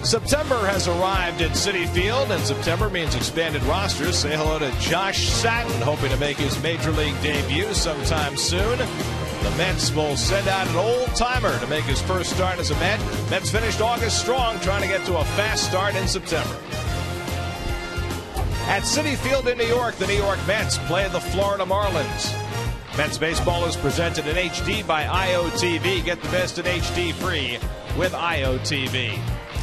September has arrived at Citi Field, and September means expanded rosters. Say hello to Josh Satin, hoping to make his Major League debut sometime soon. The Mets will send out an old-timer to make his first start as a Met. Mets finished August strong, trying to get to a fast start in September. At Citi Field in New York, the New York Mets play the Florida Marlins. Mets baseball is presented in HD by IOTV. Get the best in HD free with IOTV.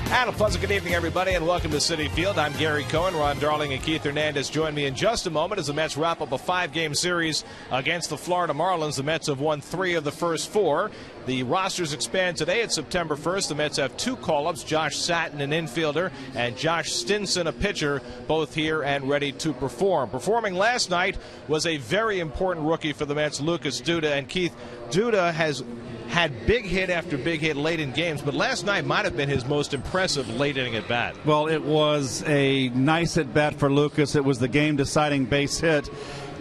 And a pleasant good evening, everybody, and welcome to Citi Field. I'm Gary Cohen. Ron Darling and Keith Hernandez join me in just a moment as the Mets wrap up a 5-game series against the Florida Marlins. The Mets have won 3 of the first 4. The rosters expand today. It's September 1st. The Mets have 2 call-ups, Josh Satin, an infielder, and Josh Stinson, a pitcher, both here and ready to perform. Performing last night was a very important rookie for the Mets, Lucas Duda. And Keith, Duda has had big hit after big hit late in games, but last night might have been his most impressive late inning at bat. Well, it was a nice at bat for Lucas. It was the game-deciding base hit.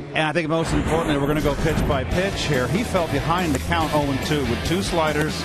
And I think most importantly, we're going to go pitch by pitch here. He fell behind the count 0-2 with 2 sliders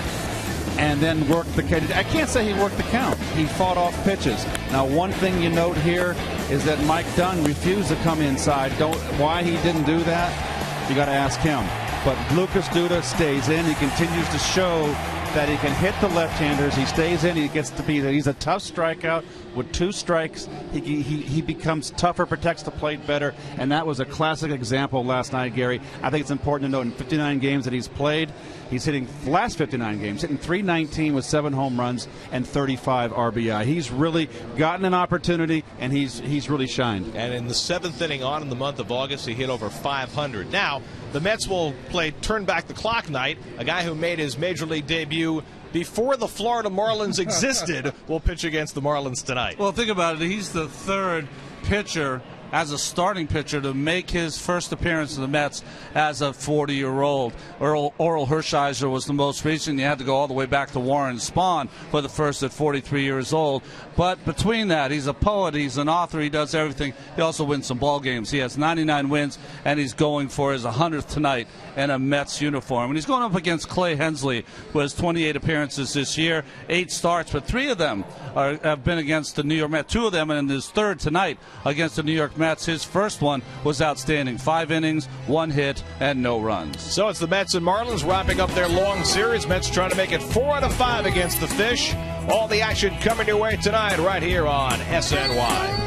and then worked the count. I can't say he worked the count. He fought off pitches. Now, one thing you note here is that Mike Dunn refused to come inside. Why he didn't do that, you got to ask him. But Lucas Duda stays in. He continues to show that he can hit the left-handers. He stays in. He gets to be there. He's a tough strikeout. With 2 strikes, he becomes tougher, protects the plate better, and that was a classic example last night, Gary. I think it's important to note in 59 games that he's played, he's hitting the last 59 games, hitting .319 with 7 home runs and 35 RBI. He's really gotten an opportunity, and he's really shined. And in the 7th inning on in the month of August, he hit over 500. Now, the Mets will play turn back the clock night. A guy who made his Major League debut before the Florida Marlins existed will pitch against the Marlins tonight. Well, think about it. He's the 3rd pitcher as a starting pitcher to make his first appearance in the Mets as a 40-year-old. Oral Hershiser was the most recent. You had to go all the way back to Warren Spahn for the first at 43 years old. But between that, he's a poet, he's an author, he does everything. He also wins some ball games. He has 99 wins, and he's going for his 100th tonight in a Mets uniform. And he's going up against Clay Hensley, who has 28 appearances this year, 8 starts, but 3 of them have been against the New York Mets. 2 of them, and in his 3rd tonight against the New York Mets. His first one was outstanding. 5 innings, 1 hit, and no runs. So it's the Mets and Marlins wrapping up their long series. Mets trying to make it 4 out of 5 against the Fish. All the action coming your way tonight right here on SNY.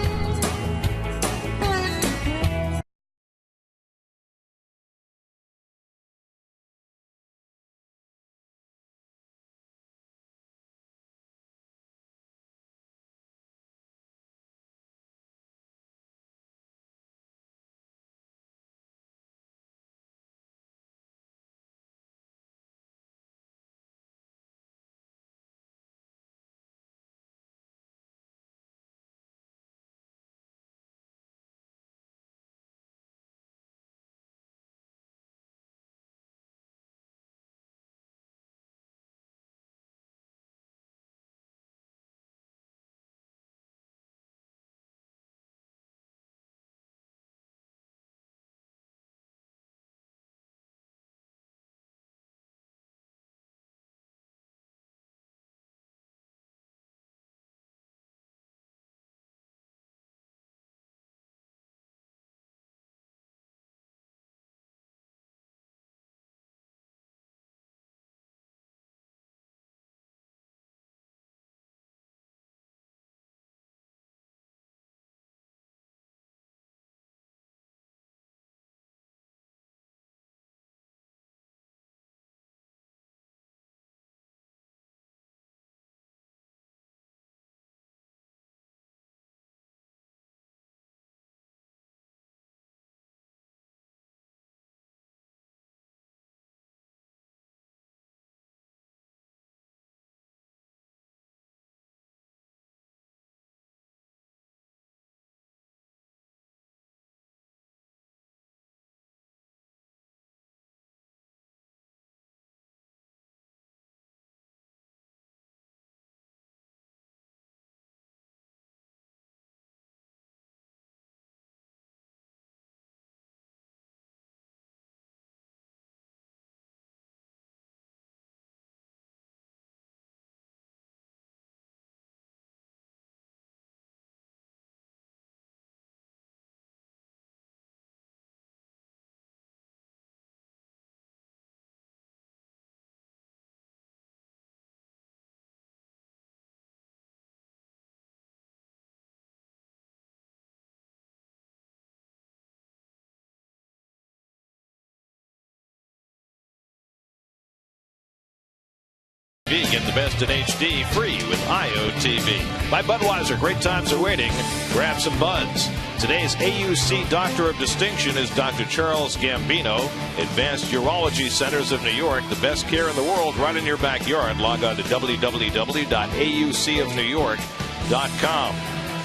Get the best in HD free with IOTV. By Budweiser, great times are waiting. Grab some buds. Today's AUC Doctor of Distinction is Dr. Charles Gambino. Advanced Urology Centers of New York, the best care in the world right in your backyard. Log on to www.aucofnewyork.com.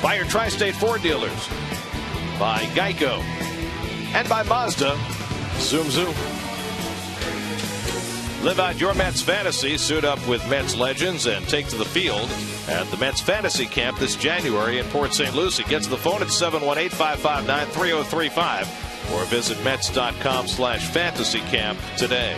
By your Tri-State Ford dealers. By Geico. And by Mazda. Zoom, zoom. Live out your Mets fantasy. Suit up with Mets legends and take to the field at the Mets Fantasy Camp this January in Port St. Lucie. Get to the phone at 718-559-3035 or visit Mets.com/fantasycamp today.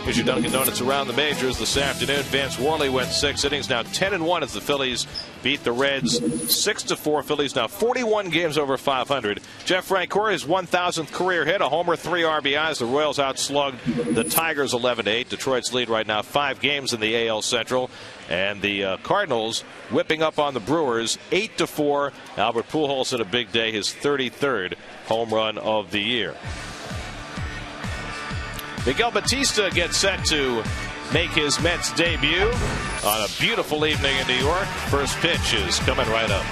Here's your Dunkin' Donuts around the majors this afternoon. Vance Worley went 6 innings, now 10-1 as the Phillies beat the Reds 6-4. Phillies now 41 games over 500. Jeff Francoeur, his 1,000th career hit, a homer, 3 RBIs. The Royals outslugged the Tigers 11-8. Detroit's lead right now 5 games in the AL Central. And the Cardinals whipping up on the Brewers 8-4. Albert Pujols had a big day, his 33rd home run of the year. Miguel Batista gets set to make his Mets debut on a beautiful evening in New York. First pitch is coming right up.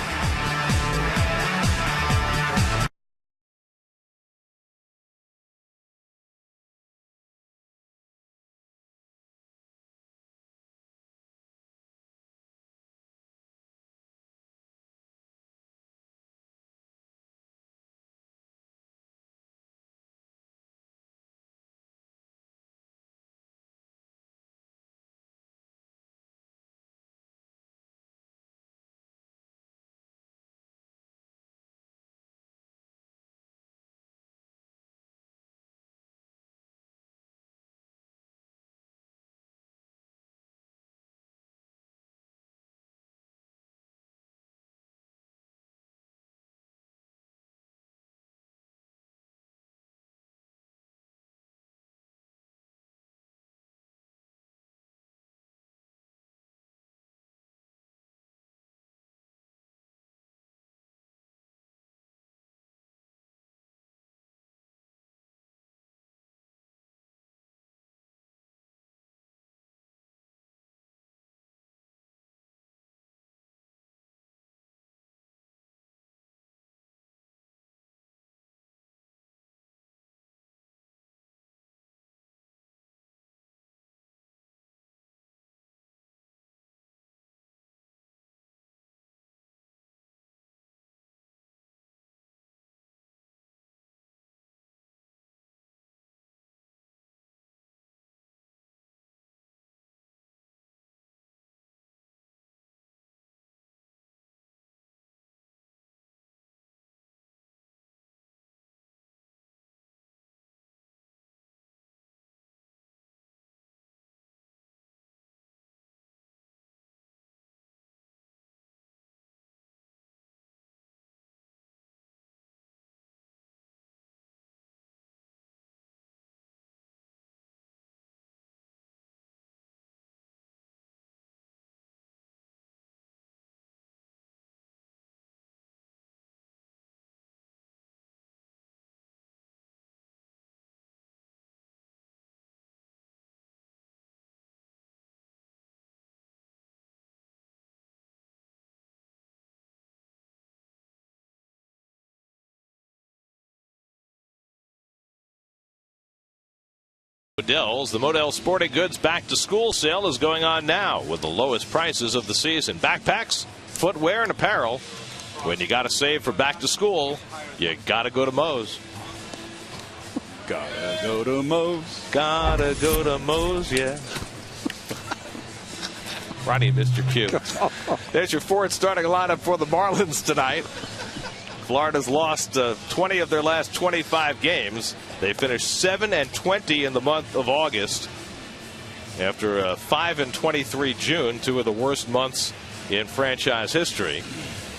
Modell's, the Modell Sporting Goods back to school sale is going on now with the lowest prices of the season. Backpacks, footwear, and apparel. When you got to save for back to school, you got to go to Moe's. Gotta go to Moe's. Gotta go to Moe's, yeah. Ronnie, Mr. Q. There's your Ford starting lineup for the Marlins tonight. Florida's lost 20 of their last 25 games. They finished 7-20 in the month of August after a 5-23 June, 2 of the worst months in franchise history.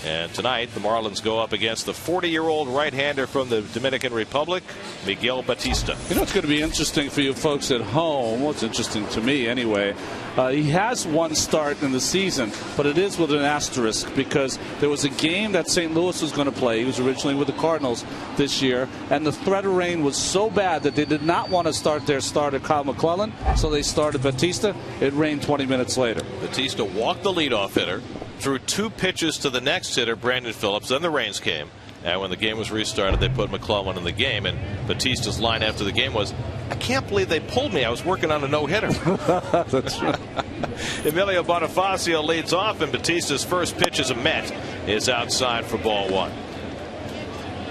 And tonight, the Marlins go up against the 40-year-old right-hander from the Dominican Republic, Miguel Batista. You know, it's going to be interesting for you folks at home. Well, it's interesting to me anyway. He has one start in the season, but it is with an asterisk because there was a game that St. Louis was going to play. He was originally with the Cardinals this year, and the threat of rain was so bad that they did not want to start their starter, Kyle McClellan, so they started Batista. It rained 20 minutes later. Batista walked the leadoff hitter, threw 2 pitches to the next hitter, Brandon Phillips. Then the rains came, and when the game was restarted, they put McClellan in the game. And Batista's line after the game was, "I can't believe they pulled me. I was working on a no-hitter." That's right. Emilio Bonifacio leads off, and Batista's first pitch as a Met is outside for ball 1.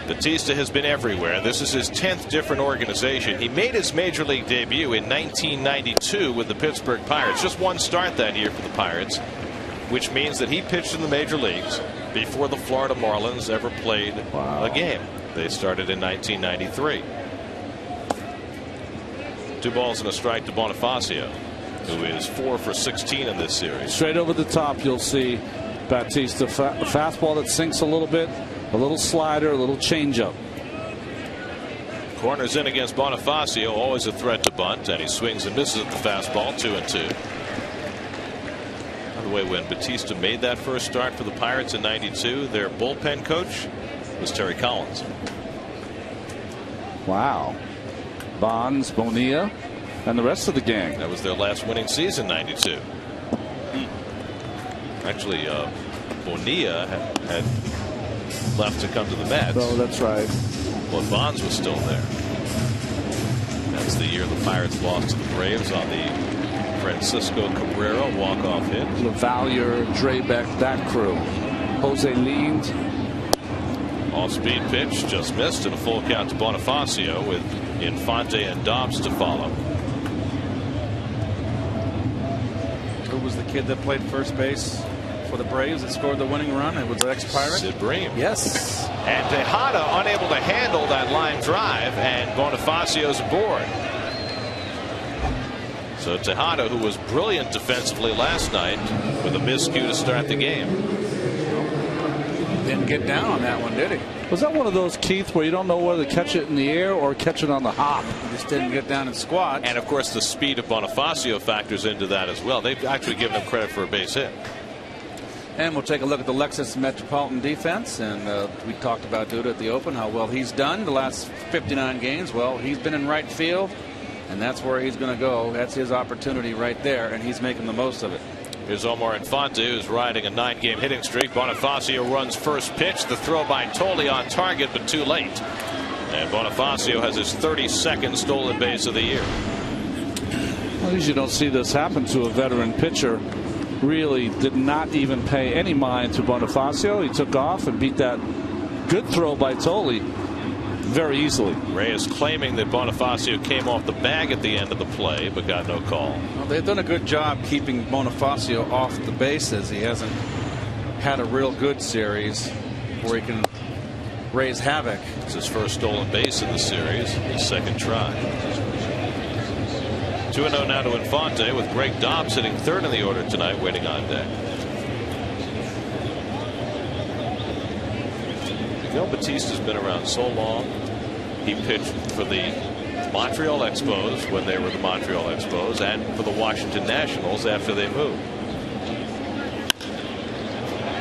Batista has been everywhere. This is his 10th different organization. He made his major league debut in 1992 with the Pittsburgh Pirates. Just one start that year for the Pirates, which means that he pitched in the major leagues before the Florida Marlins ever played a game. They started in 1993. 2 balls and a strike to Bonifacio, who is 4 for 16 in this series. Straight over the top, you'll see Batista. A fastball that sinks a little bit, a little slider, a little changeup. Corners in against Bonifacio, always a threat to bunt, and he swings and misses at the fastball, 2-2. By the way, when Batista made that first start for the Pirates in '92, their bullpen coach was Terry Collins. Wow. Bonds, Bonilla, and the rest of the gang. That was their last winning season, '92. Actually, Bonilla had left to come to the Mets. Oh, that's right. But Bonds was still there. That's the year the Pirates lost to the Braves on the Francisco Cabrera walk-off hit. LaValliere, Drabek, that crew. Jose Leans. Off-speed pitch, just missed, and a full count to Bonifacio with Infante and Dobbs to follow. Who was the kid that played first base for the Braves that scored the winning run? It was the ex-Pirate. Sid Bream. Yes. And Tejada unable to handle that line drive, and Bonifacio's aboard. So Tejada, who was brilliant defensively last night, with a miscue to start the game. Didn't get down on that one, did he? Was that one of those, Keith, where you don't know whether to catch it in the air or catch it on the hop? He just didn't get down and squat. And of course, the speed of Bonifacio factors into that as well. They've actually given him credit for a base hit. And we'll take a look at the Lexus Metropolitan defense. And we talked about Duda at the Open, how well he's done the last 59 games. Well, he's been in right field, and that's where he's going to go. That's his opportunity right there, and he's making the most of it. Here's Omar Infante, who's riding a 9-game hitting streak. Bonifacio runs first pitch. The throw by Tolle on target, but too late. And Bonifacio has his 32nd stolen base of the year. Well, at least you don't see this happen to a veteran pitcher. Really did not even pay any mind to Bonifacio. He took off and beat that good throw by Tolle very easily. Reyes claiming that Bonifacio came off the bag at the end of the play, but got no call. Well, they've done a good job keeping Bonifacio off the bases. He hasn't had a real good series where he can raise havoc. It's his first stolen base in the series, his second try. 2-0 now to Infante, with Greg Dobbs hitting third in the order tonight, waiting on deck. Miguel Batista's been around so long. He pitched for the Montreal Expos when they were the Montreal Expos, and for the Washington Nationals after they moved.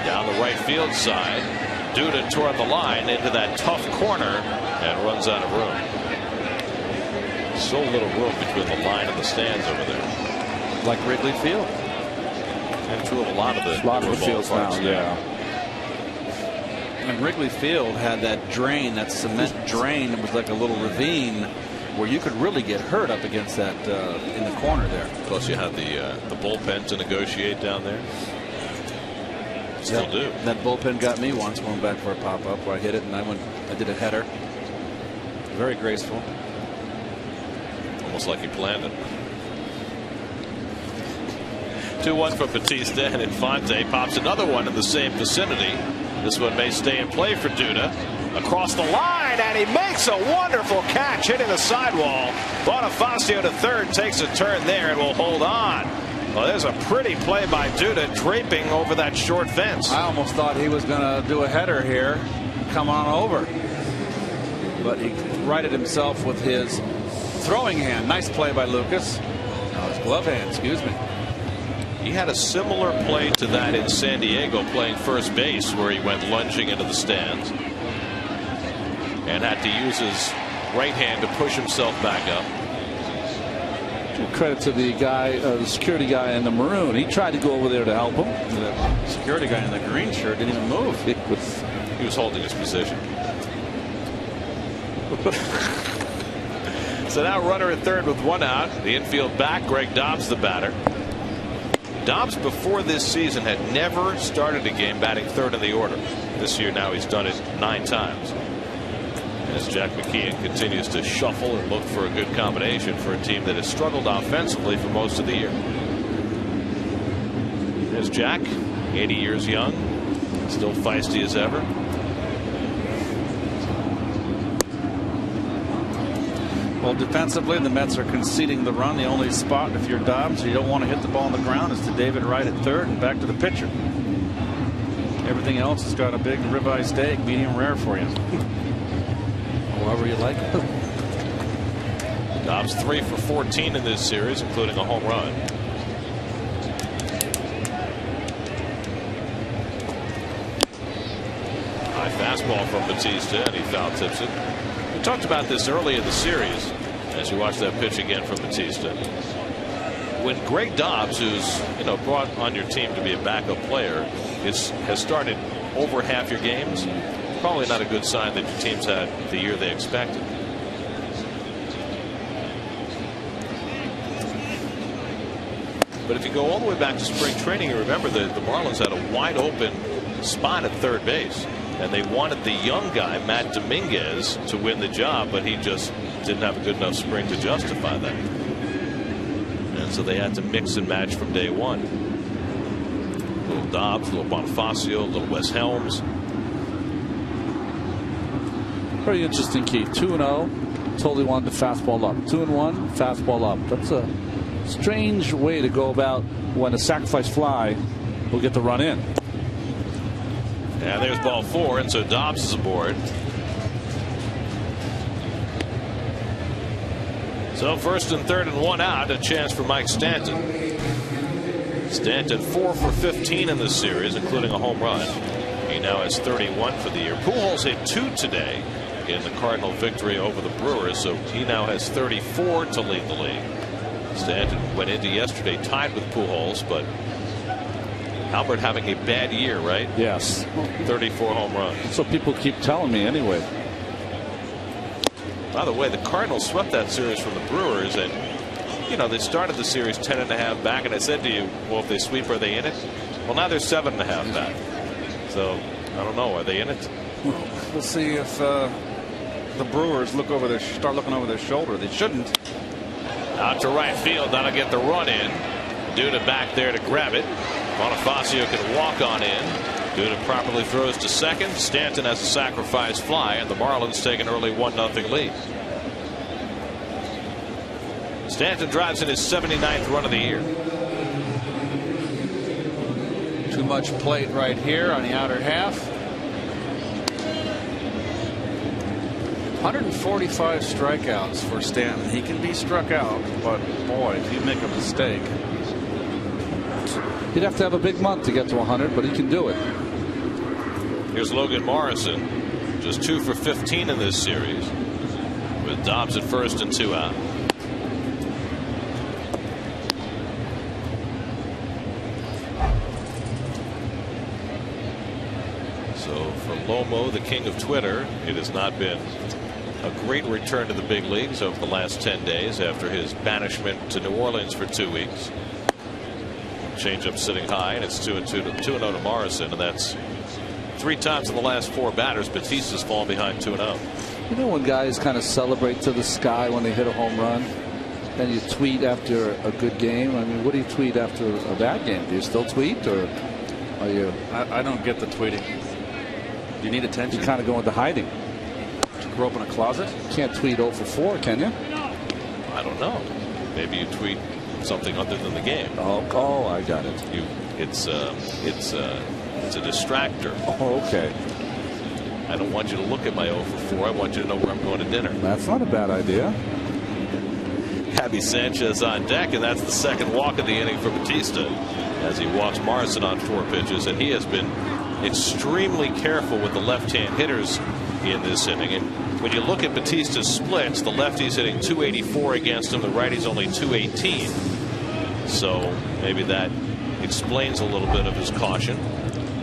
Down the right field side, Duda toward the line into that tough corner and runs out of room. So little room between the line and the stands over there. Like Wrigley Field. And true of a lot of the fields now, yeah. And Wrigley Field had that drain, that cement drain. It was like a little ravine where you could really get hurt up against that in the corner there. Plus you had the bullpen to negotiate down there. Still do. That bullpen got me once going back for a pop-up where I hit it and I did a header. Very graceful. Almost like he planned it. 2-1 for Batista, and Infante pops another one in the same vicinity. This one may stay in play for Duda. Across the line, and he makes a wonderful catch, hitting the sidewall. Bonifacio to third, takes a turn there and will hold on. Well, there's a pretty play by Duda, draping over that short fence. I almost thought he was going to do a header here, come on over. But he righted himself with his throwing hand. Nice play by Lucas. Oh, his glove hand, excuse me. He had a similar play to that in San Diego playing first base, where he went lunging into the stands and had to use his right hand to push himself back up. Credit to the guy, the security guy in the maroon. He tried to go over there to help him. The security guy in the green shirt didn't even move. He was holding his position. So now runner at third with one out. The infield back. Greg Dobbs the batter. Dobbs before this season had never started a game batting third in the order. This year now he's done it 9 times. As Jack McKeon continues to shuffle and look for a good combination for a team that has struggled offensively for most of the year. There's Jack, 80 years young, still feisty as ever. Well, defensively, the Mets are conceding the run. The only spot, if you're Dobbs, you don't want to hit the ball on the ground, is to David Wright at third and back to the pitcher. Everything else has got a big ribeye steak, medium rare for you. However you like it. Dobbs 3 for 14 in this series, including a home run. High fastball from Batista, and he foul tips it. We talked about this early in the series as you watch that pitch again from Batista. When Greg Dobbs, who's brought on your team to be a backup player, has started over half your games, probably not a good sign that your team's had the year they expected. But if you go all the way back to spring training, you remember the Marlins had a wide open spot at third base, and they wanted the young guy, Matt Dominguez, to win the job, but he just didn't have a good enough spring to justify that. And so they had to mix and match from day one. A little Dobbs, a little Bonifacio, a little Wes Helms. Very interesting, Keith. 2-0. Totally wanted the fastball up. 2-1, fastball up. That's a strange way to go about when a sacrifice fly will get the run in. And there's ball 4, and so Dobbs is aboard. So first and third and 1 out, a chance for Mike Stanton. Stanton 4 for 15 in this series, including a home run. He now has 31 for the year. Pujols hit 2 today in the Cardinal victory over the Brewers, so he now has 34 to lead the league. Stanton went into yesterday tied with Pujols, but Albert having a bad year, right? Yes. 34 home runs. So people keep telling me anyway. By the way, the Cardinals swept that series from the Brewers, and they started the series 10.5 back, and I said to you, well, if they sweep, are they in it? Well, now they're 7.5 back. So I don't know, are they in it? We'll see if the Brewers start looking over their shoulder. They shouldn't. Out to right field, that'll get the run in. Duda back there to grab it. Bonifacio can walk on in. Duda properly throws to second. Stanton has a sacrifice fly, and the Marlins take an early 1-0 lead. Stanton drives in his 79th run of the year. Too much plate right here on the outer half. 145 strikeouts for Stanton. He can be struck out, but boy, if you make a mistake. He'd have to have a big month to get to 100, but he can do it. Here's Logan Morrison, just 2 for 15 in this series, with Dobbs at first and 2 out. So for Lomo, the king of Twitter, it has not been a great return to the big leagues over the last 10 days after his banishment to New Orleans for 2 weeks. Changeup sitting high, and it's 2-0 to Morrison, and that's 3 times in the last 4 batters. Batista's fallen behind 2-0. You know when guys kind of celebrate to the sky when they hit a home run, and you tweet after a good game? I mean, what do you tweet after a bad game? Do you still tweet, or are you? I don't get the tweeting. Do you need attention? You kind of go into hiding. To grow up in a closet? You can't tweet 0 for 4, can you? I don't know. Maybe you tweet something other than the game. Oh, I got it. It's a distractor. Oh, okay. I don't want you to look at my 0 for 4. I want you to know where I'm going to dinner. That's not a bad idea. Javi Sanchez on deck, and that's the second walk of the inning for Batista as he walks Morrison on 4 pitches, and he has been extremely careful with the left-hand hitters in this inning. And when you look at Batista's splits, the lefty's hitting 284 against him, the righty's only 218. So maybe that explains a little bit of his caution.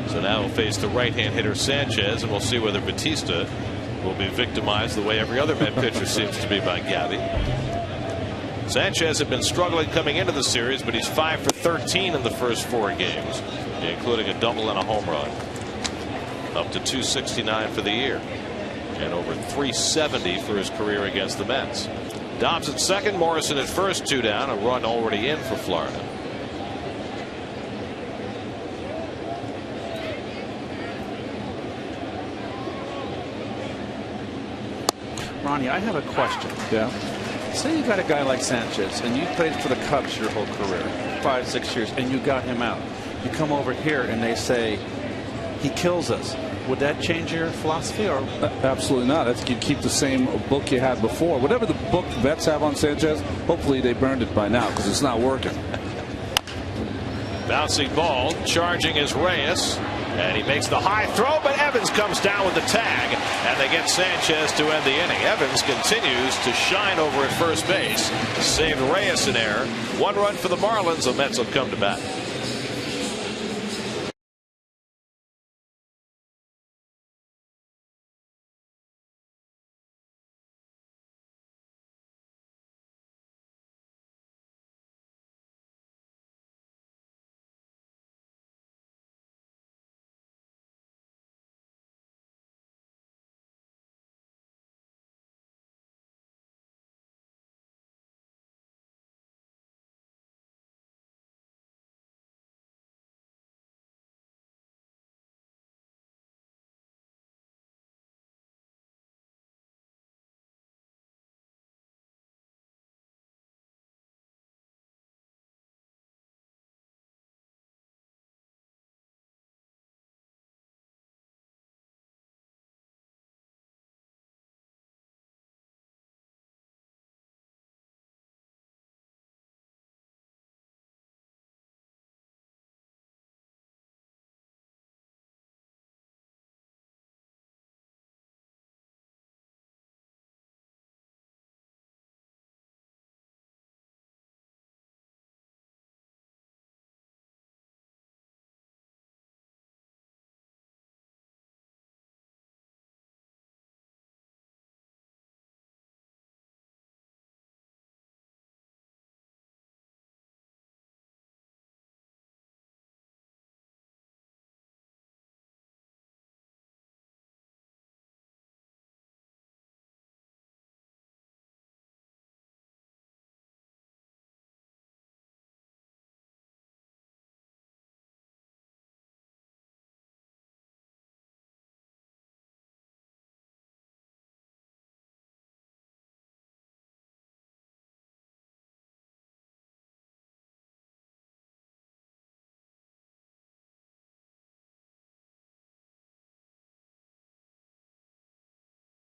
So now he'll face the right-hand hitter Sanchez, and we'll see whether Batista will be victimized the way every other Met pitcher seems to be by Gavi. Sanchez had been struggling coming into the series, but he's 5 for 13 in the first 4 games, including a double and a home run. Up to 269 for the year, and over 370 for his career against the Mets. Dobbs at second, Morrison at first, 2 down, a run already in for Florida. Ronnie, I have a question. Yeah. Say you got a guy like Sanchez, and you played for the Cubs your whole career, 5-6 years, and you got him out. You come over here, and they say he kills us. Would that change your philosophy? Or absolutely not. I think you'd keep the same book you had before. Whatever the book vets have on Sanchez, hopefully they burned it by now because it's not working. Bouncing ball, charging is Reyes, and he makes the high throw, but Evans comes down with the tag, and they get Sanchez to end the inning. Evans continues to shine over at first base. Saved Reyes an error. 1 run for the Marlins. The Mets will come to bat.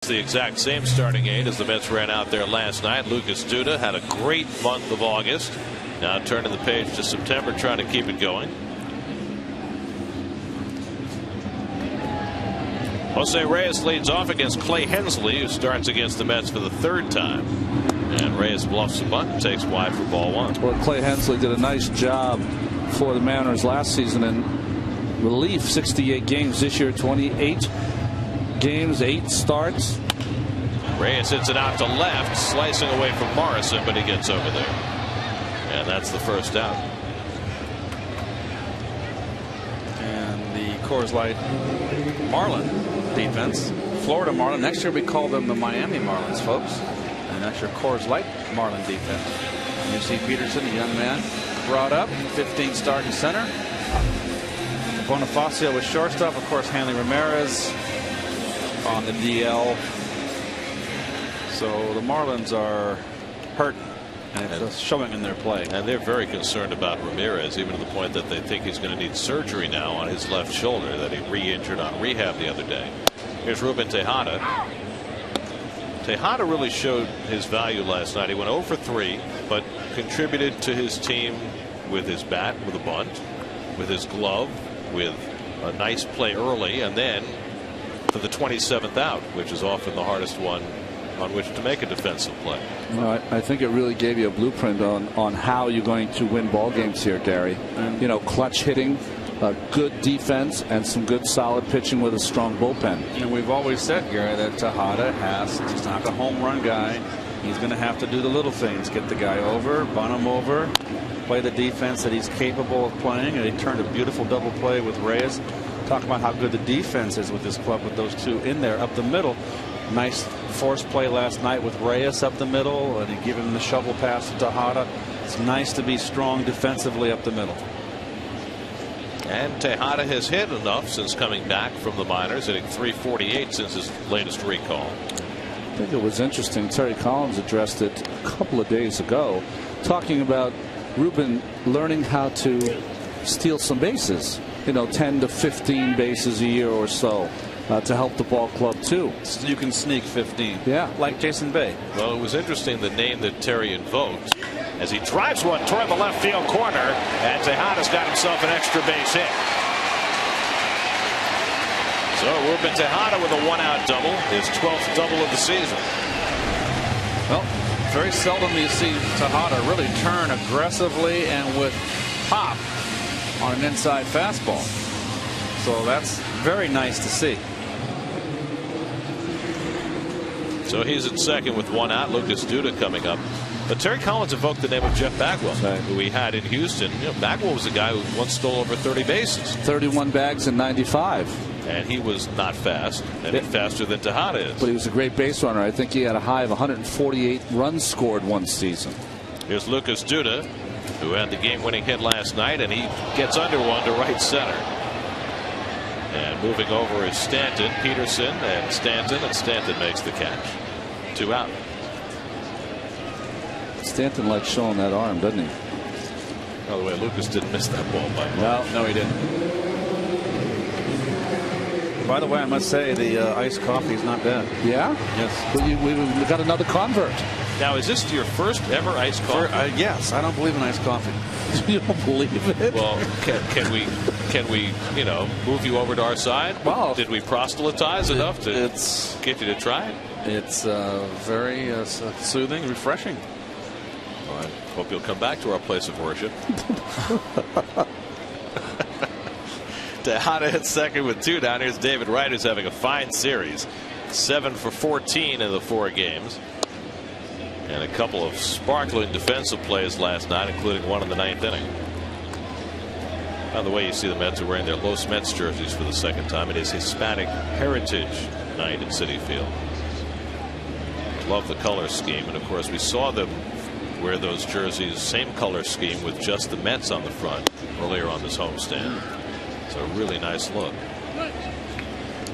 The exact same starting 8 as the Mets ran out there last night. Lucas Duda had a great month of August. Now turning the page to September, trying to keep it going. Jose Reyes leads off against Clay Hensley, who starts against the Mets for the 3rd time. And Reyes bluffs the bunt and takes wide for ball 1. Well, Clay Hensley did a nice job for the Mariners last season in relief. 68 games this year, 28 games, 8 starts. Reyes hits it out to left, slicing away from Morrison, but he gets over there. And that's the first out. And the Coors Light Marlin defense. Florida Marlin. Next year we call them the Miami Marlins, folks. And that's your Coors Light Marlin defense. And you see Peterson, a young man, brought up, 15 starting center. Bonifacio with shortstop. Of course, Hanley Ramirez on the DL. So the Marlins are hurt And it's showing in their play. And they're very concerned about Ramirez, even to the point that they think he's going to need surgery now on his left shoulder that he re-injured on rehab the other day. Here's Ruben Tejada. Tejada really showed his value last night. He went 0 for 3, but contributed to his team with his bat, with a bunt, with his glove, with a nice play early, and then for the 27th out, which is often the hardest one on which to make a defensive play. Well, I think it really gave you a blueprint on how you're going to win ball games here, Gary. You know, clutch hitting, good defense, and some good solid pitching with a strong bullpen. And we've always said, Gary, that Tejada he's not a home run guy. He's going to have to do the little things, get the guy over, bunt him over, play the defense that he's capable of playing. And he turned a beautiful double play with Reyes. Talk about how good the defense is with this club with those two in there up the middle. Nice force play last night with Reyes up the middle, and he gave him the shovel pass to Tejada. It's nice to be strong defensively up the middle. And Tejada has hit enough since coming back from the minors, hitting .348 since his latest recall. I think it was interesting. Terry Collins addressed it a couple of days ago, talking about Ruben learning how to steal some bases. You know, 10 to 15 bases a year or so. To help the ball club too. So you can sneak 15. Yeah. Like Jason Bay. Well, it was interesting the name that Terry invoked as he drives one toward the left field corner, and Tejada's got himself an extra base hit. So Ruben Tejada with a 1-out double, his 12th double of the season. Well, very seldom you see Tejada really turn aggressively and with pop on an inside fastball. So that's very nice to see. So he's at second with 1 out. Lucas Duda coming up. But Terry Collins invoked the name of Jeff Bagwell, who he had in Houston. You know, Bagwell was a guy who once stole over 30 bases. 31 bags in 95. And he was not fast, and faster than Tejada is. But he was a great base runner. I think he had a high of 148 runs scored one season. Here's Lucas Duda, who had the game-winning hit last night, and he gets under one to right center. And moving over is Stanton, Peterson, and Stanton makes the catch. 2 out. Stanton likes showing that arm, doesn't he? By the way, Lucas didn't miss that ball by much. No, he didn't. By the way, I must say the iced coffee is not bad. Yeah? Yes. Well, we got another convert. Now, is this your first ever iced coffee? Yes, I don't believe in iced coffee. You don't believe it? Well, can we you know, move you over to our side? Well, did we proselytize enough to get you to try it? It's very soothing, refreshing. Well, I hope you'll come back to our place of worship. Tejada at second with 2 down. Here's David Wright, who's having a fine series. 7 for 14 in the 4 games. And a couple of sparkling defensive plays last night, including one in the 9th inning. By the way, you see the Mets are wearing their Los Mets jerseys for the second time. It is Hispanic Heritage Night at Citi Field. Love the color scheme. And of course, we saw them wear those jerseys, same color scheme with just the Mets on the front earlier on this homestand. It's a really nice look.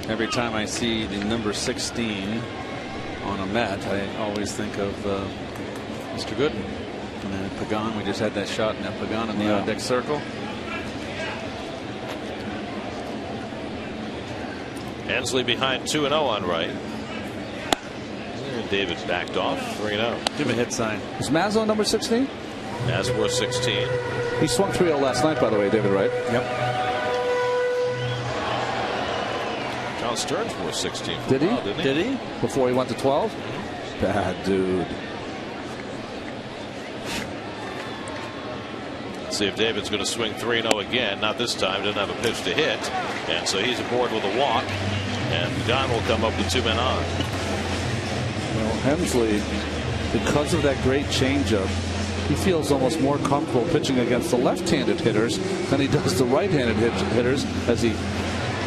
Every time I see the number 16 on a Met, I always think of Mr. Gooden and Pagan. We just had that shot in that Pagan in the on-deck circle. Hensley behind 2-0 on Wright. And David backed off 3-0. Give him a hit sign. Is Mazzo number 16? As were 16. He swung 3-0 last night, by the way, David Wright. Yep. John Stearns wore 16 for Did a he? while, didn't he? Did he? Before he went to 12? Bad dude. Let's see if David's going to swing 3-0 again. Not this time. Doesn't have a pitch to hit. And so he's aboard with a walk. And Don will come up with 2 men on. Well, Hensley, because of that great changeup, he feels almost more comfortable pitching against the left-handed hitters than he does the right-handed hitters as he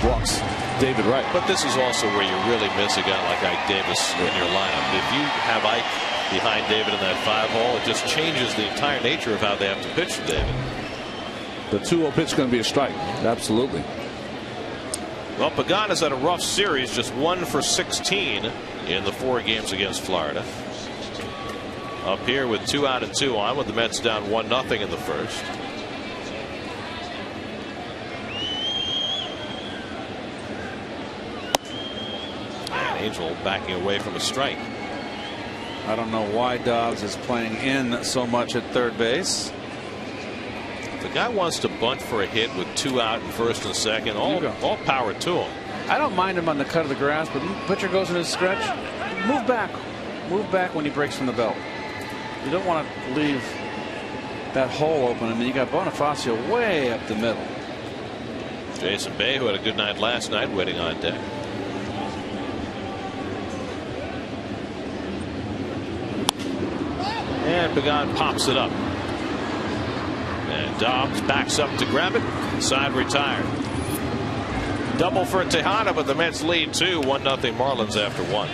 walks David Wright. But this is also where you really miss a guy like Ike Davis in your lineup. If you have Ike behind David in that 5-hole, it just changes the entire nature of how they have to pitch to David. The 2-0 pitch is going to be a strike. Absolutely. Well, Pagan has had a rough series, just 1 for 16 in the 4 games against Florida. up here with 2 out and 2 on, with the Mets down 1-0 in the first. And Angel backing away from a strike. I don't know why Dobbs is playing in so much at third base. The guy wants to bunt for a hit with 2 out in first and second. All power to him. I don't mind him on the cut of the grass, but pitcher goes in his stretch. Move back. Move back when he breaks from the belt. You don't want to leave that hole open. I mean, you got Bonifacio way up the middle. Jason Bay, who had a good night last night, waiting on deck. And Pagan pops it up. And Dobbs backs up to grab it. Side retired. Double for Tejada, but the Mets lead 2, 1-0 Marlins after 1.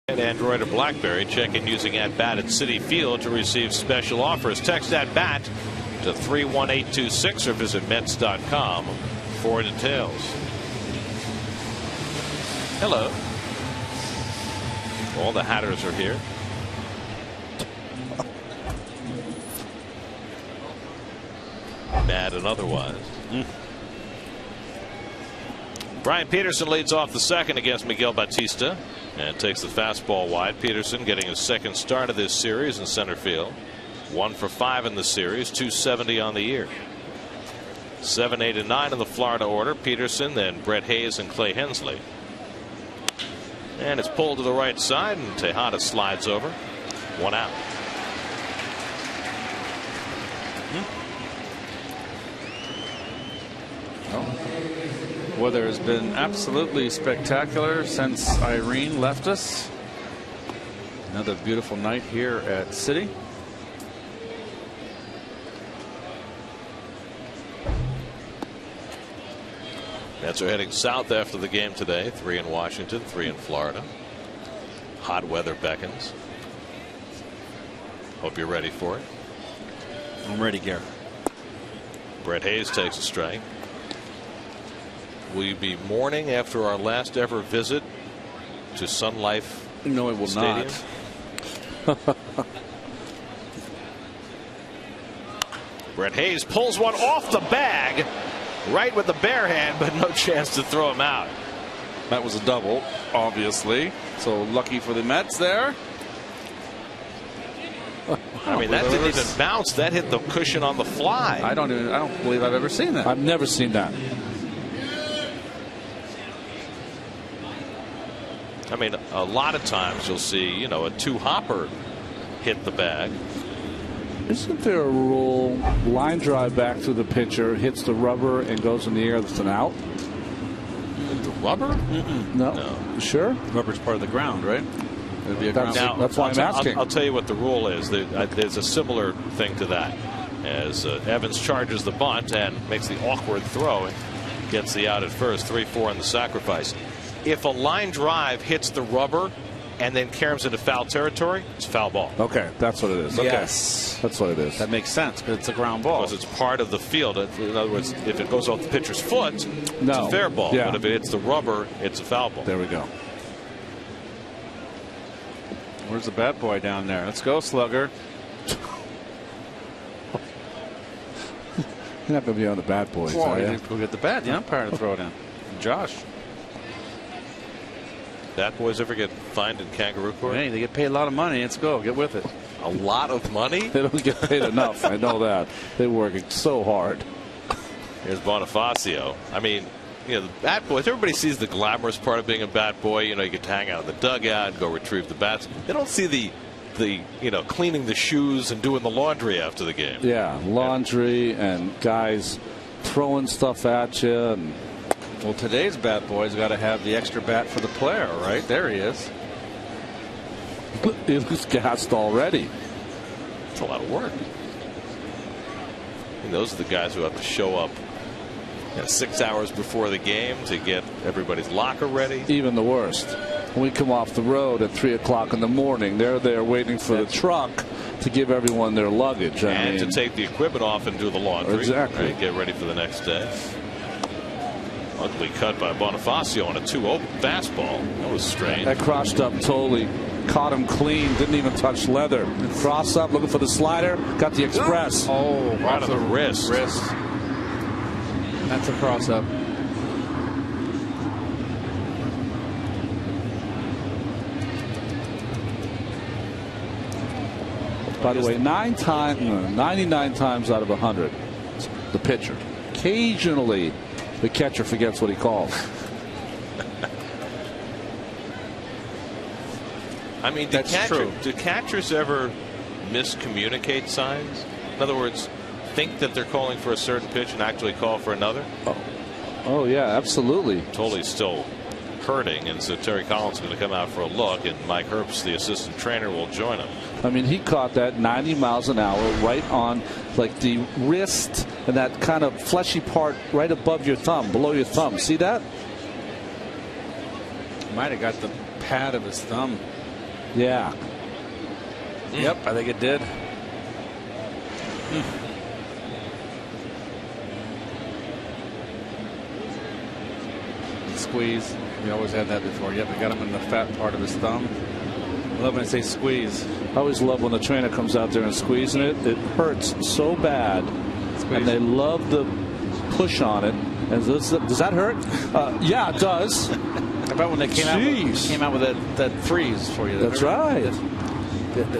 Android or BlackBerry, check in using At Bat at Citi Field to receive special offers. Text At Bat to 31826 or visit Mets.com for details. Hello. All the Hatters are here. Mad and otherwise. Brian Peterson leads off the second against Miguel Batista and takes the fastball wide. Peterson getting his second start of this series in center field. 1 for 5 in the series, 270 on the year. 7, 8, and 9 in the Florida order. Peterson, then Brett Hayes and Clay Hensley. And it's pulled to the right side, and Tejada slides over. 1 out. Weather has been absolutely spectacular since Irene left us. Another beautiful night here at Citi. Mets are heading south after the game today. 3 in Washington, 3 in Florida. Hot weather beckons. Hope you're ready for it. I'm ready, Garrett. Brett Hayes takes a strike. Will you be mourning after our last ever visit to Sun Life? No, it will Stadium? not. Brett Hayes pulls one off the bag, right with the bare hand, but no chance to throw him out. That was a double, obviously. So lucky for the Mets there. I mean, that didn't even bounce. That hit the cushion on the fly. I don't believe I've ever seen that. I've never seen that. I mean, a lot of times you'll see, a 2-hopper hit the bag. Isn't there a rule, line drive back to the pitcher, hits the rubber and goes in the air, that's an out? rubber? No. Sure? Rubber's part of the ground, right? It'd be a ground. Now, That's why I'm asking. I'll tell you what the rule is. There's a similar thing to that. As Evans charges the bunt and makes the awkward throw and gets the out at first, 3-4 in the sacrifice. If a line drive hits the rubber and then caroms into foul territory, it's foul ball. Okay, that's what it is. Okay. Yes. That's what it is. That makes sense because it's a ground ball. Because it's part of the field. In other words, if it goes off the pitcher's foot, it's No. a fair ball. Yeah. But if it hits the rubber, it's a foul ball. There we go. Where's the bad boy down there? Let's go, Slugger. You're not going to be on the bad boys, Well, are you? we'll get the bat, the umpire to throw it in. Josh. Bad boys ever get fined in kangaroo court? Hey, they get paid a lot of money. Let's go. Get with it. A lot of money? They don't get paid enough. I know that. They're working so hard. Here's Bonifacio. I mean, you know, the bat boys, everybody sees the glamorous part of being a bat boy. You know, you get to hang out in the dugout and go retrieve the bats. They don't see the you know, cleaning the shoes and doing the laundry after the game. Yeah, laundry and guys throwing stuff at you. And Well, today's bat boy's got to have the extra bat for the player, right? There he is. he was gassed already. It's a lot of work. And those are the guys who have to show up 6 hours before the game to get everybody's locker ready. Even the worst. When we come off the road at 3 o'clock in the morning, they're there waiting for the truck to give everyone their luggage. And to take the equipment off and do the laundry. Exactly. Right, get ready for the next day. Ugly cut by Bonifacio on a 2-0 fastball. That was strange. That crotched up totally. Caught him clean. Didn't even touch leather. Cross up, looking for the slider. Got the express. Oh, Right on the wrist. That's a cross up. By the way, 99 times out of 100, the pitcher. Occasionally, the catcher forgets what he calls. I mean, do catchers ever miscommunicate signs? In other words, think that they're calling for a certain pitch and actually call for another? Oh yeah, absolutely. Totally still hurting, and so Terry Collins is going to come out for a look, and Mike Herbst, the assistant trainer, will join him. I mean, he caught that 90 miles an hour right on like the wrist and that kind of fleshy part right above your thumb, below your thumb. See that? Might have got the pad of his thumb. Yeah. Yep, I think it did. Squeeze. We always had that before. Yep, we got him in the fat part of his thumb. I love when I say squeeze. I always love when the trainer comes out there and squeezing it. It hurts so bad. Squeeze. And they love the push on it. And does that hurt? Yeah, it does. How about when they came out with that freeze for you? That's right.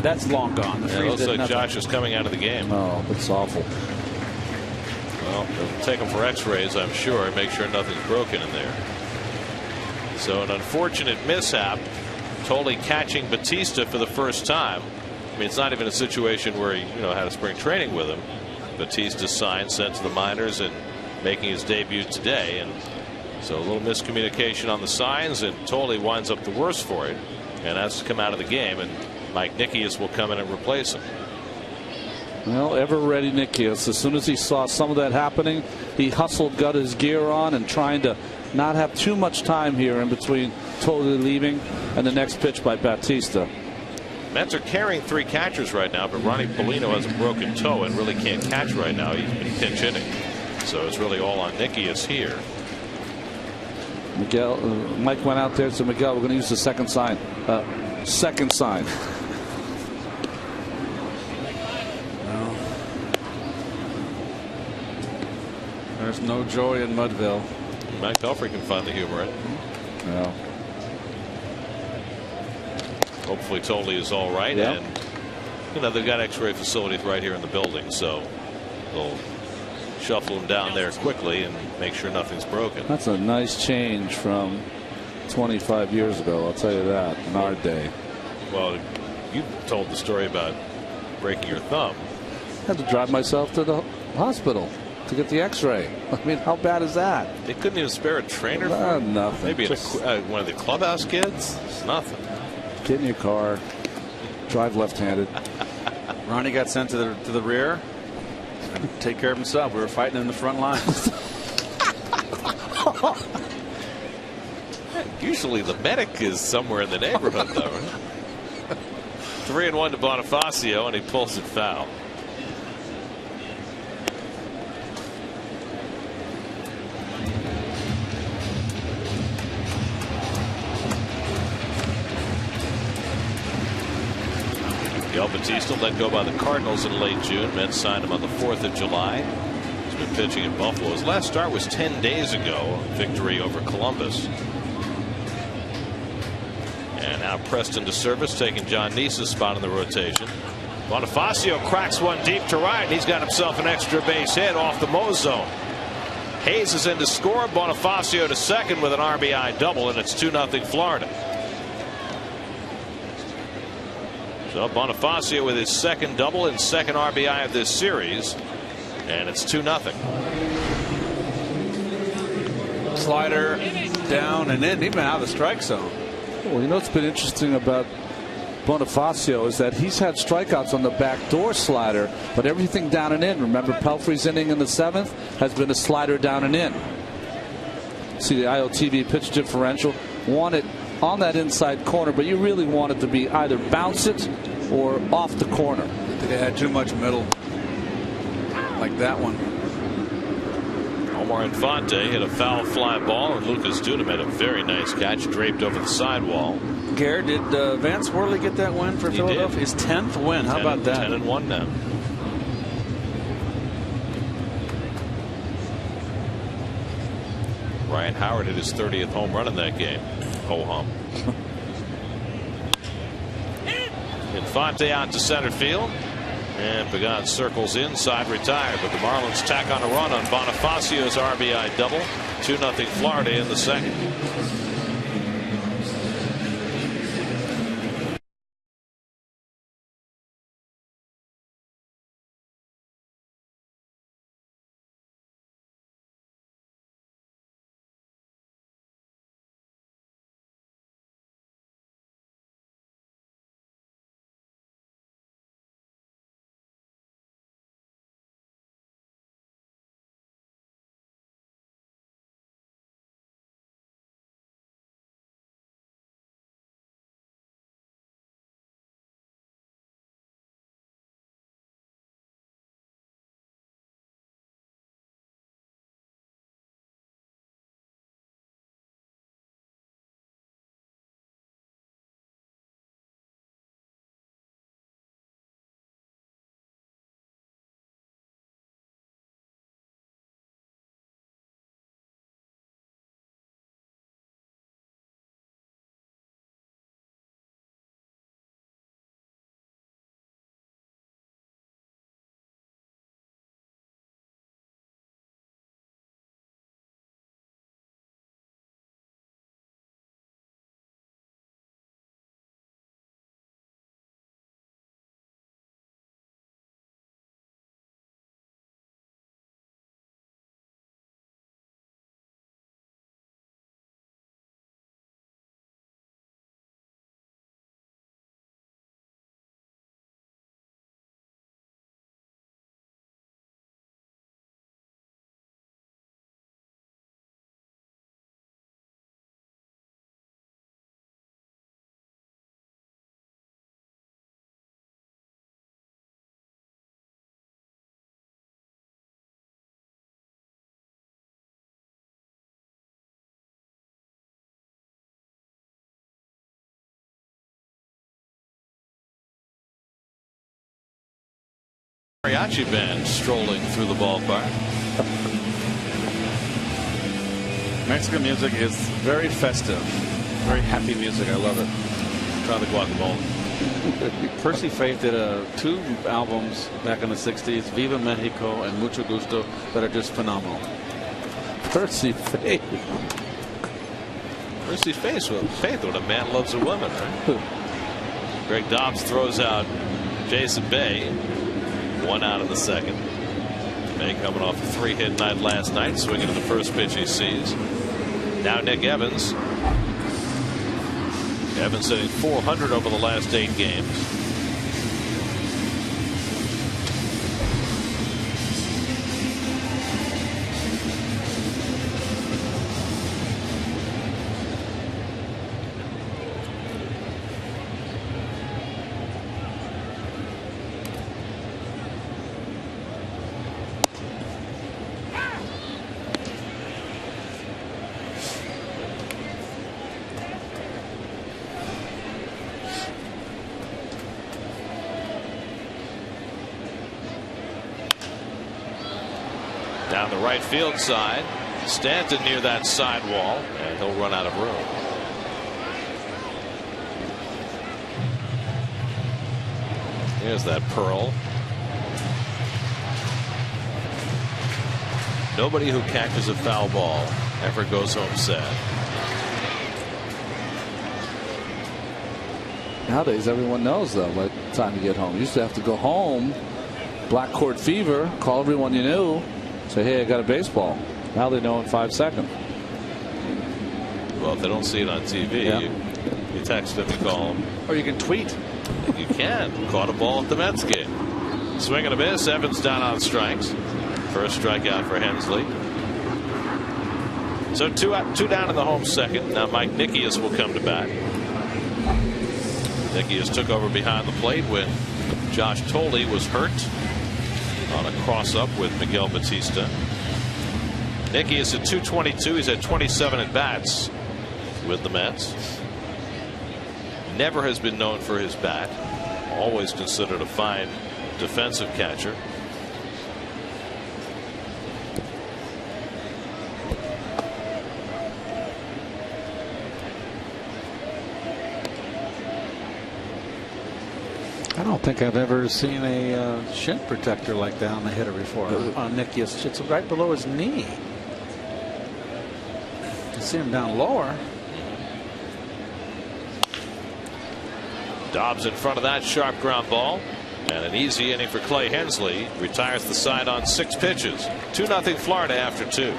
That's long gone. The Yeah, it freeze looks did like nothing. Josh is coming out of the game. Oh, that's awful. Well, they'll take him for x-rays, I'm sure, and make sure nothing's broken in there. So an unfortunate mishap. Totally catching Batista for the first time. I mean, it's not even a situation where he had a spring training with him. Batista signed, sent to the minors, and making his debut today. And so a little miscommunication on the signs, and Tolley winds up the worse for it and has to come out of the game, and Mike Nickias will come in and replace him. Well, ever ready Nickias. As soon as he saw some of that happening, he hustled, got his gear on, and trying to not have too much time here in between Tolley leaving and the next pitch by Batista. Mets are carrying 3 catchers right now, but Ronnie Polino has a broken toe and really can't catch right now. He's been pinch hitting. So it's really all on Nickias here. Miguel, Mike went out there and said, Miguel, we're going to use the second sign. Second sign. There's no joy in Mudville. Mike Pelfrey can find the humor in it. Yeah. Hopefully Tolley is all right. Yep. And they've got x-ray facilities right here in the building, so they'll shuffle him down there quickly and make sure nothing's broken. That's a nice change from 25 years ago, I'll tell you that, in our day. Well, you told the story about breaking your thumb. I had to drive myself to the hospital. to get the X-ray. I mean, how bad is that? They couldn't even spare a trainer for him? Nothing. Maybe one of the clubhouse kids? It's nothing. Get in your car, drive left-handed. Ronnie got sent to the rear. Take care of himself. We were fighting in the front lines. Usually the medic is somewhere in the neighborhood, though. Right? 3-1 to Bonifacio, and he pulls it foul. Miguel Batista let go by the Cardinals in late June. Mets signed him on the 4th of July. He's been pitching in Buffalo. His last start was 10 days ago, victory over Columbus. And now Preston to service, taking John Neese's spot in the rotation. Bonifacio cracks one deep to right, and he's got himself an extra base hit off the Mo zone. Hayes is in to score. Bonifacio to second with an RBI double, and it's 2-0 Florida. So Bonifacio with his second double and second RBI of this series, and it's 2-0. Slider down and in, even out of the strike zone. Well, you know what's been interesting about Bonifacio is that he's had strikeouts on the backdoor slider, but everything down and in. Remember, Pelfrey's inning in the 7th has been a slider down and in. See the IOTV pitch differential. Want it on that inside corner, but you really want it to be either bounce it or off the corner. I think they had too much middle, like that one. Omar Infante hit a foul fly ball, and Lucas Duda made a very nice catch, draped over the sidewall. Garrett, did Vance Worley get that win for Philadelphia? Did. His 10th win. How about that? 10-1 now. Ryan Howard hit his 30th home run in that game. Ho hum. Infante out to center field, and Pagan circles inside, retired, but the Marlins tack on a run on Bonifacio's RBI double. 2-0 Florida in the second. Mariachi band strolling through the ballpark. Mexican music is very festive, very happy music. I love it. Try the guacamole. Percy Faith did 2 albums back in the 60s, Viva Mexico and Mucho Gusto, that are just phenomenal. Percy Faith. Percy Faith, when a man loves a woman, right? Greg Dobbs throws out Jason Bay. 1 out in the second. May coming off a 3-hit night last night, swinging at the first pitch he sees. Now Nick Evans. Evans hitting .400 over the last 8 games. Down the right field side. Stanton near that sidewall, and he'll run out of room. Here's that Pearl. Nobody who catches a foul ball ever goes home sad. Nowadays, everyone knows, though, what time to get home. You used to have to go home, black cord fever, call everyone you knew, say, hey, I got a baseball. Now they know in 5 seconds. Well, if they don't see it on TV, you text them, you call them. Or you can tweet. You can. Caught a ball at the Mets game. Swing and a miss. Evans down on strikes. First strikeout for Hensley. So two down in the home second. Now Mike Nickias will come to bat. Nickias took over behind the plate when Josh Toley was hurt on a cross-up with Miguel Batista. Nickias at .222. He's at 27 at bats with the Mets. Never has been known for his bat. Always considered a fine defensive catcher. I don't think I've ever seen a shin protector like that on the hitter before. On Nickias, it's right below his knee. You see him down lower. Dobbs in front of that sharp ground ball, and an easy inning for Clay Hensley. Retires the side on 6 pitches. 2-0 Florida after 2.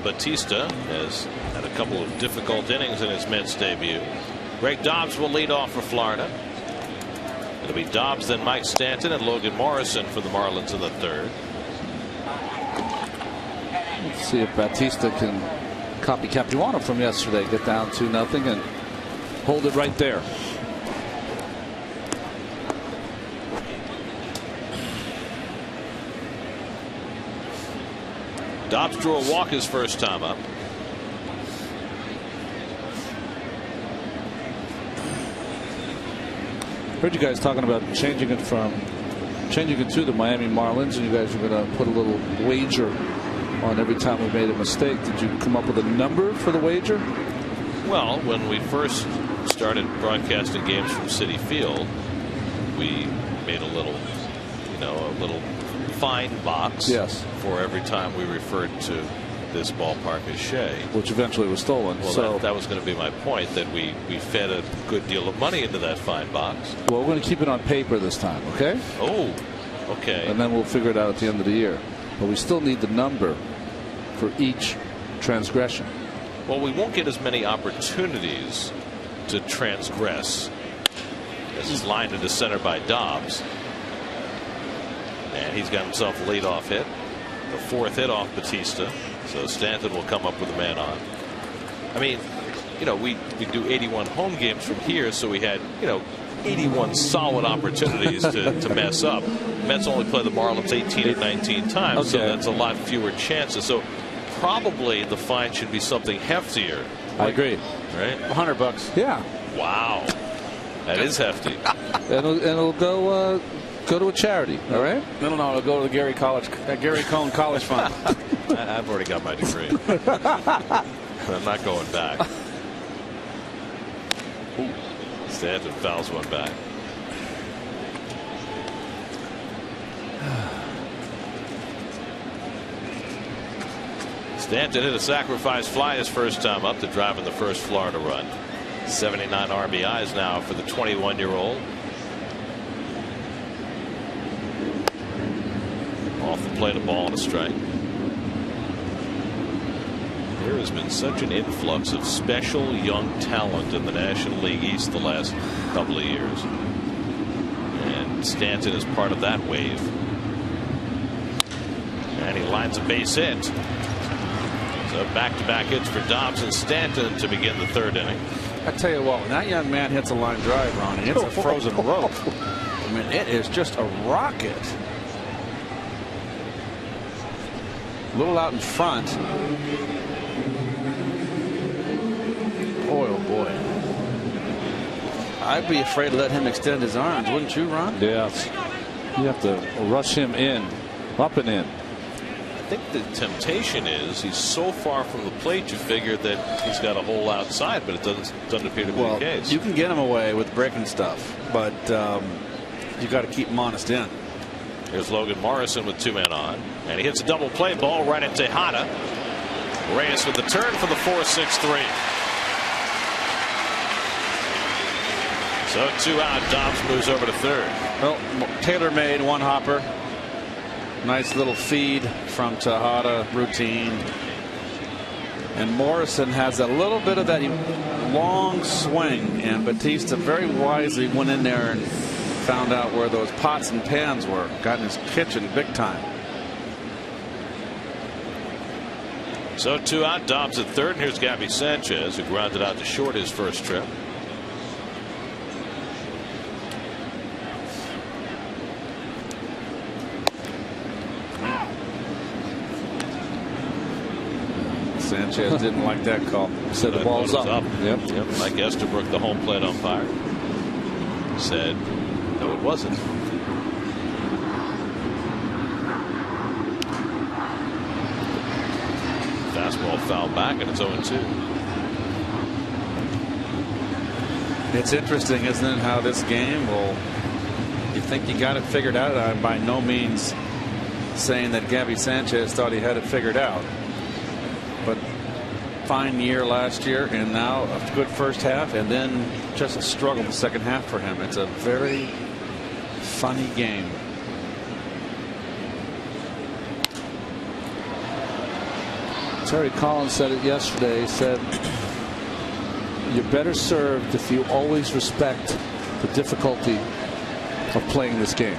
Batista has had a couple of difficult innings in his Mets debut. Greg Dobbs will lead off for Florida. It'll be Dobbs, then Mike Stanton, and Logan Morrison for the Marlins in the 3rd. Let's see if Batista can copy Capuano from yesterday, get down 2-0 and hold it right there. Dobbs drew a walk his first time up. Heard you guys talking about changing it to the Miami Marlins, and you guys are going to put a little wager on every time we made a mistake. Did you come up with a number for the wager? Well, when we first started broadcasting games from Citi Field, we made a little fine box. Yes. For every time we referred to this ballpark as Shea, which eventually was stolen. Well, so that was going to be my point, that we fed a good deal of money into that fine box. Well, we're going to keep it on paper this time, okay? Oh, okay. And then we'll figure it out at the end of the year. But we still need the number for each transgression. Well, we won't get as many opportunities to transgress. This is lined into center by Dobbs. And he's got himself a leadoff hit. The fourth hit off Batista. So Stanton will come up with a man on. I mean, we do 81 home games from here, so we had, 81 solid opportunities to mess up. Mets only play the Marlins 18 or 19 times, okay. So that's a lot fewer chances. So probably the fine should be something heftier. I agree. Right? $100. Yeah. Wow. That is hefty. and it'll go to a charity. All right. No, it'll go to the Gary Cohn College Fund. I've already got my degree. I'm not going back. Ooh. Stanton fouls one back. Stanton hit a sacrifice fly his first time up to drive in the first Florida run. 79 RBIs now for the 21-year-old. Off the plate, a ball and a strike. There has been such an influx of special young talent in the National League East the last couple of years. And Stanton is part of that wave. And he lines a base hit. So back-to-back hits for Dobbs and Stanton to begin the third inning. I tell you what, when that young man hits a line drive, Ronnie, it's a frozen rope. I mean, it is just a rocket. A little out in front. Boy, oh boy. I'd be afraid to let him extend his arms, wouldn't you, Ron? Yes. You have to rush him in, up and in. I think the temptation is he's so far from the plate, you figure that he's got a hole outside, but it doesn't appear to be the case. You can get him away with breaking stuff, but you got to keep him honest in. Here's Logan Morrison with two men on, and he hits a double play ball right at Tejada. Reyes with the turn for the 4-6-3. So 2 out. Dobbs moves over to third. Well, Taylor made one hopper. Nice little feed from Tejada, routine. And Morrison has a little bit of that long swing, and Batista very wisely went in there and found out where those pots and pans were. Got in his kitchen big time. So 2 out. Dobbs at third, and here's Gabby Sanchez, who grounded out to short his first trip. Sanchez didn't like that call. Said the ball's up. Yep. Mike Estabrook, the home plate umpire, said no, it wasn't. Fastball foul back, and it's 0-2. It's interesting, isn't it, how this game will. You think you got it figured out? I'm by no means saying that Gabby Sanchez thought he had it figured out. But fine year last year, and now a good first half, and then just a struggle the second half for him. It's a very funny game. Terry Collins said it yesterday. He said, you're better served if you always respect the difficulty of playing this game.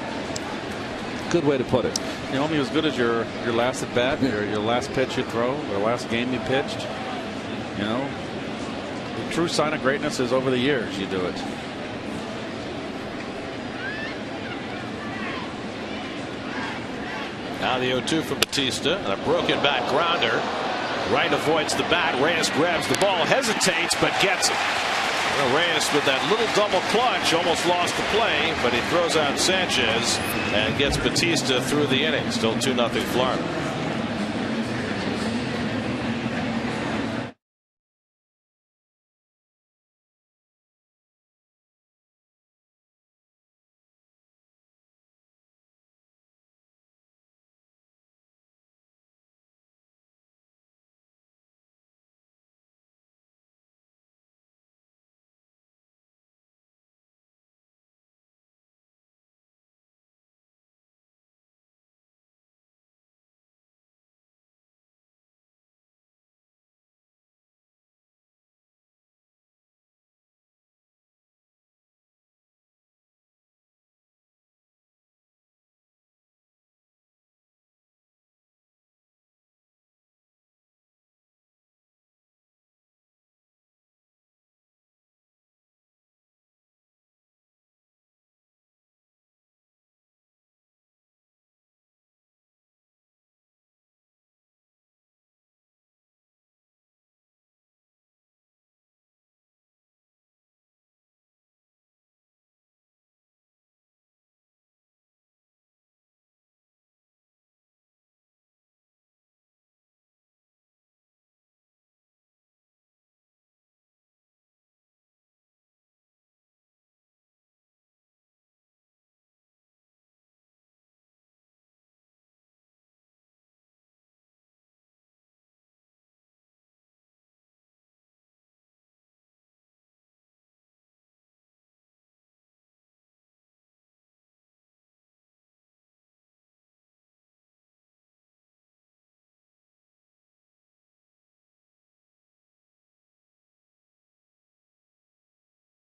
Good way to put it. You're only as good as your last at bat, your last pitch you throw, or last game you pitched. You know, the true sign of greatness is over the years you do it. Now the 0-2 from Batista, and a broken back grounder. Wright avoids the bat. Reyes grabs the ball, hesitates, but gets it. Well, Reyes with that little double clutch almost lost the play, but he throws out Sanchez and gets Batista through the inning. Still 2-0 Florida.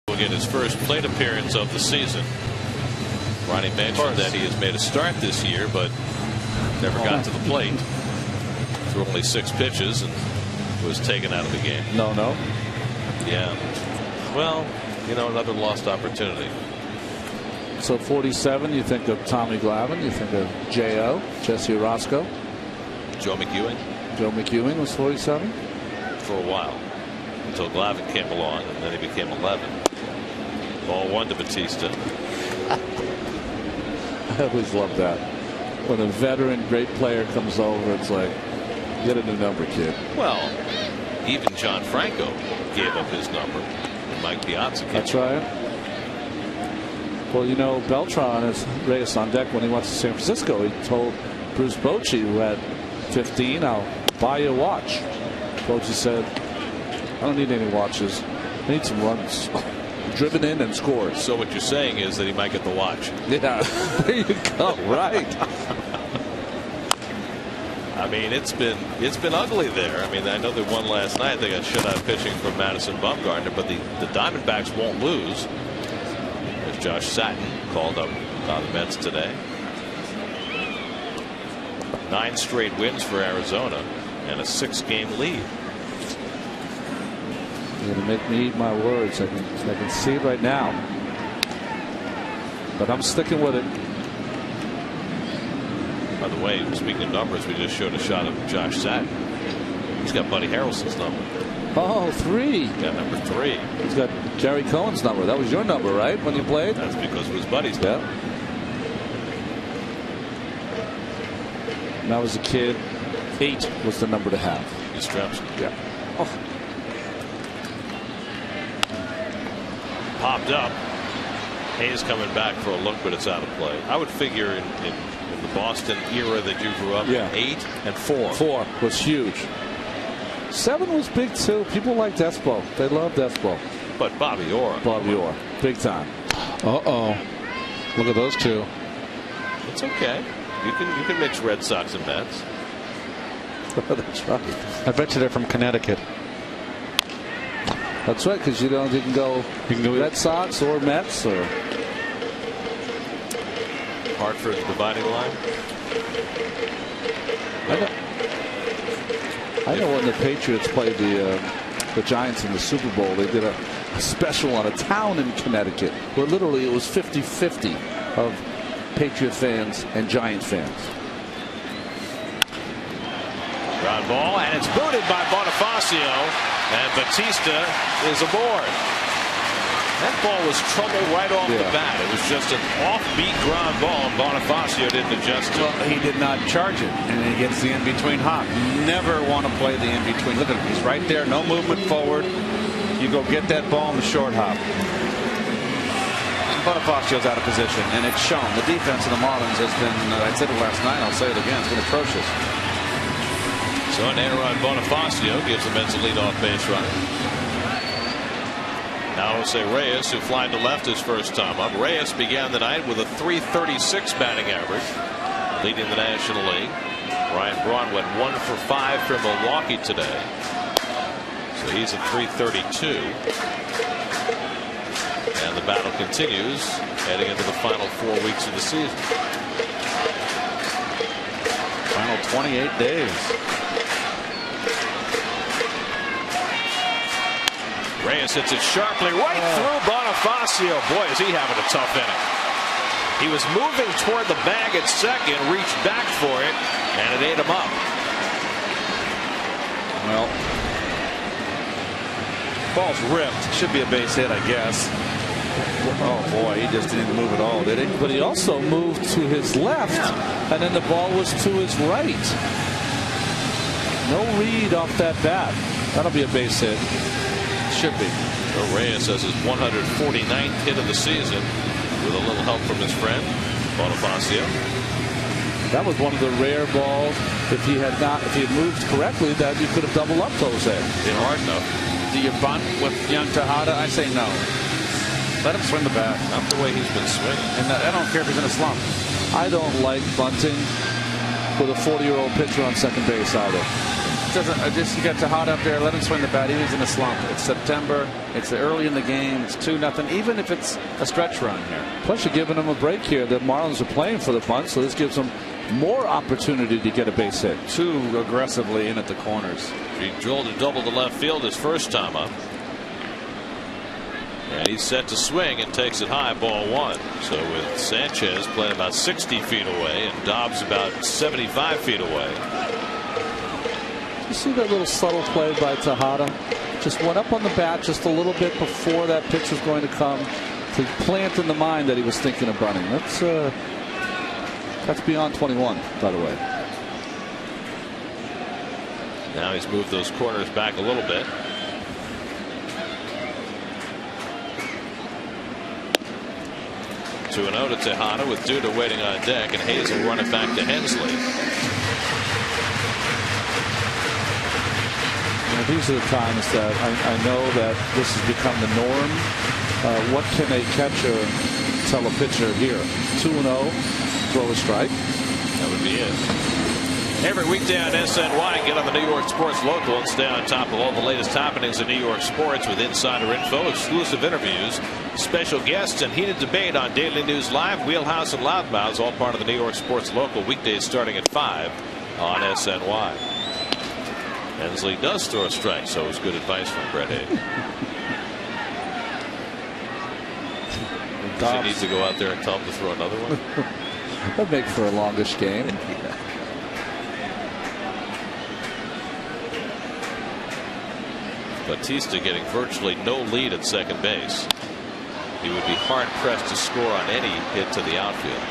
Will get his first plate appearance of the season. Ronnie mentioned that he has made a start this year, but never got to the plate. Threw only 6 pitches and was taken out of the game. No. Yeah. Well, you know, another lost opportunity. So 47, you think of Tommy Glavine, you think of J.O., Jesse Orozco. Joe McEwing. Joe McEwing was 47? For a while. Until Glavine came along, and then he became 11. Ball 1 to Batista. I always love that. When a veteran great player comes over, it's like, get a new number, kid. Well, even John Franco gave up his number. Mike Piazza came. That's right. Well, you know, Beltran is Reyes on deck when he went to San Francisco. He told Bruce Bochy, who had 15, I'll buy you a watch. Bochy said, I don't need any watches. I need some runs. Driven in and scored. So what you're saying is that he might get the watch. Yeah, there you go. Right. I mean, it's been ugly there. I mean, I know they won last night. They got shut out pitching from Madison Bumgarner, but the Diamondbacks won't lose. There's Josh Satin called up on the Mets today. 9 straight wins for Arizona and a 6-game lead. You're going to make me eat my words. I can see it right now. But I'm sticking with it. By the way, speaking of numbers, we just showed a shot of Josh Satin. He's got Buddy Harrelson's number. Oh, 3. Yeah, number 3. He's got Gary Cohen's number. That was your number, right, when you played? That's because it was Buddy's number. Yeah. When I was a kid, 8 was the number to have. Yastrzemski. Yeah. Oh. Popped up. Hayes coming back for a look, but it's out of play. I would figure in the Boston era that you grew up, yeah. 8 and 4. 4 was huge. 7 was big too. People liked Espo. They loved Espo. But Bobby Orr. Bobby Orr. Big time. Uh-oh. Look at those two. It's okay. You can mix Red Sox and Mets. That's right. I bet you they're from Connecticut. That's right, because you can go Red Sox or Mets or Hartford's dividing line. I know when the Patriots played the Giants in the Super Bowl, they did a special on a town in Connecticut where literally it was 50-50 of Patriot fans and Giant fans. Ground ball, and it's booted by Bonifacio, and Batista is aboard. That ball was trouble right off the bat. It was just an offbeat ground ball, and Bonifacio didn't adjust to it. Well, he did not charge it, and he gets the in-between hop. Never want to play the in-between. Look at him. He's right there. No movement forward. You go get that ball in the short hop. Bonifacio's out of position, and it's shown. The defense of the Marlins has been, I said it last night, I'll say it again, it's been atrocious. So an error on Bonifacio gives the Mets a leadoff base runner. Now Jose Reyes, who flied to left his first time up. Reyes began the night with a .336 batting average, leading the National League. Ryan Braun went 1 for 5 from Milwaukee today. So he's at .332. And the battle continues heading into the final 4 weeks of the season. Final 28 days. Reyes hits it sharply right through Bonifacio. Boy, is he having a tough inning. He was moving toward the bag at second, reached back for it, and it ate him up. Well, ball's ripped. Should be a base hit, I guess. Oh boy, he just didn't move at all, did he? But he also moved to his left, and then the ball was to his right. No read off that bat. That'll be a base hit. Should be. So Reyes has his 149th hit of the season with a little help from his friend Bonifacio. That was one of the rare balls. If he had moved correctly, that you could have doubled up Jose. Been hard enough. Do you bunt with young Tejada? I say no. Let him swing the bat. Not the way he's been swinging. And I don't care if he's in a slump. I don't like bunting with a 40-year-old pitcher on second base either. You got Tejada up there. Let him swing the bat. He was in a slump. It's September. It's early in the game. It's 2-0. Even if it's a stretch run here. Plus, you're giving him a break here. The Marlins are playing for the bunt, so this gives them more opportunity to get a base hit. Too aggressively in at the corners. He drilled a double to left field his first time up. And he's set to swing and takes it high, ball 1. So with Sanchez playing about 60 feet away and Dobbs about 75 feet away. You see that little subtle play by Tejada? Just went up on the bat just a little bit before that pitch was going to come to plant in the mind that he was thinking of bunting. That's beyond 21, by the way. Now he's moved those corners back a little bit. To an 0 to Tejada with Duda waiting on deck, and Hayes will run it back to Hensley. These are the times that I know that this has become the norm. What can a catcher tell a pitcher here? 2-0, throw a strike. That would be it. Every weekday on SNY, get on the New York Sports Local and stay on top of all the latest happenings in New York sports with insider info, exclusive interviews, special guests, and heated debate on Daily News Live, Wheelhouse, and Loudmouths, all part of the New York Sports Local, weekdays starting at 5 on SNY. Hensley does throw a strike, so it was good advice from Brett Hayes. Does he need to go out there and tell him to throw another one? That'd make for a longish game. Batista getting virtually no lead at second base. He would be hard pressed to score on any hit to the outfield,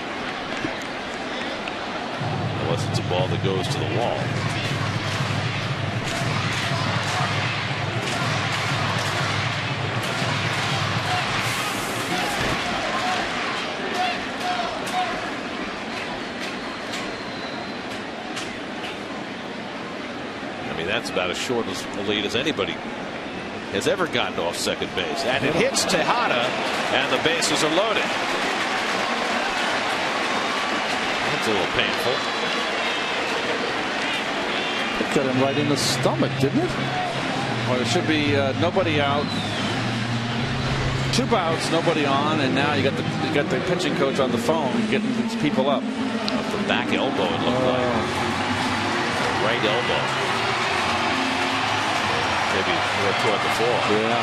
unless it's a ball that goes to the wall. That's about as short as a lead as anybody has ever gotten off second base. And it hits Tejada, and the bases are loaded. That's a little painful. It got him right in the stomach, didn't it? Well, there should be nobody out. 2 outs, nobody on, and now you got the pitching coach on the phone getting these people up. Off the back elbow, it looked like. Right elbow. Maybe more toward the floor. Yeah.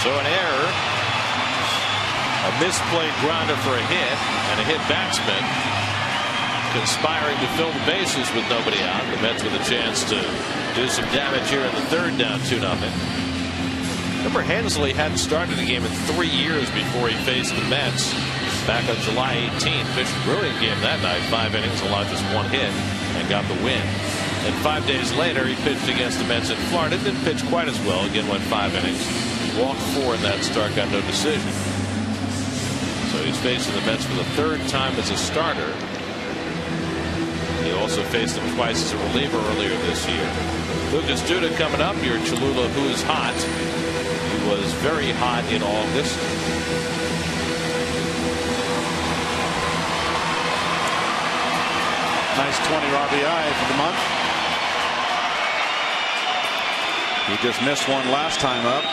So an error, a misplayed grounder for a hit, and a hit batsman. conspiring to fill the bases with nobody out. The Mets with a chance to do some damage here in the third, down 2-0. Remember, Hensley hadn't started a game in 3 years before he faced the Mets back on July 18th. Pitched a brilliant game that night, 5 innings, allowed just 1 hit, and got the win. And 5 days later, he pitched against the Mets in Florida. Didn't pitch quite as well. Again, went 5 innings, walked 4 in that start, got no decision. So he's facing the Mets for the 3rd time as a starter. He also faced them twice as a reliever earlier this year. Lucas Duda coming up, your Cholula who's hot. He was very hot in August. Nice 20 RBI for the month. He just missed one last time up.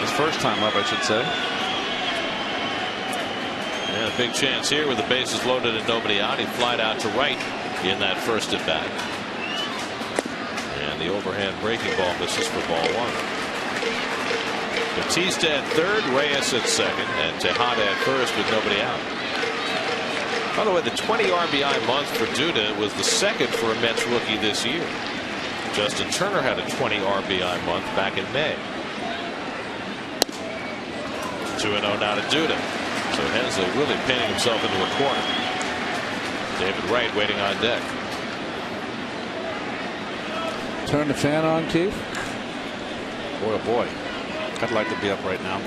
His first time up, I should say. And a big chance here with the bases loaded and nobody out. He flied out to right in that first at bat. And the overhand breaking ball misses for ball 1. Batista at third, Reyes at second, and Tejada at first with nobody out. By the way, the 20 RBI month for Duda was the second for a Mets rookie this year. Justin Turner had a 20 RBI month back in May. 2-0 now to Duda. So Hensley really painting himself into a corner. David Wright waiting on deck. Turn the fan on, Keith. Boy, oh boy. I'd like to be up right now.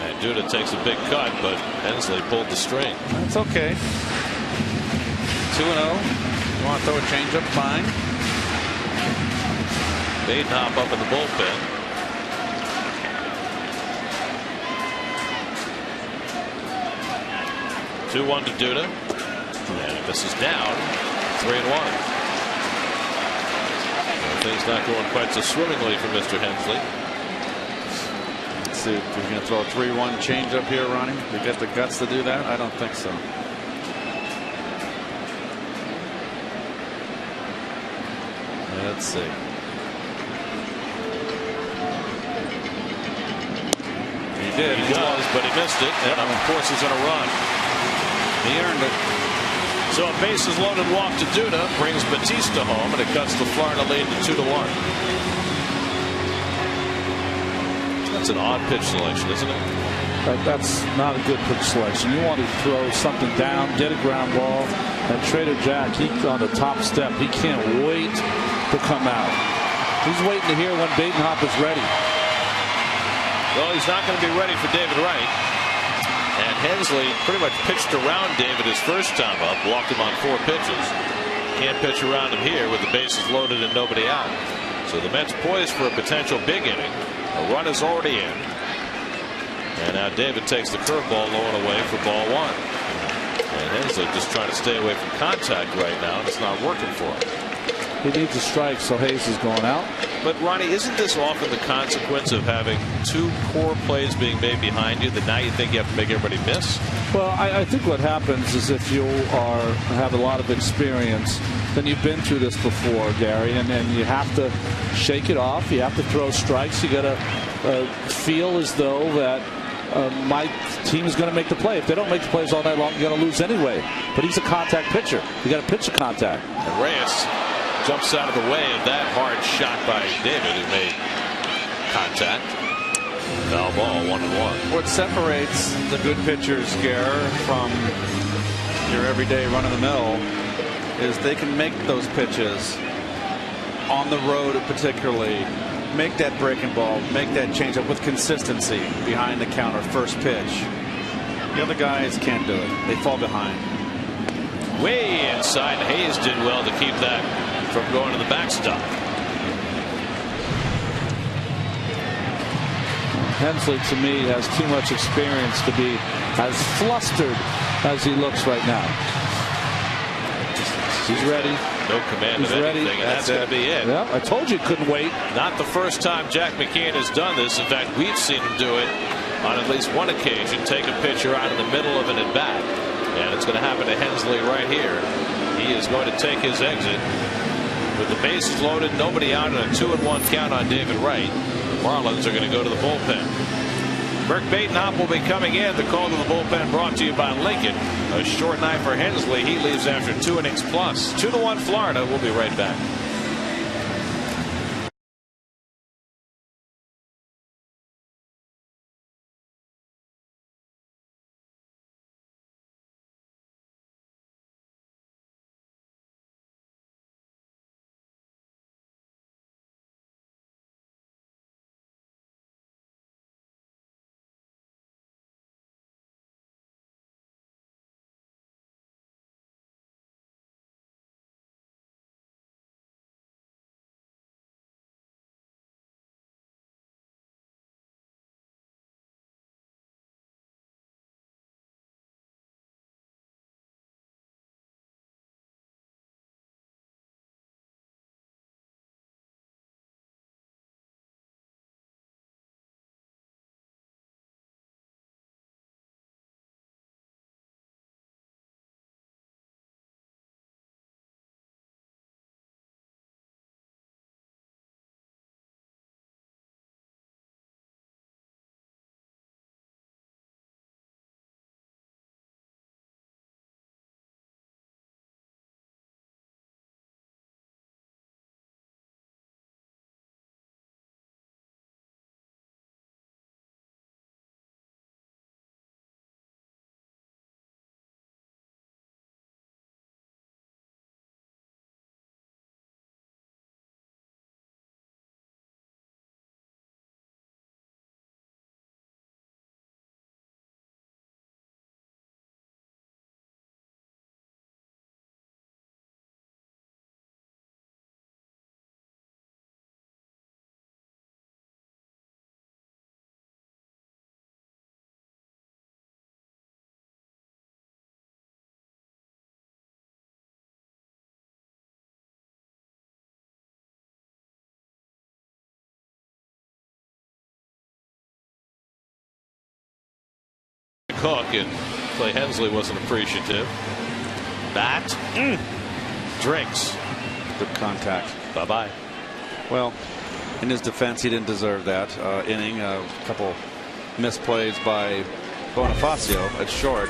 And Duda takes a big cut, but Hensley pulled the string. That's okay. 2-0. You want to throw a changeup? Fine. Badenhop up in the bullpen. Two-1 to Duda. And this is down. 3-1. Things not going quite so swimmingly for Mr. Hensley. Let's see if we're going to throw a 3-1 change up here, Ronnie. You get the guts to do that? I don't think so. Let's see. He did. He does, but he missed it. And of course he's going to run. He earned it. So a bases loaded walk to Duda brings Batista home, and it cuts the Florida lead to 2-1. That's an odd pitch selection, isn't it? That's not a good pitch selection. You want to throw something down, get a ground ball, and Trader Jack, he on the top step. He can't wait to come out. He's waiting to hear when Badenhop is ready. Well, he's not going to be ready for David Wright. And Hensley pretty much pitched around David his first time up, walked him on 4 pitches. Can't pitch around him here with the bases loaded and nobody out. So the Mets poised for a potential big inning. A run is already in. And now David takes the curveball low and away for ball 1. And Hensley just trying to stay away from contact right now, and it's not working for him. He needs a strike, so Hayes is going out. But Ronnie, isn't this often the consequence of having 2 poor plays being made behind you that now you think you have to make everybody miss? Well, I think what happens is if you have a lot of experience, then you've been through this before, Gary, and you have to shake it off. You have to throw strikes. You got to feel as though that my team is going to make the play. If they don't make the plays all night long, you're going to lose anyway. But he's a contact pitcher. You got to pitch a contact. And Reyes jumps out of the way of that hard shot by David, who made contact. Foul ball, 1-1. What separates the good pitchers, Gare, from your everyday run-of-the-mill is they can make those pitches on the road, particularly. Make that breaking ball, make that changeup with consistency behind the counter, first pitch. The other guys can't do it. They fall behind. Way inside. Hayes did well to keep that from going to the backstop. Hensley, to me, has too much experience to be as flustered as he looks right now. He's ready. No command He's of ready. anything, and that's going to be it. Yeah, I told you couldn't wait. Not the first time Jack McKeon has done this. In fact, we've seen him do it on at least one occasion. Take a pitcher out in the middle of an at-bat. And it's going to happen to Hensley right here. He is going to take his exit with the bases loaded, nobody out, and a 2-1 count on David Wright. The Marlins are going to go to the bullpen. Burke Badenhop will be coming in. The call to the bullpen brought to you by Lincoln. A short night for Hensley. He leaves after 2 innings plus. 2-1 Florida. We'll be right back. Cook, and Clay Hensley wasn't appreciative. Bat drinks. Good contact. Bye-bye. Well, in his defense, he didn't deserve that inning. A couple misplays by Bonifacio at short.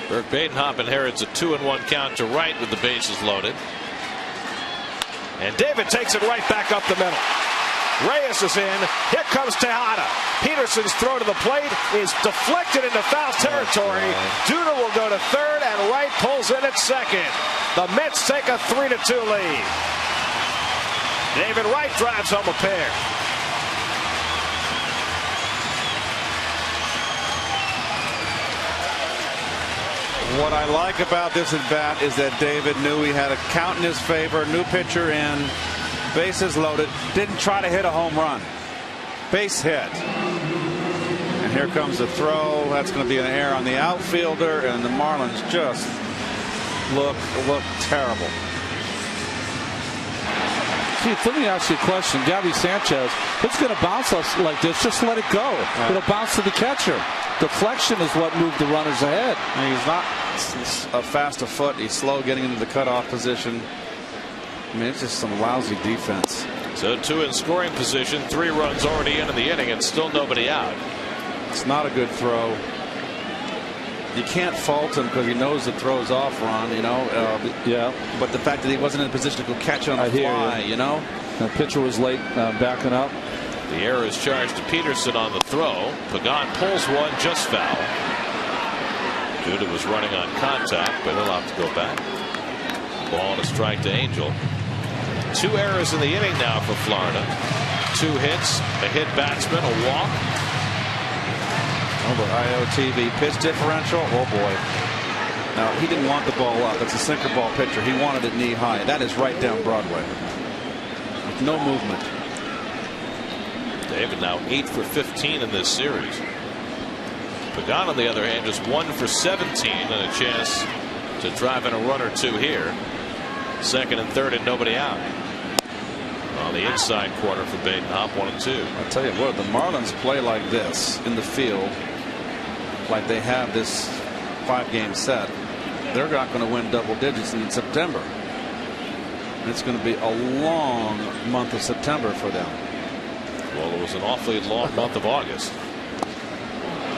Burke Badenhop inherits a 2-1 count to right with the bases loaded. And David takes it right back up the middle. Reyes is in. Here comes Tejada. Peterson's throw to the plate is deflected into foul territory. Duda will go to third, and Wright pulls in at second. The Mets take a 3-2 lead. David Wright drives home a pair. What I like about this at bat is that David knew he had a count in his favor. New pitcher in. Bases loaded. Didn't try to hit a home run. Base hit. And here comes the throw. That's going to be an error on the outfielder, and the Marlins just look terrible. Keith, let me ask you a question. Gabby Sanchez, it's going to bounce us like this. Just let it go. It'll bounce to the catcher. Deflection is what moved the runners ahead. And he's not fast a foot. He's slow getting into the cutoff position. I mean, it's just some lousy defense. So 2 in scoring position, 3 runs already in the inning, and still nobody out. It's not a good throw. You can't fault him because he knows the throw's off, Ron. You know. Yeah. But the fact that he wasn't in a position to go catch on the fly, you know. The pitcher was late backing up. The error is charged to Peterson on the throw. Pagan pulls one just foul. Duda was running on contact, but he'll have to go back. Ball and a strike to Angel. 2 errors in the inning now for Florida. 2 hits, a hit batsman, a walk. Oh, but IOTV pitch differential. Oh boy. Now he didn't want the ball up. It's a sinker ball pitcher. He wanted it knee high. That is right down Broadway. With no movement. David now 8 for 15 in this series. Pagan, on the other hand, just 1 for 17 and a chance to drive in a run or 2 here. Second and third and nobody out. On the inside corner for Badenhop, 1-2. I'll tell you what, the Marlins play like this in the field, like they have this 5-game set. They're not going to win double digits in September. And it's going to be a long month of September for them. Well, it was an awfully long month of August.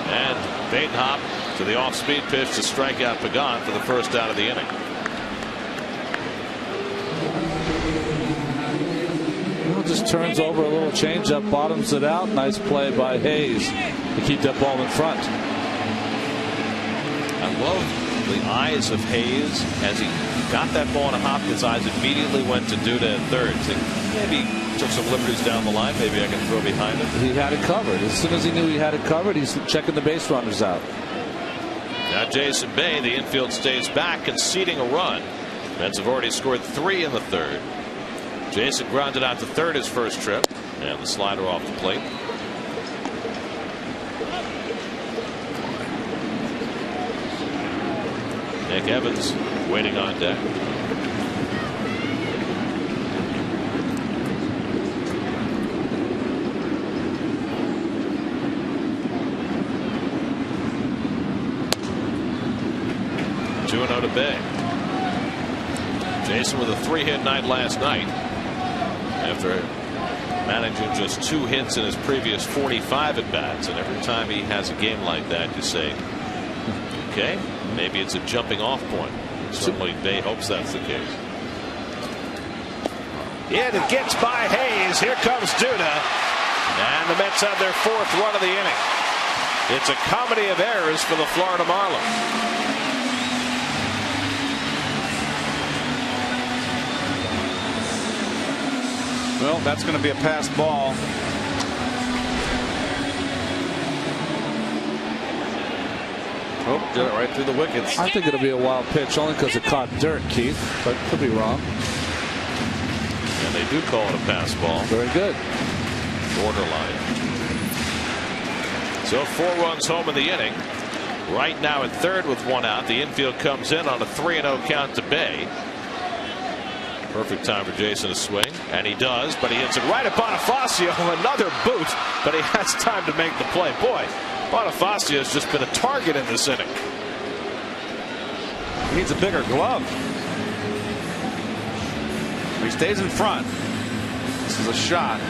And Badenhop to the off-speed pitch to strike out Pagan for the first out of the inning. Just turns over a little changeup, bottoms it out. Nice play by Hayes to keep that ball in front. I love the eyes of Hayes as he got that ball in a hop. His eyes immediately went to Duda at third. So maybe took some liberties down the line. Maybe I can throw behind him. He had it covered. As soon as he knew he had it covered, he's checking the base runners out. Now Jason Bay, the infield stays back, conceding a run. Mets have already scored 3 in the third. Jason grounded out to third his first trip, and the slider off the plate. Nick Evans waiting on deck. Two and 0 to Bay. Jason with a 3-hit night last night, after managing just 2 hits in his previous 45 at bats. And every time he has a game like that, you say, okay, maybe it's a jumping off point. Certainly Bay hopes that's the case. Yeah, it gets by Hayes. Here comes Duda, and the Mets have their 4th run of the inning. It's a comedy of errors for the Florida Marlins. Well, that's going to be a pass ball. Oh, did it right through the wickets. I think it'll be a wild pitch only because it caught dirt, Keith, but could be wrong. And they do call it a pass ball. Very good. Borderline. So 4 runs home in the inning. Right now at third with 1 out. The infield comes in on a 3-0 count to Bay. Perfect time for Jason to swing, and he does, but he hits it right at Bonifacio. Another boot, but he has time to make the play. Boy, Bonifacio has just been a target in this inning. He needs a bigger glove. He stays in front. This is a shot.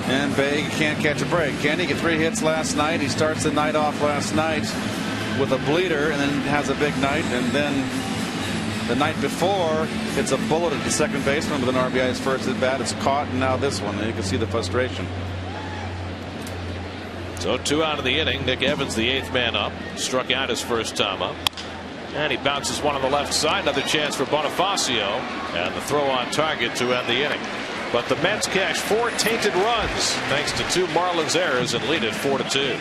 And Bay can't catch a break. Can he? Get 3 hits last night. He starts the night off last night with a bleeder, and then has a big night, and then the night before it's a bullet at the second baseman with an RBI his first at bat. It's caught, and now this one. And you can see the frustration. So 2 out of the inning. Nick Evans, the 8th man up, struck out his first time up, and he bounces one on the left side. Another chance for Bonifacio, and the throw on target to end the inning. But the Mets cash 4 tainted runs thanks to 2 Marlins errors and lead it 4-2.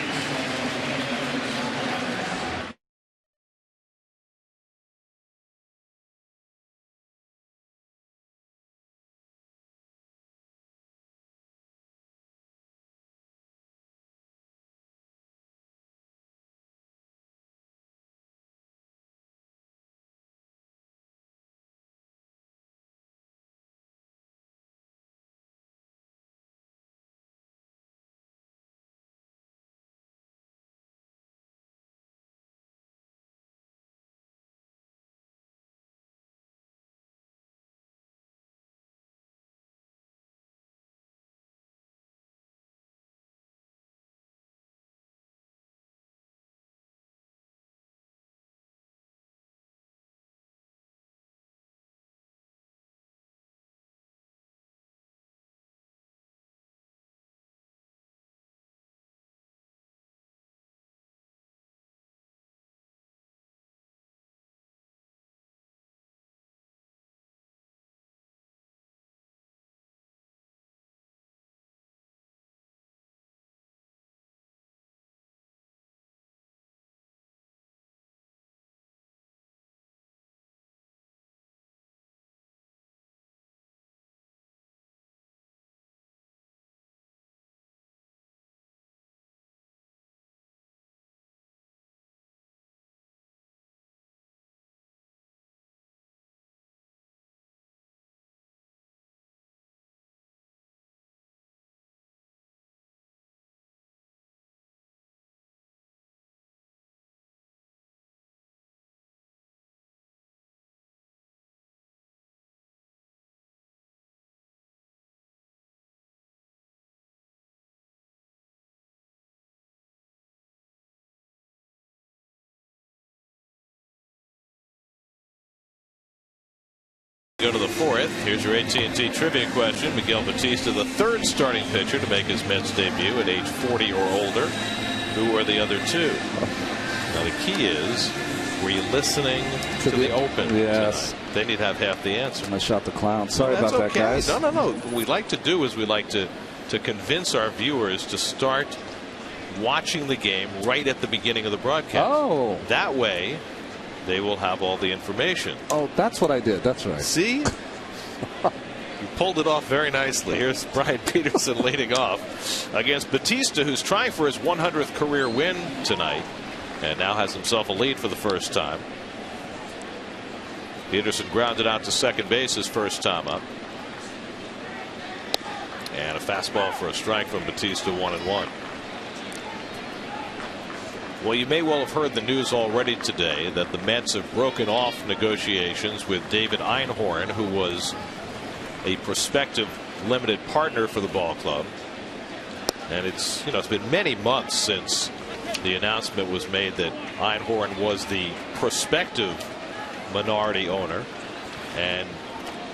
go to the fourth. Here's your AT&T trivia question. Miguel Batista, the third starting pitcher to make his Mets debut at age 40 or older. Who are the other two? Now the key is, were you listening to the open? Yes. They need to have half the answer. I shot the clown. Sorry about okay. that, guys. No. What we like to do is we like to convince our viewers to start watching the game right at the beginning of the broadcast. Oh. That way, they will have all the information. Oh, that's what I did. That's right. See? You pulled it off very nicely. Here's Brian Peterson leading off against Batista, who's trying for his 100th career win tonight and now has himself a lead for the first time. Peterson grounded out to second base his first time up. And a fastball for a strike from Batista, 1-1. Well, you may well have heard the news already today that the Mets have broken off negotiations with David Einhorn, who was a prospective limited partner for the ball club. And it's been many months since the announcement was made that Einhorn was the prospective minority owner, and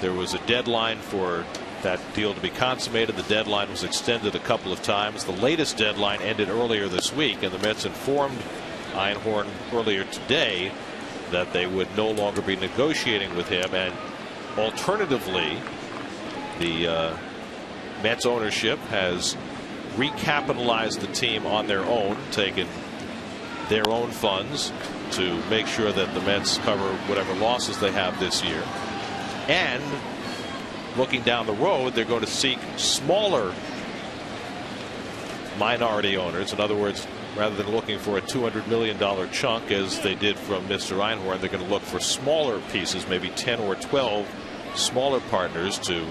there was a deadline for that deal to be consummated. The deadline was extended a couple of times. The latest deadline ended earlier this week, and the Mets informed Einhorn earlier today that they would no longer be negotiating with him, and alternatively the Mets ownership has recapitalized the team on their own, taken their own funds to make sure that the Mets cover whatever losses they have this year. And looking down the road, they're going to seek smaller minority owners. In other words, rather than looking for a $200 million chunk as they did from Mr. Einhorn, they're going to look for smaller pieces, maybe 10 or 12 smaller partners to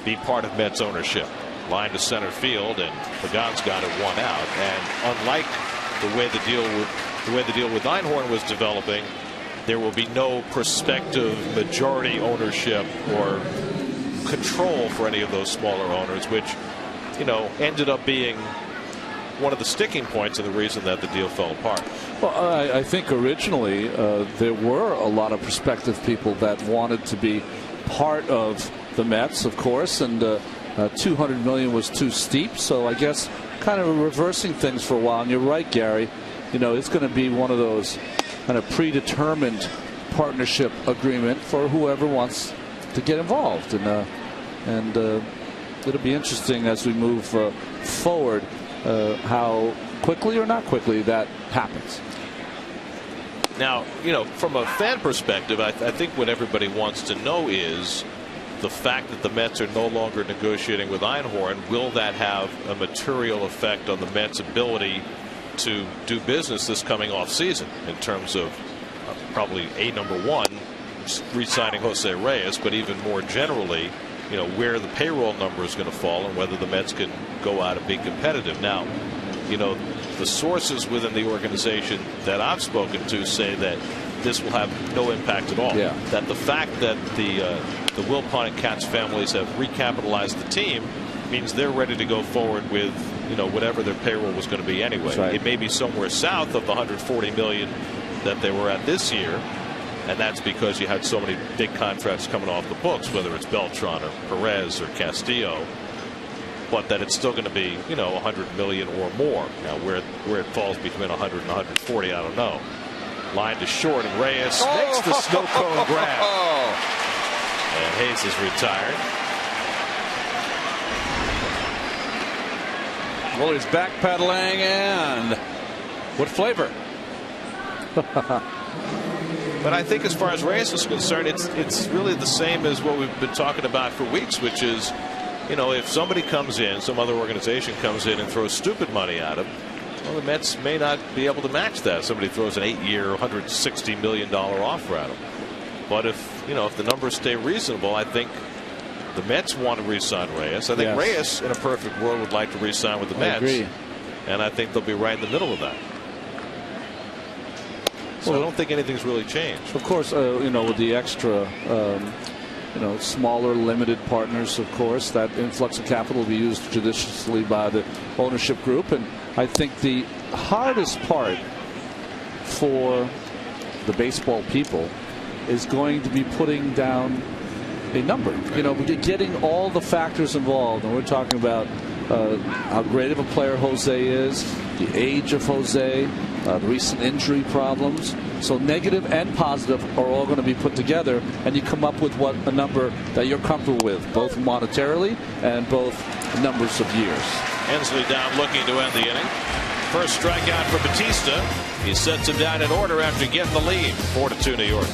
be part of Mets ownership. Line to center field, and Pagan's got it one out. And unlike the way the deal with Einhorn was developing, there will be no prospective majority ownership or control for any of those smaller owners, which ended up being one of the sticking points and the reason that the deal fell apart. Well, I think originally there were a lot of prospective people that wanted to be part of the Mets, of course, and $200 million was too steep. So I guess kind of reversing things for a while. And you're right, Gary. It's going to be one of those kind of predetermined partnership agreement for whoever wants to get involved, and it'll be interesting as we move forward how quickly or not quickly that happens. Now, from a fan perspective, I think what everybody wants to know is the fact that the Mets are no longer negotiating with Einhorn. Will that have a material effect on the Mets' ability to do business this coming off season in terms of probably number one, re-signing Jose Reyes, but even more generally, where the payroll number is going to fall and whether the Mets can go out and be competitive. Now, the sources within the organization that I've spoken to say that this will have no impact at all. Yeah. That the fact that the Wilpon and Katz families have recapitalized the team means they're ready to go forward with whatever their payroll was going to be anyway. Right. It may be somewhere south of the $140 million that they were at this year, and that's because you had so many big contracts coming off the books, whether it's Beltran or Perez or Castillo, but that it's still going to be $100 million or more. Now where it falls between 100 and 140, I don't know. Line to short, and Reyes makes the snow cone grab, and Hayes is retired. Well, he's backpedaling, and what flavor? But I think as far as Reyes is concerned, it's really the same as what we've been talking about for weeks, which is, if somebody comes in, some other organization comes in and throws stupid money at him, well, the Mets may not be able to match that. Somebody throws an 8-year, $160 million offer at him. But if the numbers stay reasonable, I think the Mets want to re-sign Reyes. I think Reyes, in a perfect world, would like to re-sign with the Mets. Agree. And I think they'll be right in the middle of that. So I don't think anything's really changed. Of course, with the extra, smaller limited partners, of course, that influx of capital will be used judiciously by the ownership group. And I think the hardest part for the baseball people is going to be putting down a number. You know, getting all the factors involved, and we're talking about how great of a player Jose is, the age of Jose, the recent injury problems. So negative and positive are all going to be put together, and you come up with a number that you're comfortable with, both monetarily and both numbers of years. Hensley down looking to end the inning. First strikeout for Batista. He sets him down in order after getting the lead. 4-2 New York.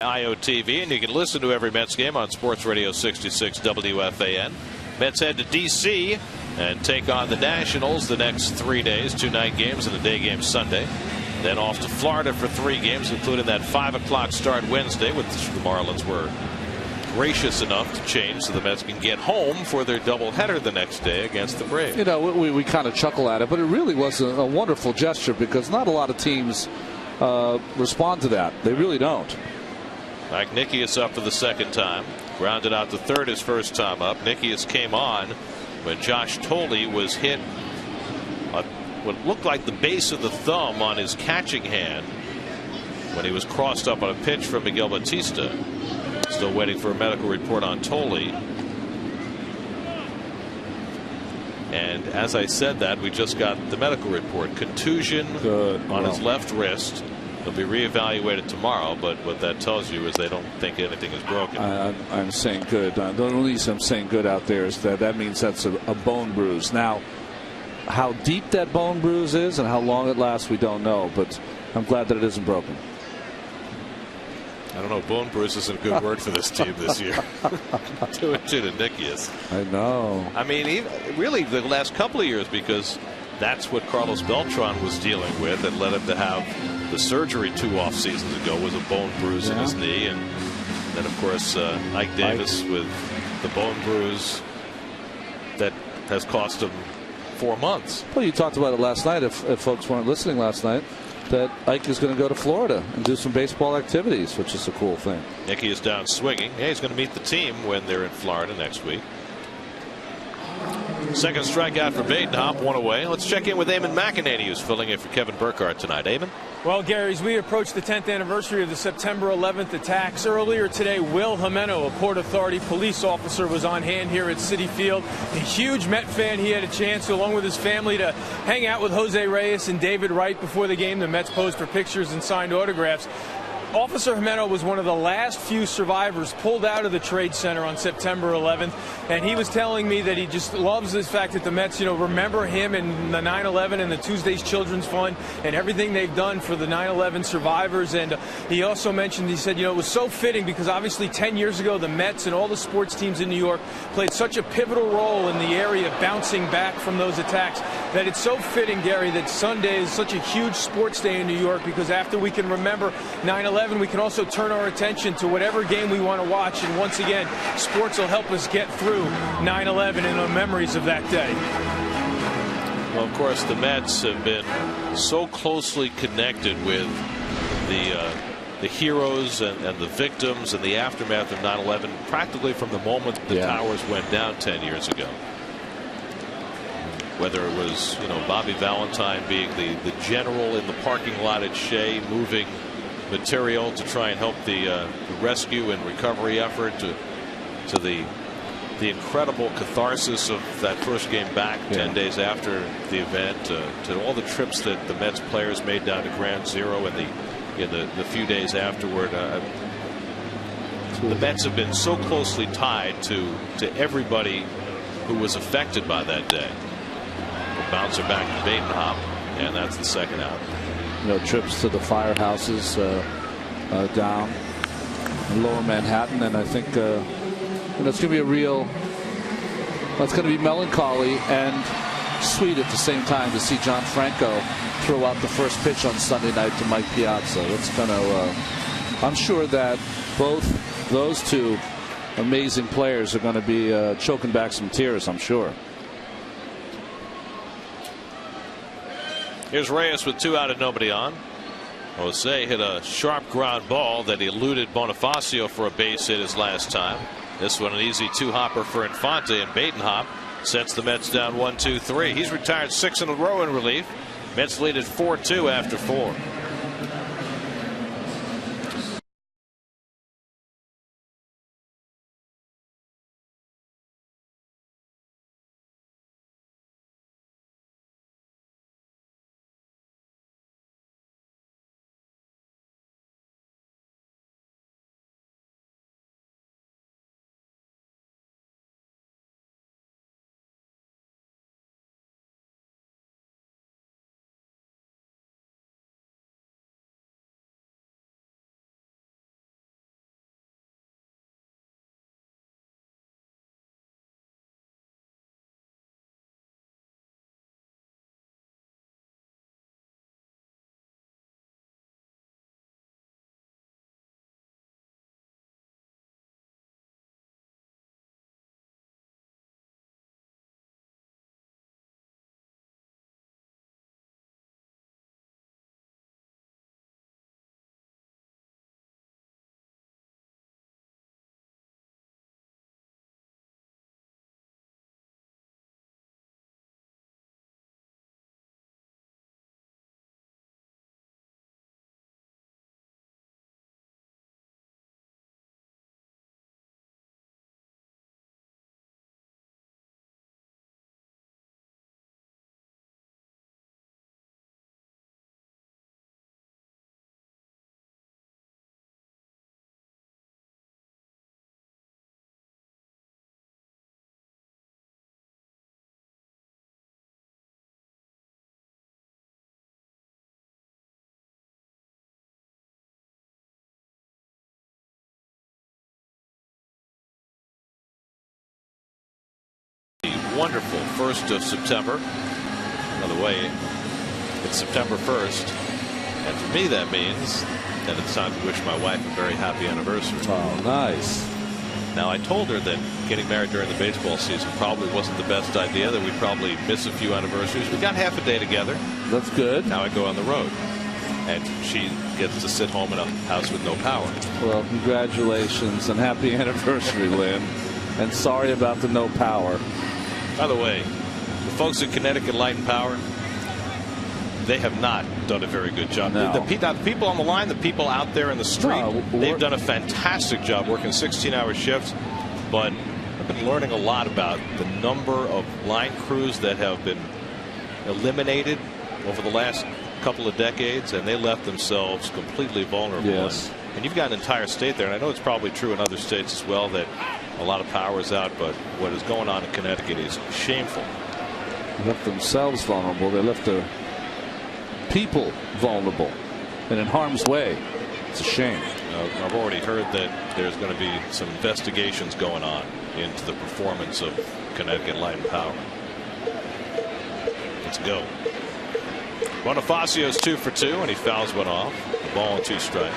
IOTV, and you can listen to every Mets game on Sports Radio 66 WFAN. Mets head to D.C. and take on the Nationals the next 3 days, 2 night games and a day game Sunday. Then off to Florida for 3 games, including that 5 o'clock start Wednesday, which the Marlins were gracious enough to change so the Mets can get home for their doubleheader the next day against the Braves. You know, we kind of chuckle at it, but it really was a wonderful gesture because not a lot of teams respond to that. They really don't. Mike Nikias up for the second time. Grounded out to third his first time up. Nikias came on when Josh Tolley was hit what looked like the base of the thumb on his catching hand when he was crossed up on a pitch from Miguel Batista. Still waiting for a medical report on Tolley. And as I said that, we just got the medical report. Contusion on his left wrist. He'll be reevaluated tomorrow, but what that tells you is they don't think anything is broken. I'm saying good. The only reason I'm saying good out there is that means that's a bone bruise. Now, how deep that bone bruise is and how long it lasts, we don't know, but I'm glad that it isn't broken. I don't know. Bone bruise isn't a good word for this team this year. 2-2 to Nikias. I know. I mean, really the last couple of years, because that's what Carlos Beltran was dealing with that led him to have the surgery 2 off seasons ago, was a bone bruise in his knee. And then, of course, Ike Davis with the bone bruise that has cost him 4 months. Well, you talked about it last night, if folks weren't listening last night, that Ike is going to go to Florida and do some baseball activities, which is a cool thing. Nicky is down swinging. Yeah, he's going to meet the team when they're in Florida next week. Second strikeout for Badenhop, 1 away. Let's check in with Eamon McEnany, who's filling in for Kevin Burkhardt tonight. Eamon? Well, Gary, as we approach the 10th anniversary of the September 11th attacks, earlier today, Will Jimeno, a Port Authority police officer, was on hand here at Citi Field. A huge Met fan. He had a chance, along with his family, to hang out with Jose Reyes and David Wright before the game. The Mets posed for pictures and signed autographs. Officer Jimeno was one of the last few survivors pulled out of the Trade Center on September 11th, and he was telling me that he just loves the fact that the Mets, remember him and the 9/11 and the Tuesday's Children's Fund and everything they've done for the 9/11 survivors. And he also mentioned, he said, it was so fitting because obviously 10 years ago the Mets and all the sports teams in New York played such a pivotal role in the area bouncing back from those attacks that it's so fitting, Gary, that Sunday is such a huge sports day in New York, because after we can remember 9/11, we can also turn our attention to whatever game we want to watch. And once again, sports will help us get through 9/11 and the memories of that day. Well, of course, the Mets have been so closely connected with the heroes and the victims and the aftermath of 9/11 practically from the moment the towers went down 10 years ago. Whether it was, Bobby Valentine being the general in the parking lot at Shea, moving material to try and help the rescue and recovery effort, to the incredible catharsis of that first game back 10 days after the event, to all the trips that the Mets players made down to Ground Zero in the few days afterward. The Mets have been so closely tied to everybody who was affected by that day. Bouncer back to Badenhop, and that's the second out. Trips to the firehouses down in Lower Manhattan, and I think it's going to be it's going to be melancholy and sweet at the same time to see John Franco throw out the first pitch on Sunday night to Mike Piazza. That's going to I'm sure that both those two amazing players are going to be choking back some tears, I'm sure. Here's Reyes with 2 out and nobody on. Jose hit a sharp ground ball that eluded Bonifacio for a base hit his last time. This one an easy 2-hopper for Infante, and Badenhop sets the Mets down 1-2-3. He's retired 6 in a row in relief. Mets lead at 4-2 after 4. Wonderful 1st of September. By the way, it's September 1st, and for me that means that it's time to wish my wife a very happy anniversary. Oh, nice. Now, I told her that getting married during the baseball season probably wasn't the best idea, that we'd probably miss a few anniversaries. We got half a day together. That's good. Now I go on the road, and she gets to sit home in a house with no power. Well, congratulations and happy anniversary, Lynn. And sorry about the no power. By the way, the folks at Connecticut Light and Power, they have not done a very good job. No. The people on the line, the people out there in the street, they've done a fantastic job working 16-hour shifts. But I've been learning a lot about the number of line crews that have been eliminated over the last couple of decades, and they left themselves completely vulnerable. Yes. And you've got an entire state there, and I know it's probably true in other states as well, that a lot of power is out, but what is going on in Connecticut is shameful. They left themselves vulnerable. They left the people vulnerable and in harm's way. It's a shame. I've already heard that there's going to be some investigations going on into the performance of Connecticut Light and Power. Let's go. Bonifacio's 2 for 2, and he fouls one off. The ball and 2 strikes.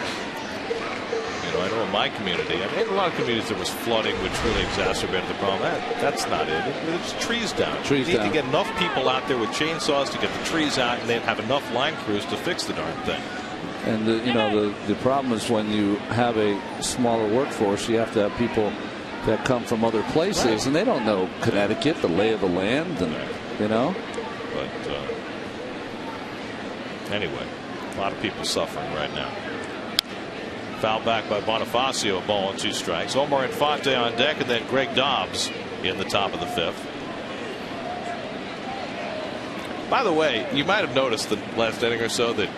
You know, I know in my community, I mean, in a lot of communities there was flooding, which really exacerbated the problem. That's not it. It's trees down. Trees you need down. to get enough people out there with chainsaws to get the trees out, and then have enough line crews to fix the darn thing. And the problem is when you have a smaller workforce, you have to have people that come from other places, right. And they don't know Connecticut, the lay of the land, and you know. But anyway, a lot of people suffering right now. Foul back by Bonifacio, a ball and 2 strikes. Omar Infante on deck, and then Greg Dobbs in the top of the 5th. By the way, you might have noticed the last inning or so that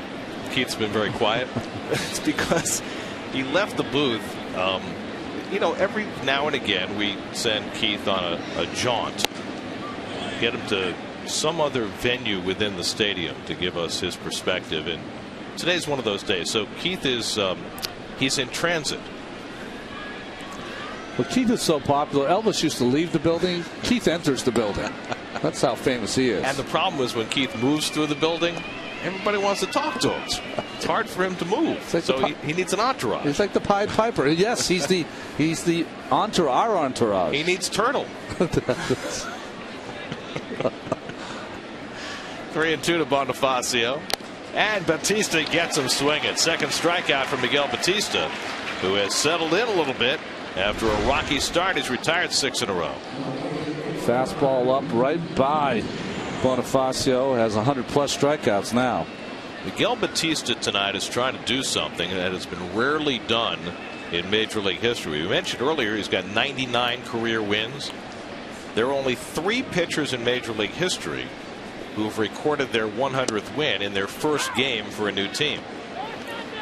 Keith's been very quiet. It's because he left the booth. You know, every now and again we send Keith on a jaunt, get him to some other venue within the stadium to give us his perspective, and today's one of those days. So Keith is he's in transit. Well, Keith is so popular. Elvis used to leave the building. Keith enters the building. That's how famous he is. And the problem is when Keith moves through the building, everybody wants to talk to him. It's hard for him to move. Like so he needs an entourage. He's like the Pied Piper. Yes, he's the entourage. Our entourage. He needs Turtle. 3-2 to Bonifacio. And Batista gets him swinging. Second strikeout from Miguel Batista, who has settled in a little bit after a rocky start. He's retired 6 in a row. Fastball up right by Bonifacio. Has 100+ strikeouts now. Miguel Batista tonight is trying to do something that has been rarely done in Major League history. We mentioned earlier he's got 99 career wins. There are only 3 pitchers in Major League history who have recorded their 100th win in their first game for a new team.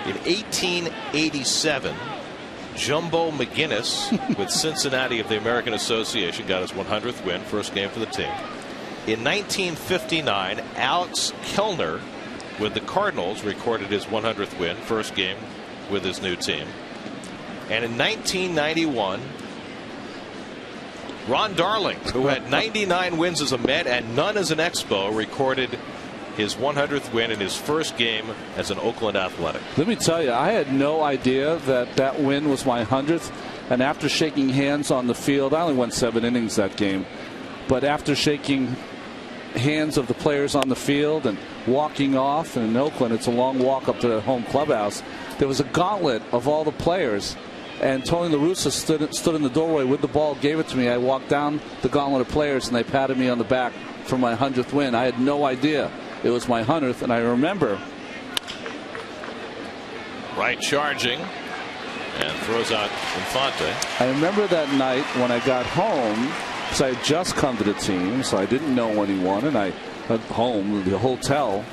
In 1887, Jumbo McGinnis with Cincinnati of the American Association got his 100th win, first game for the team. In 1959, Alex Kellner with the Cardinals recorded his 100th win, first game with his new team. And in 1991, Ron Darling, who had 99 wins as a Met and none as an Expo, recorded his 100th win in his first game as an Oakland Athletic. Let me tell you, I had no idea that win was my 100th. And after shaking hands on the field, I only went 7 innings that game. But after shaking hands of the players on the field and walking off, and in Oakland, it's a long walk up to the home clubhouse, there was a gauntlet of all the players. And Tony La Russa stood in the doorway with the ball, gave it to me. I walked down the gauntlet of players, and they patted me on the back for my 100th win. I had no idea it was my 100th, and I remember. Right charging, and throws out Infante. I remember that night when I got home, because I had just come to the team, so I didn't know anyone, and I at home, the hotel.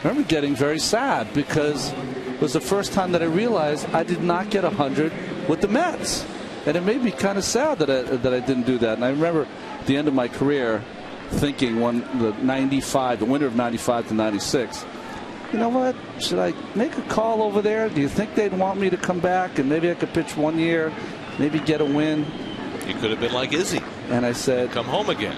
I remember getting very sad because it was the first time that I realized I did not get 100 with the Mets. And it made me kind of sad that I didn't do that. And I remember at the end of my career thinking the winter of 95 to 96, you know what, should I make a call over there? Do you think they'd want me to come back and maybe I could pitch 1 year, maybe get a win? You could have been like Izzy. And I said, come home again.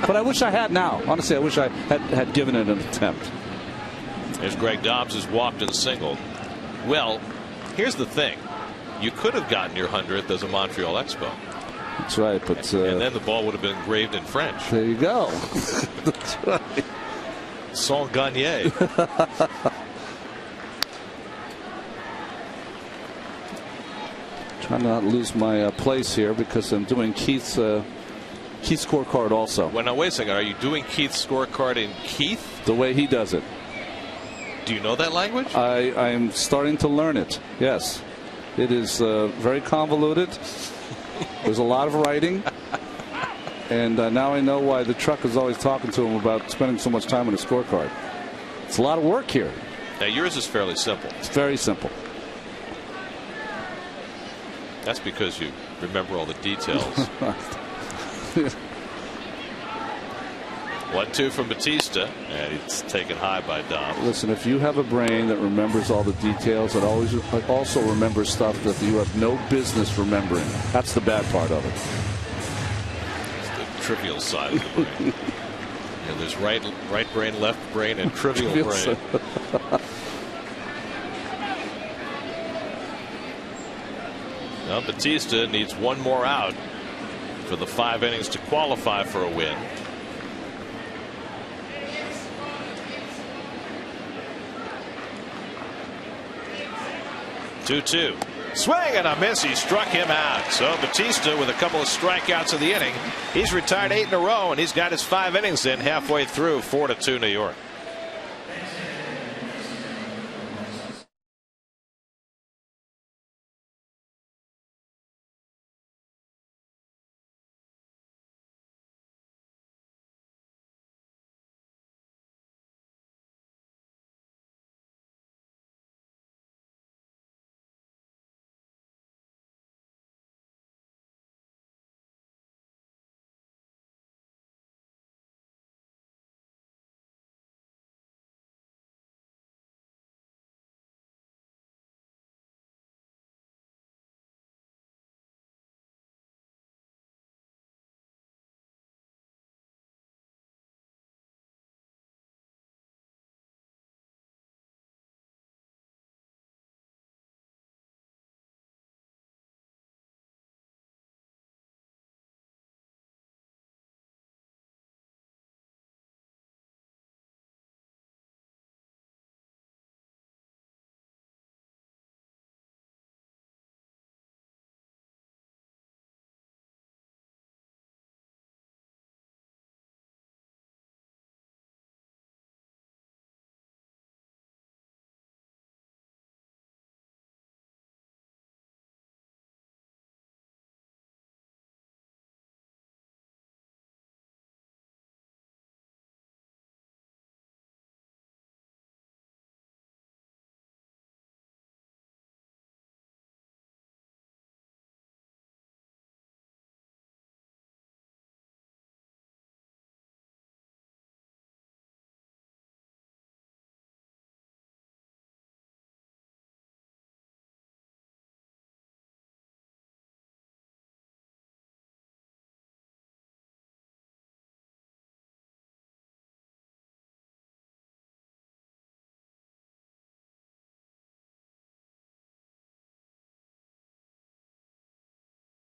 But I wish I had now. Honestly, I wish I had given it an attempt. There's Greg Dobbs, who's walked and singled. Well, here's the thing. You could have gotten your 100th as a Montreal Expo. That's right. But and then the ball would have been engraved in French. There you go. That's right. Sans gagner. Trying to not lose my place here because I'm doing Keith's scorecard also. Well, now wait a second. Are you doing Keith's scorecard in Keith? The way he does it. Do you know that language? I'm starting to learn it. Yes. It is very convoluted. There's a lot of writing. And now I know why the truck is always talking to him about spending so much time on his scorecard. It's a lot of work here. Now yours is fairly simple. It's very simple. That's because you remember all the details. 1-2 from Batista, and it's taken high by Dom. Listen, if you have a brain that remembers all the details, it always also remembers stuff that you have no business remembering. That's the bad part of it. It's the trivial side of the brain. There's right brain, left brain, and trivial brain. Well, Batista needs one more out for the 5 innings to qualify for a win. Two. Swing and a miss. He struck him out. So Batista, with a couple of strikeouts in the inning, he's retired 8 in a row, and he's got his 5 innings in halfway through. 4-2 New York.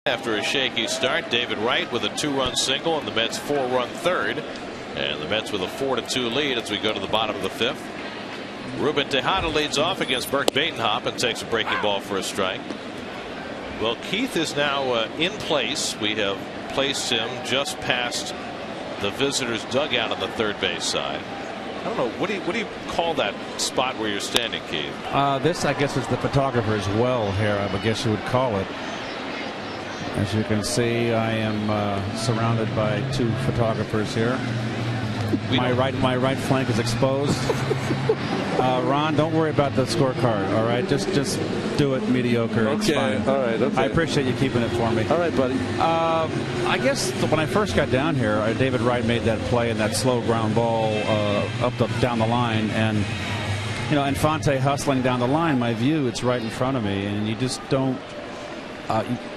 After a shaky start, David Wright with a 2-run single and the Mets 4-run third, and the Mets with a 4-2 lead as we go to the bottom of the 5th. Ruben Tejada leads off against Burke Batenhop and takes a breaking ball for a strike. Well, Keith is now in place. We have placed him just past the visitors' dugout on the third base side. I don't know, what do you call that spot where you're standing, Keith? This, I guess, is the photographer's well here, I guess you would call it. As you can see, I am surrounded by 2 photographers here. My right flank is exposed. Ron, don't worry about the scorecard. All right, just do it mediocre. Okay. It's fine. All right. Okay. I appreciate you keeping it for me. All right, buddy. I guess when I first got down here, David Wright made that play and that slow ground ball down the line, and Infante hustling down the line. My view, it's right in front of me, and you just don't.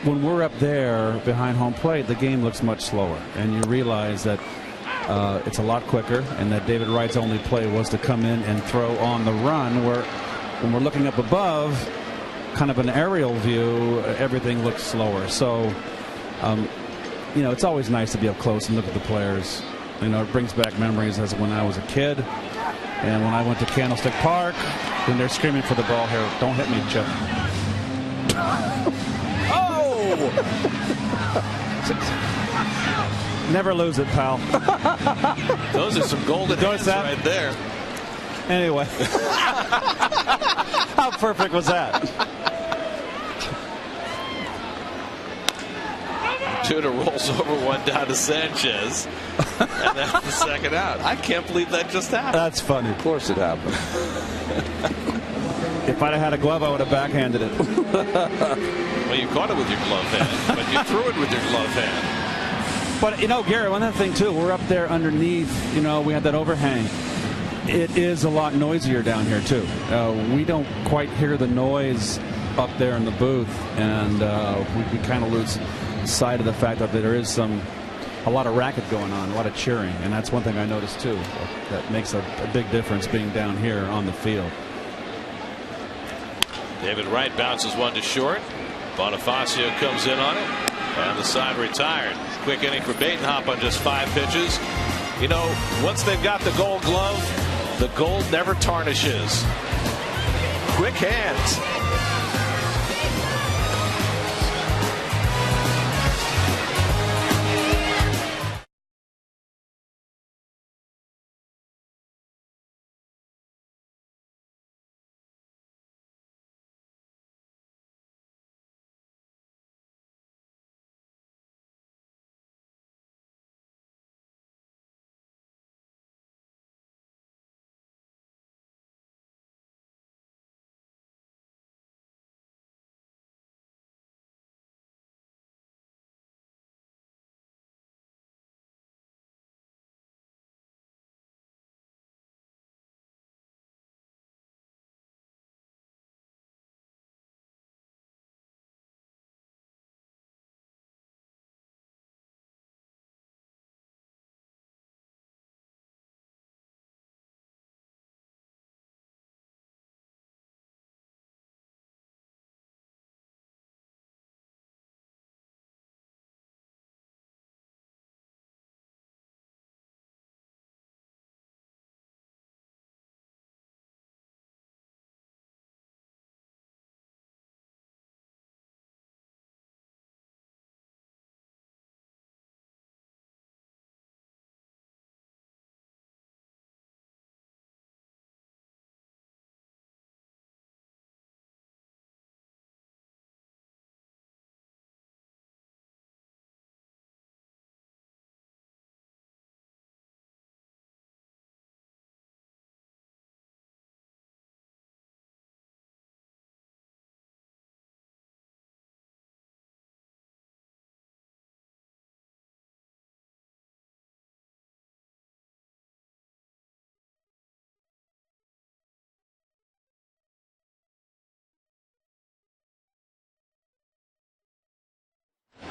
When we're up there behind home plate, the game looks much slower, and you realize that it's a lot quicker, and that David Wright's only play was to come in and throw on the run, where when we're looking up above, kind of an aerial view, everything looks slower. So, it's always nice to be up close and look at the players. It brings back memories as when I was a kid, and when I went to Candlestick Park, when they're screaming for the ball here. Don't hit me, Chip. Never lose it, pal. Those are some golden hits right there. Anyway, how perfect was that? Tuna rolls over one down to Sanchez. And that's the second out. I can't believe that just happened. That's funny. Of course it happened. If I'd have had a glove, I would have backhanded it. Well, you caught it with your glove hand, but you threw it with your glove hand. But, you know, Gary, one other thing, too, we're up there underneath, you know, we had that overhang. It is a lot noisier down here, too. We don't quite hear the noise up there in the booth, and we kind of lose sight of the fact that there is a lot of racket going on, a lot of cheering, and that's one thing I noticed, too. That makes a big difference being down here on the field. David Wright bounces one to short. Bonifacio comes in on it, and the side retired. Quick inning for Batenhop on just 5 pitches. You know, once they've got the gold glove, the gold never tarnishes. Quick hands.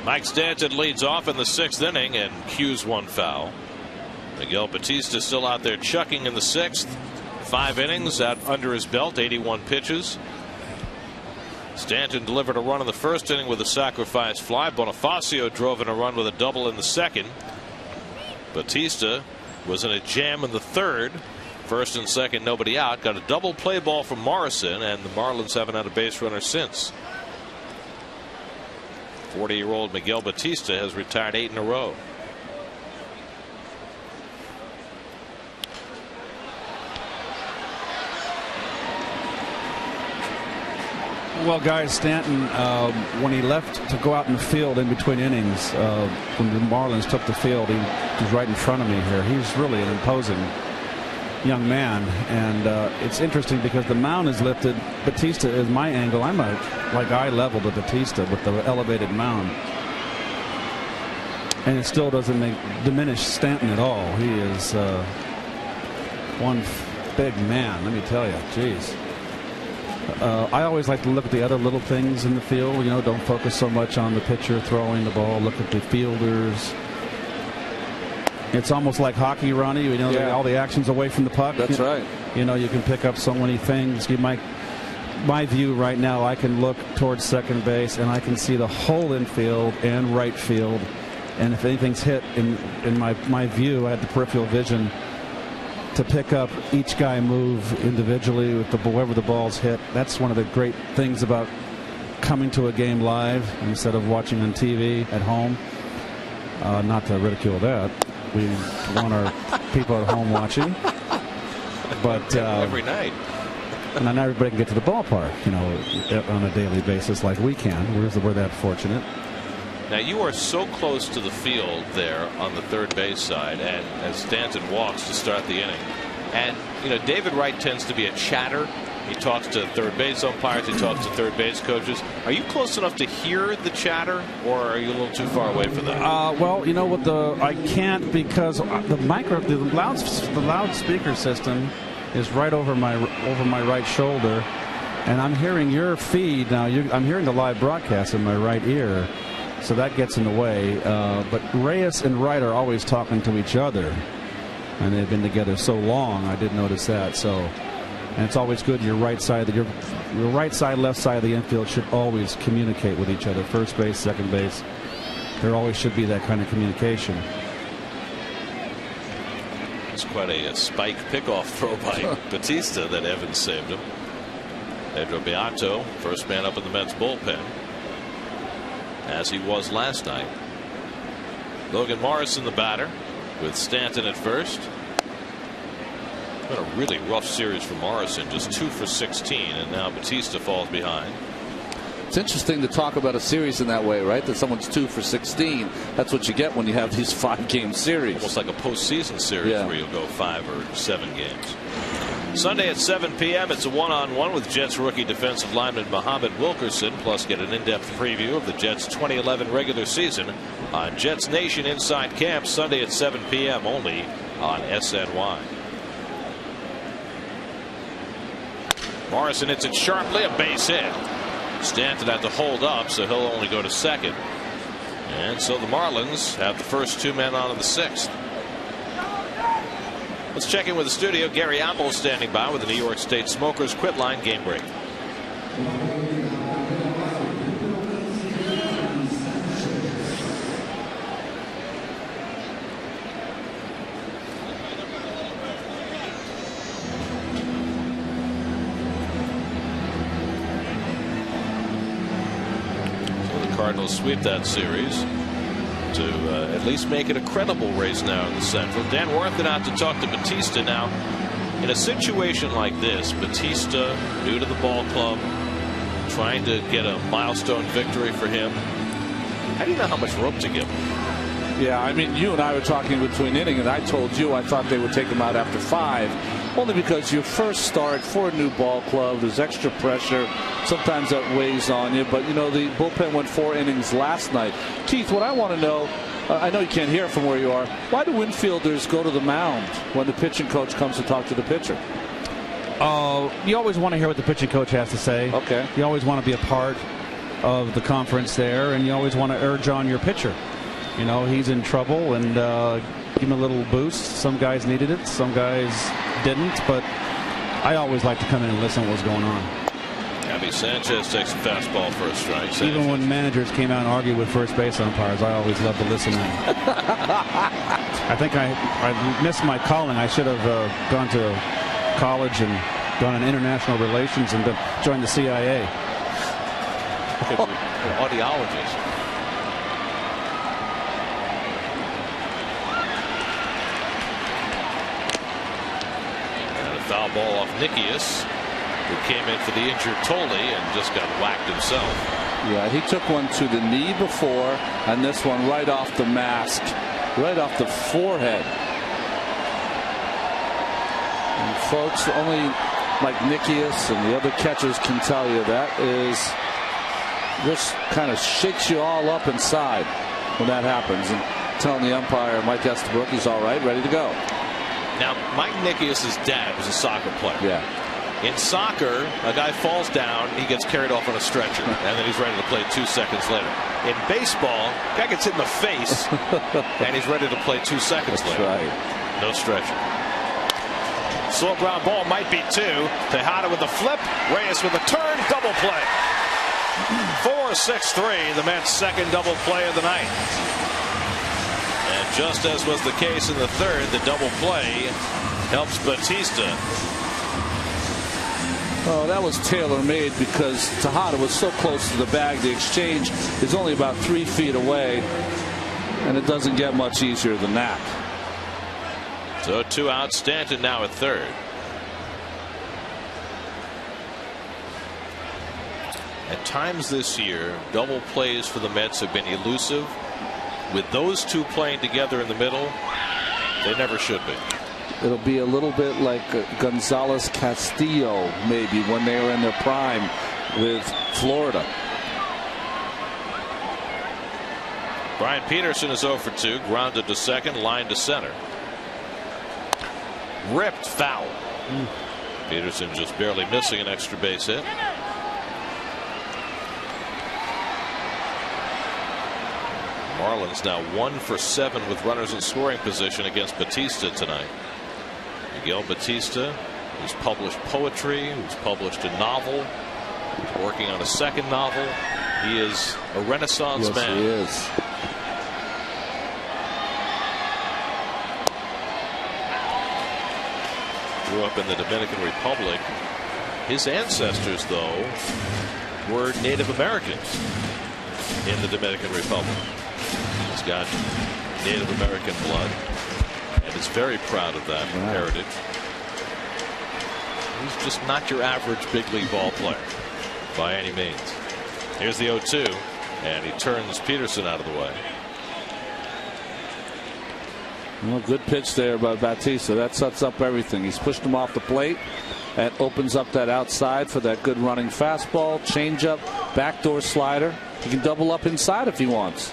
Mike Stanton leads off in the 6th inning and cues one foul. Miguel Batista still out there chucking in the 6th. 5 innings out under his belt, 81 pitches. Stanton delivered a run in the 1st inning with a sacrifice fly. Bonifacio drove in a run with a double in the 2nd. Batista was in a jam in the 3rd. 1st and 2nd, nobody out. Got a double play ball from Morrison, and the Marlins haven't had a base runner since. 40-year-old Miguel Batista has retired 8 in a row. Well, guys, Stanton, when he left to go out in the field in between innings, when the Marlins took the field, he was right in front of me here. He's really an imposing young man, and it's interesting because the mound is lifted. Batista is my angle. I'm like eye level to Batista with the elevated mound, and it still doesn't diminish Stanton at all. He is one big man, let me tell you. Jeez. I always like to look at the other little things in the field. You know, don't focus so much on the pitcher throwing the ball. Look at the fielders. It's almost like hockey, Ronnie. You know, all the action's away from the puck. That's right. You know, you can pick up so many things. My view right now, I can look towards second base and I can see the whole infield and right field. And if anything's hit in my view, I had the peripheral vision to pick up each guy move individually with wherever the ball's hit. That's one of the great things about coming to a game live instead of watching on TV at home. Not to ridicule that. We want our people at home watching. But every night. And not everybody can get to the ballpark, you know, on a daily basis like we can. We're that fortunate. Now you are so close to the field there on the third base side, and as Stanton walks to start the inning, and you know David Wright tends to be a chatter. He talks to third base umpires. He talks to third base coaches. Are you close enough to hear the chatter, or are you a little too far away for that? Well, you know what, I can't, because the loudspeaker system is right over my right shoulder, and I'm hearing your feed now. I'm hearing the live broadcast in my right ear, so that gets in the way. But Reyes and Wright are always talking to each other, and they've been together so long. I did notice that. So. And it's always good. Your right side, your right side, left side of the infield should always communicate with each other. First base, second base. There always should be that kind of communication. It's quite a spike pickoff throw by Batista that Evans saved him. Pedro Beato, first man up in the Mets bullpen, as he was last night. Logan Morrison, the batter, with Stanton at first. Been a really rough series for Morrison, just 2 for 16, and now Batista falls behind. It's interesting to talk about a series in that way, right? That someone's 2 for 16. That's what you get when you have these 5-game series. Almost like a postseason series where you'll go 5 or 7 games. Sunday at 7 p.m. it's a one-on-one with Jets rookie defensive lineman Muhammad Wilkerson. Plus, get an in-depth preview of the Jets' 2011 regular season on Jets Nation Inside Camp Sunday at 7 p.m. only on SNY. Morrison hits it sharply, a base hit. Stanton had to hold up, so he'll only go to second. And so the Marlins have the first 2 men on in the 6th. Let's check in with the studio. Gary Apple standing by with the New York State Smokers Quit Line game break. Cardinals sweep that series to at least make it a credible race now in the Central. Dan Worthington out to talk to Batista now. In a situation like this, Batista, new to the ball club, trying to get a milestone victory for him. How do you know how much rope to give him? Yeah, I mean, you and I were talking between innings, and I told you I thought they would take him out after 5, only because your first start for a new ball club, there's extra pressure. Sometimes that weighs on you, but you know the bullpen went 4 innings last night. Keith, what I want to know, I know you can't hear it from where you are, why do infielders go to the mound when the pitching coach comes to talk to the pitcher? You always want to hear what the pitching coach has to say. Okay. You always want to be a part of the conference there, and you always want to urge on your pitcher. You know, he's in trouble, and give him a little boost. Some guys needed it, some guys didn't, but I always like to come in and listen to what's going on. Gabby Sanchez takes a fastball for a strike. Sanchez. Even when managers came out and argued with first base umpires, I always love to listen in. I think I missed my calling. I should have gone to college and done an international relations and joined the CIA. Audiologist. And a foul ball off Nikias, who came in for the injured Tolle and just got whacked himself. Yeah, he took one to the knee before, and this one right off the mask, right off the forehead. And folks, only like Nikias and the other catchers can tell you that is just kind of shakes you all up inside when that happens. And telling the umpire, Mike Estabrook, he's all right, ready to go. Now, Mike Nikias' dad was a soccer player. Yeah. In soccer, a guy falls down, he gets carried off on a stretcher, and then he's ready to play 2 seconds later. In baseball, guy gets hit in the face, and he's ready to play 2 seconds later. Right. No stretcher. Slow ground ball might be 2. Tejada with the flip. Reyes with a turn. Double play. 4-6-3. The Mets' second double play of the night. And just as was the case in the third, the double play helps Batista. Oh, that was tailor-made because Tejada was so close to the bag. The exchange is only about 3 feet away, and it doesn't get much easier than that. So 2 out. Stanton now at third. At times this year, double plays for the Mets have been elusive. With those two playing together in the middle, they never should be. It'll be a little bit like Gonzalez Castillo, maybe, when they were in their prime with Florida. Brian Peterson is 0 for 2, grounded to second, line to center. Ripped foul. Peterson just barely missing an extra base hit. Marlins now 1 for 7 with runners in scoring position against Batista tonight. Miguel Batista, who's published poetry, who's published a novel, who's working on a second novel. He is a Renaissance man. Yes, he is. Grew up in the Dominican Republic. His ancestors, though, were Native Americans in the Dominican Republic. He's got Native American blood and is very proud of that heritage. He's just not your average big league ball player by any means. Here's the 0-2, and he turns Peterson out of the way. Well, good pitch there by Batista. That sets up everything. He's pushed him off the plate. That opens up that outside for that good running fastball, changeup, backdoor slider. He can double up inside if he wants.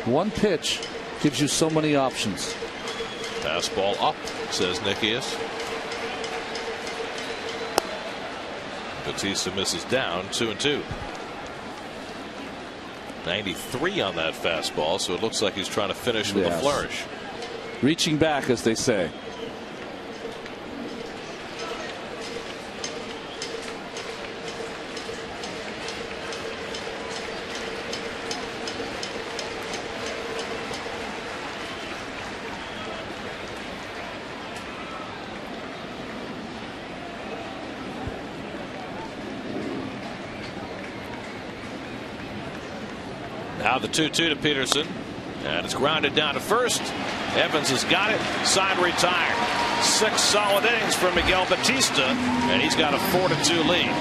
One pitch gives you so many options. Fastball up, says Nikias. Batista misses down, 2-2. 93 on that fastball, so it looks like he's trying to finish with a flourish. Reaching back, as they say. Now the 2-2 to Peterson, and it's grounded down to first. Evans has got it. Side retired. 6 solid innings from Miguel Batista, and he's got a 4-2 lead.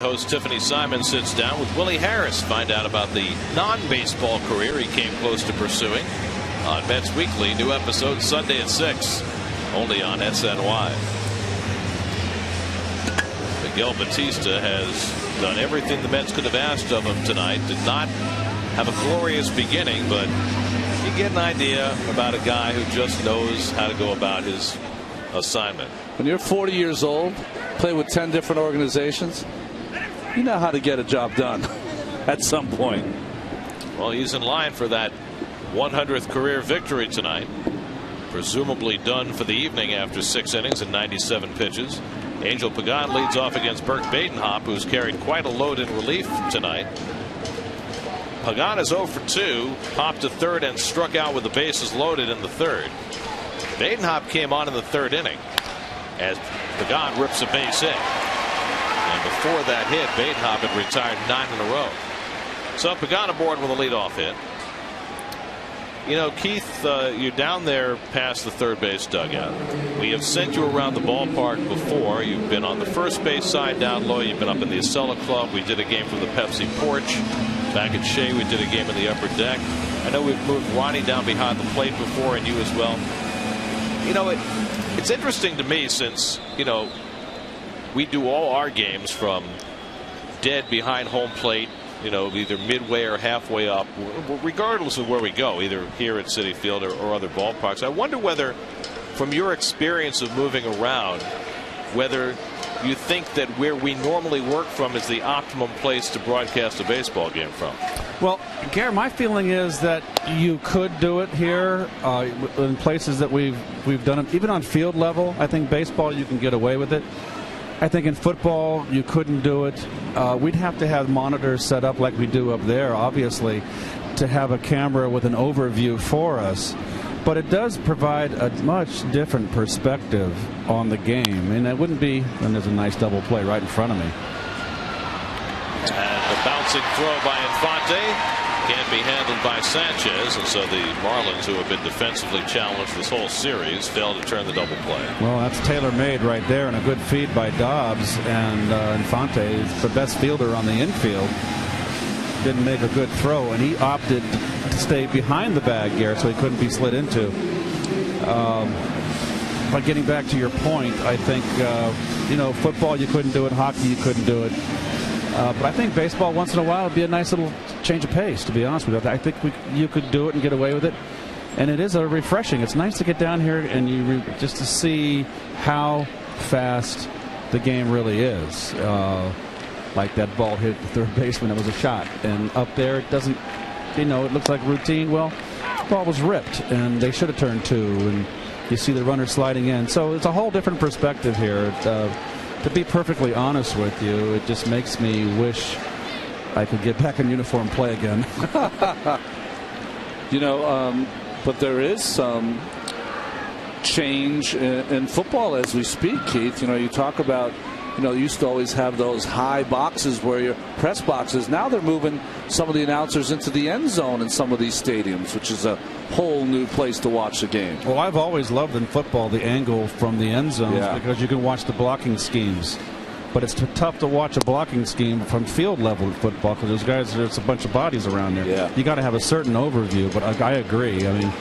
Host Tiffany Simon sits down with Willie Harris. Find out about the non-baseball career he came close to pursuing on Mets Weekly. New episode Sunday at 6, only on SNY. Miguel Batista has done everything the Mets could have asked of him tonight. Did not have a glorious beginning, but you get an idea about a guy who just knows how to go about his assignment. When you're 40 years old, play with 10 different organizations, you know how to get a job done at some point. Well, he's in line for that 100th career victory tonight. presumably done for the evening after 6 innings and 97 pitches. Angel Pagan leads off against Bert Badenhop, who's carried quite a load in relief tonight. Pagan is 0 for 2, popped to third and struck out with the bases loaded in the third. Badenhop came on in the third inning as Pagan rips a base hit. And before that hit, Badenhop had retired 9 in a row. So Pagan aboard with a leadoff hit. You know, Keith, you're down there past the third base dugout. We have sent you around the ballpark before. You've been on the first base side down low. You've been up in the Acela Club. We did a game from the Pepsi porch. Back at Shea, we did a game in the upper deck. I know we've moved Ronnie down behind the plate before, and you as well. You know, it's interesting to me since, you know, we do all our games from dead behind home plate, you know, either midway or halfway up, regardless of where we go, either here at Citi Field or other ballparks. I wonder whether, from your experience of moving around, whether you think that where we normally work from is the optimum place to broadcast a baseball game from. Well, Gary, my feeling is that you could do it here in places that we've done it, even on field level. I think baseball, you can get away with it. I think in football you couldn't do it. We'd have to have monitors set up like we do up there, obviously, to have a camera with an overview for us. But it does provide a much different perspective on the game. And it wouldn't be, and there's a nice double play right in front of me. And the bouncing throw by Infante can't be handled by Sanchez, and so the Marlins, who have been defensively challenged this whole series, fail to turn the double play. Well, that's tailor-made right there, and a good feed by Dobbs. And Infante is the best fielder on the infield. Didn't make a good throw, and he opted to stay behind the bag, Garrett, so he couldn't be slid into. But getting back to your point, I think you know, football you couldn't do it, hockey you couldn't do it. But I think baseball once in a while would be a nice little change of pace, to be honest with you. I think you could do it and get away with it. And it is refreshing. It's nice to get down here and just to see how fast the game really is. Like that ball hit the third baseman, it was a shot. And up there, it doesn't, you know, it looks like routine. Well, the ball was ripped, and they should have turned 2. And you see the runner sliding in. So it's a whole different perspective here. To be perfectly honest with you, it just makes me wish I could get back in uniform and play again. You know, but there is some change in football as we speak, Keith. You know, you talk about, you know, you used to always have those high boxes where your press boxes. Now they're moving some of the announcers into the end zone in some of these stadiums, which is a whole new place to watch the game. Well, I've always loved in football the angle from the end zones because you can watch the blocking schemes. But it's tough to watch a blocking scheme from field level in football because those guys, there's a bunch of bodies around there. Yeah. You got to have a certain overview, but I agree. I mean,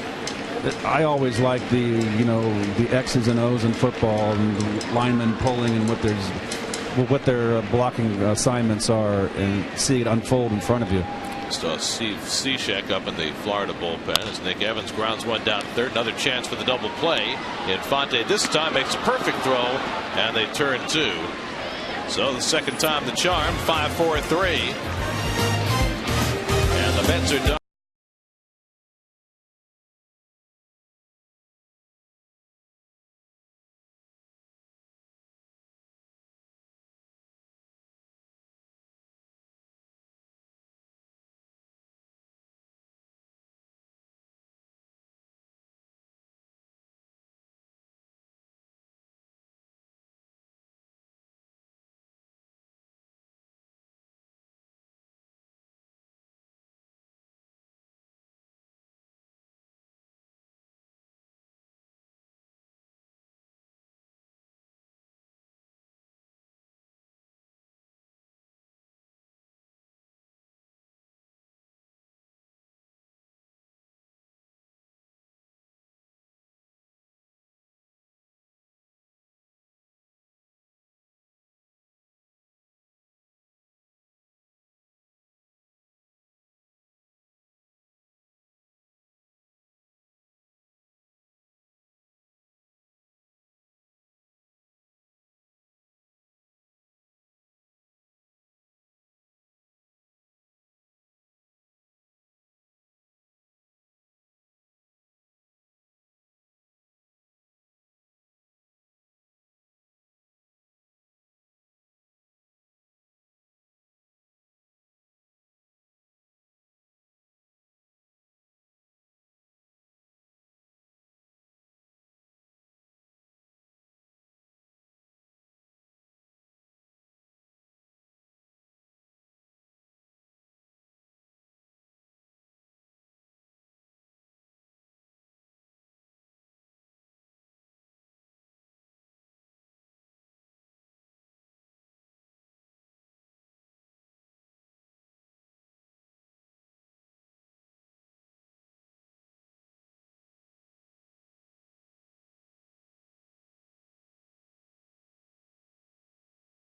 I always like the, you know, the X's and O's in football and the linemen pulling and what their blocking assignments are and see it unfold in front of you. Steve Cishek up in the Florida bullpen as Nick Evans grounds one down third. Another chance for the double play. Infante this time makes a perfect throw, and they turn 2. So the second time the charm, 5-4-3. And the Mets are done.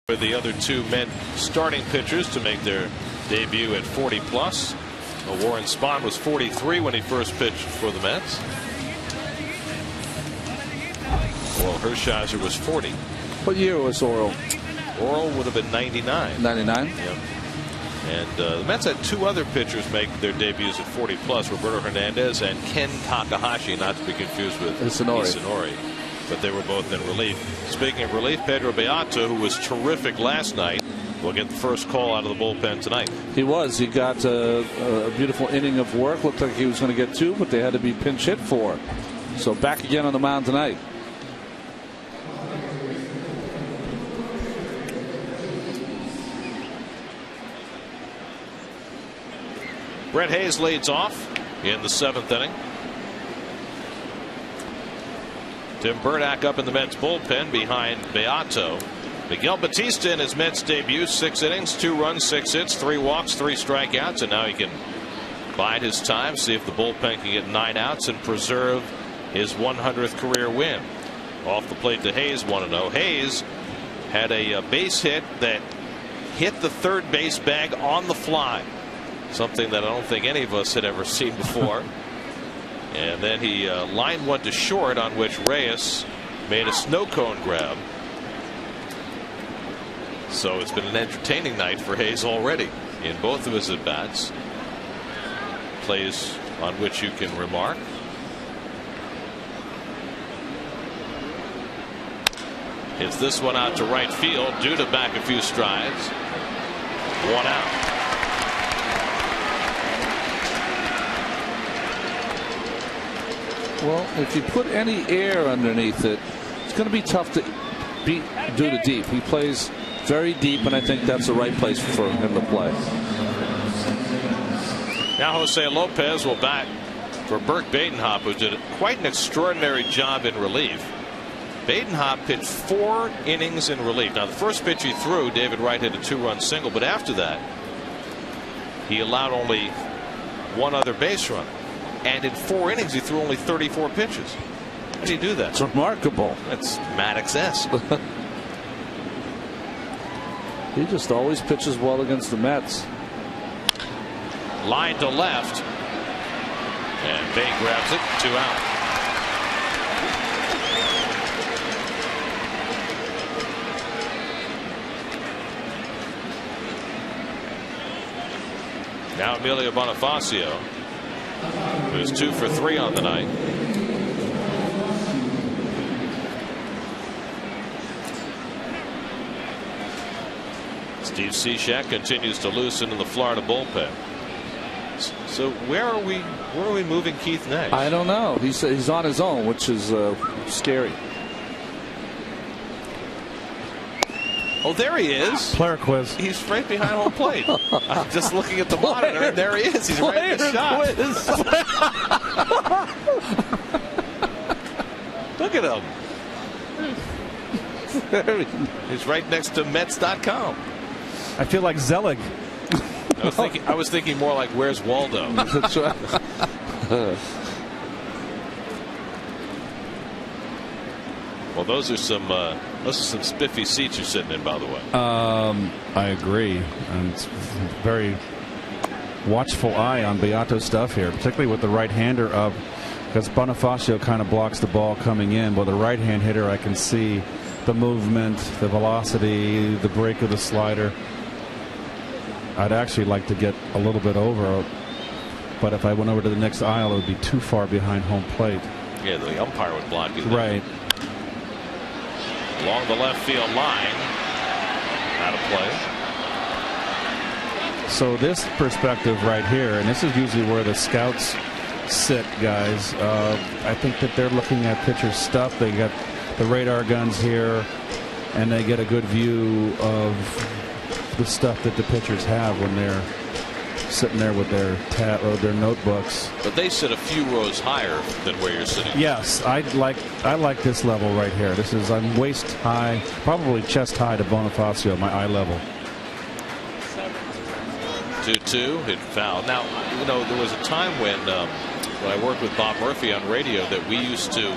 With the other two men starting pitchers to make their debut at 40 plus. Warren Spahn was 43 when he first pitched for the Mets. Well, Hershiser was 40. What year was Orel? Orel would have been 99. 99? Yep. And the Mets had two other pitchers make their debuts at 40 plus, Roberto Hernandez and Ken Takahashi, not to be confused with Isanori. But they were both in relief. Speaking of relief, Pedro Beato, who was terrific last night, will get the first call out of the bullpen tonight. He was. He got a beautiful inning of work. Looked like he was going to get two, but they had to be pinch hit for. So back again on the mound tonight. Brett Hayes leads off in the 7th inning. Tim Burdack up in the Mets bullpen behind Beato. Miguel Batista in his Mets debut, 6 innings, 2 runs, 6 hits, 3 walks, 3 strikeouts, and now he can bide his time, see if the bullpen can get 9 outs and preserve his 100th career win. Off the plate to Hayes, 1-0. Hayes had a base hit that hit the third base bag on the fly, something that I don't think any of us had ever seen before. And then he lined one to short, on which Reyes made a snow cone grab. So it's been an entertaining night for Hayes already in both of his at-bats. Plays on which you can remark. Hits this one out to right field. Duda back a few strides. 1 out. Well, if you put any air underneath it, it's going to be tough to beat Duda deep. He plays very deep, and I think that's the right place for him to play. Now Jose Lopez will bat for Burke Badenhop, who did quite an extraordinary job in relief. Badenhop pitched 4 innings in relief. Now the first pitch he threw, David Wright hit a 2-run single, but after that he allowed only 1 other base run. And in 4 innings, he threw only 34 pitches. How do you do that? It's remarkable. That's Maddox-esque. He just always pitches well against the Mets. Line to left. And Bay grabs it. 2 out. Now Emilio Bonifacio, who's 2 for 3 on the night. Steve Cishek continues to loosen in the Florida bullpen. So where are we moving Keith next? I don't know. He's on his own, which is scary. Oh, there he is. Player quiz. He's right behind home plate. I'm just looking at the monitor, and there he is. He's right in the shot. Look at him. He's right next to Mets.com. I feel like Zelig. I was thinking more like, where's Waldo? That's right. Well, those are some spiffy seats you're sitting in, by the way. I agree, and it's very watchful eye on Beato's stuff here, particularly with the right-hander up, because Bonifacio kind of blocks the ball coming in. But the right-hand hitter, I can see the movement, the velocity, the break of the slider. I'd actually like to get a little bit over, but if I went over to the next aisle, it would be too far behind home plate. Yeah, the umpire would block you. Right. Along the left field line. Out of play. So this perspective right here, and this is usually where the scouts sit, guys. I think that they're looking at pitcher stuff. They got the radar guns here, and they get a good view of the stuff that the pitchers have when they're sitting there with their their notebooks. But they sit a few rows higher than where you're sitting. Yes, I like this level right here. This is, I'm waist high, probably chest high to Bonifacio, my eye level. 2-2, hit foul. Now, you know, there was a time when I worked with Bob Murphy on radio that we used to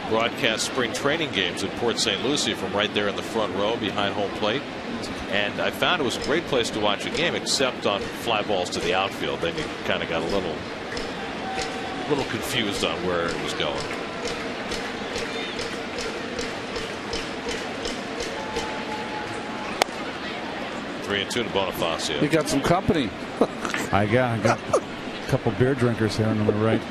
broadcast spring training games at Port St. Lucie from right there in the front row behind home plate. And I found it was a great place to watch a game, except on fly balls to the outfield. Then you kind of got a little confused on where it was going. Three and two to Bonifacio. You got some company. I got a couple beer drinkers here on the right.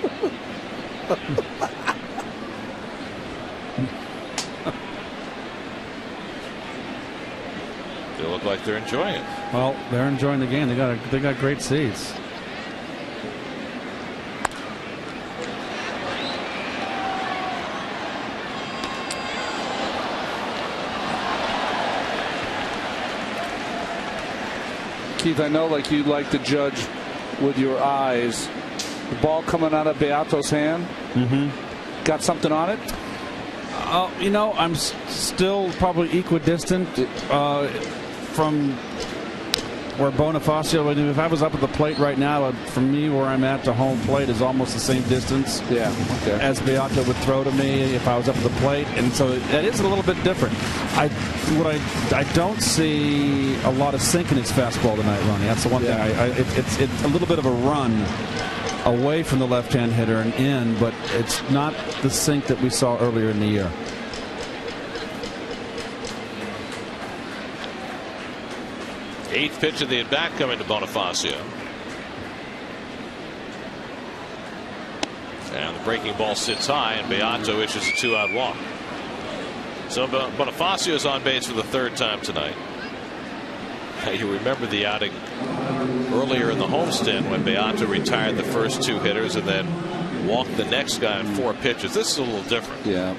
They look like they're enjoying it. Well, they're enjoying the game. They got great seats. Keith, I know like you like to judge with your eyes. The ball coming out of Beato's hand. Mm-hmm. Got something on it? You know, I'm still probably equidistant from where Bonifacio. If I was up at the plate right now, for me, where I'm at to home plate is almost the same distance as Beato would throw to me if I was up at the plate, and so it is a little bit different. I don't see a lot of sink in his fastball tonight, Ronnie. That's the one thing. It's a little bit of a run away from the left-hand hitter and in, but it's not the sink that we saw earlier in the year. Eighth pitch of the at-bat coming to Bonifacio. And the breaking ball sits high, and Beato issues a 2-out walk. So Bonifacio is on base for the third time tonight. Now, you remember the outing earlier in the homestand when Beato retired the first two hitters and then walked the next guy in 4 pitches. This is a little different. Yeah.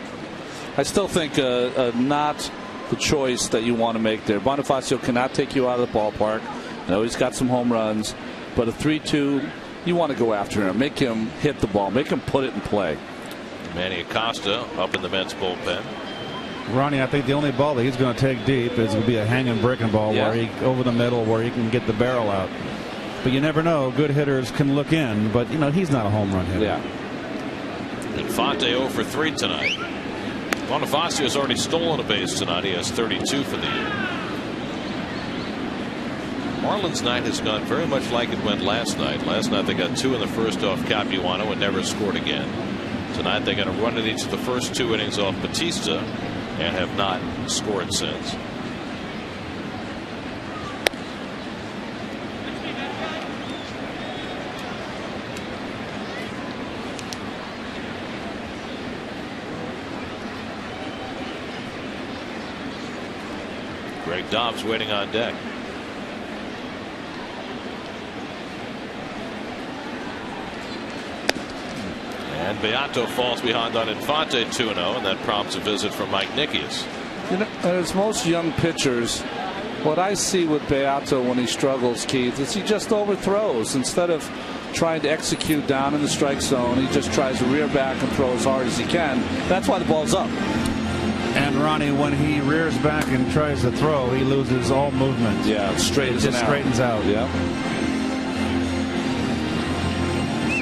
I still think not the choice that you want to make there. Bonifacio cannot take you out of the ballpark. I know he's got some home runs, but a 3-2, you want to go after him. Make him hit the ball. Make him put it in play. Manny Acosta up in the Mets bullpen. Ronnie, I think the only ball that he's going to take deep is going to be a hanging breaking ball where he over the middle where he can get the barrel out. But you never know. Good hitters can look in, but you know he's not a home run hitter. Yeah. Infante 0 for 3 tonight. Bonifacio has already stolen a base tonight. He has 32 for the year. Marlins night has gone very much like it went last night. Last night they got 2 in the first off Capuano and never scored again. Tonight they got a run in each of the first 2 innings off Batista and have not scored since. Greg Dobbs waiting on deck. And Beato falls behind on Infante 2-0, and that prompts a visit from Mike Nickias. You know, as most young pitchers, what I see with Beato when he struggles, Keith, is he just overthrows. Instead of trying to execute down in the strike zone, he just tries to rear back and throw as hard as he can. That's why the ball's up. And Ronnie, when he rears back and tries to throw, he loses all movement. Yeah, it straightens out. Yeah.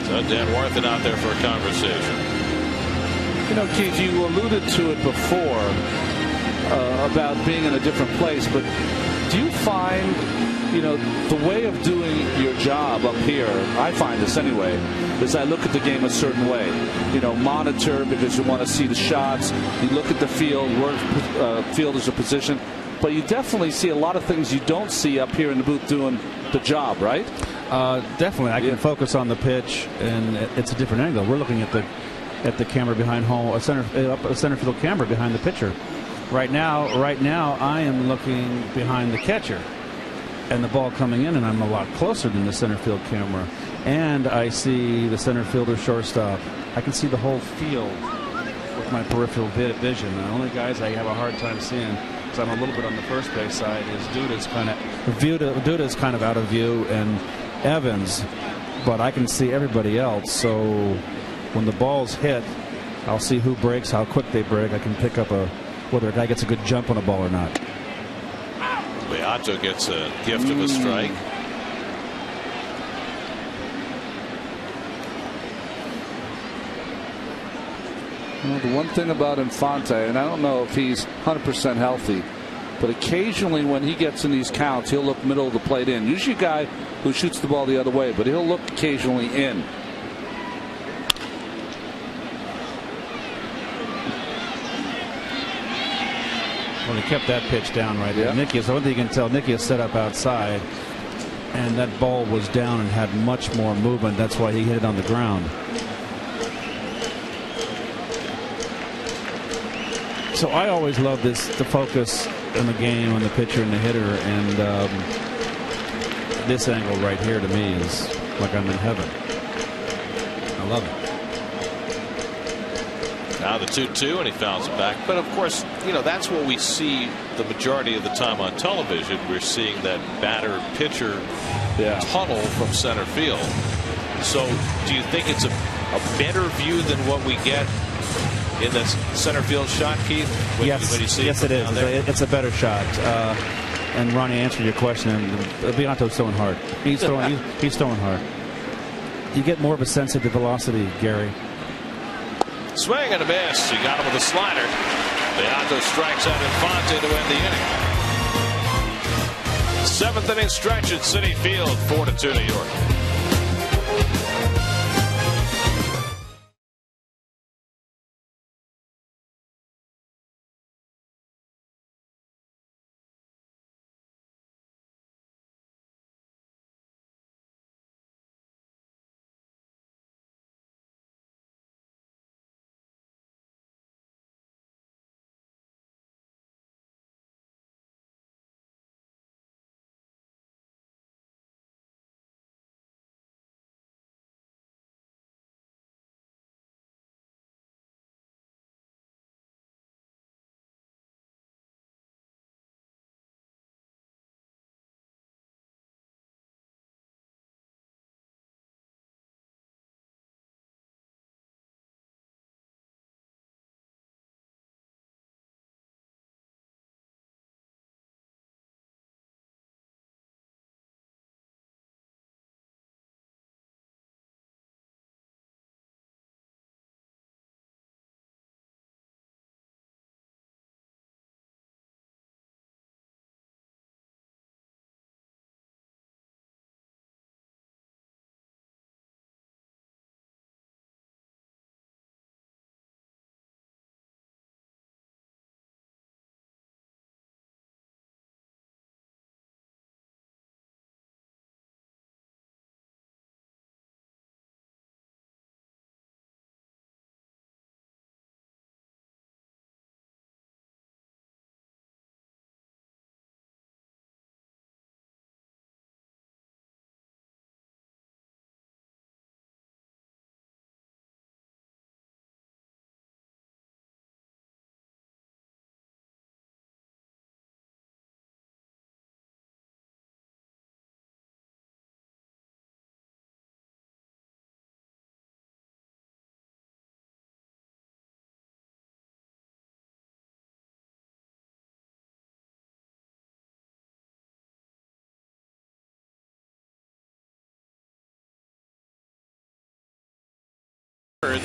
So Dan Worthen out there for a conversation. You know, Keith, you alluded to it before about being in a different place, but do you find, you know, the way of doing your job up here, I find this anyway, is I look at the game a certain way. You know, monitor because you want to see the shots. You look at the field, where fielders are positioned. But you definitely see a lot of things you don't see up here in the booth doing the job, right? Definitely. I can focus on the pitch, and it's a different angle. We're looking at the camera behind home, a center field camera behind the pitcher. Right now, I am looking behind the catcher, and the ball coming in, and I'm a lot closer than the center field camera. And I see the center fielder, shortstop. I can see the whole field with my peripheral vision. The only guys I have a hard time seeing, because I'm a little bit on the first base side, is Duda's kind of out of view, and Evans. But I can see everybody else. So when the ball's hit, I'll see who breaks, how quick they break. I can pick up whether a guy gets a good jump on a ball or not. Beato gets a gift of a strike. You know, the one thing about Infante, and I don't know if he's 100% healthy, But occasionally when he gets in these counts, he'll look middle of the plate in. Usually a guy who shoots the ball the other way, but he'll look occasionally in. Well, he kept that pitch down right there. Nicky, so one thing you can tell, Nicky is set up outside, and that ball was down and had much more movement. That's why he hit it on the ground. So I always love the focus in the game on the pitcher and the hitter, and this angle right here to me is like I'm in heaven. I love it. Now the 2-2, and he fouls it back. But of course, you know, that's what we see the majority of the time on television. We're seeing that batter pitcher tunnel from center field. So do you think it's a better view than what we get in the center field shot, Keith? When you see yes, it is. It's a better shot. And Ronnie answered your question. And Beanto's throwing hard. He's throwing hard. You get more of a sense of the velocity, Gary. Swing and a miss. He got him with a slider. Beato strikes out Infante to end the inning. Seventh inning stretch at Citi Field, 4-2 New York.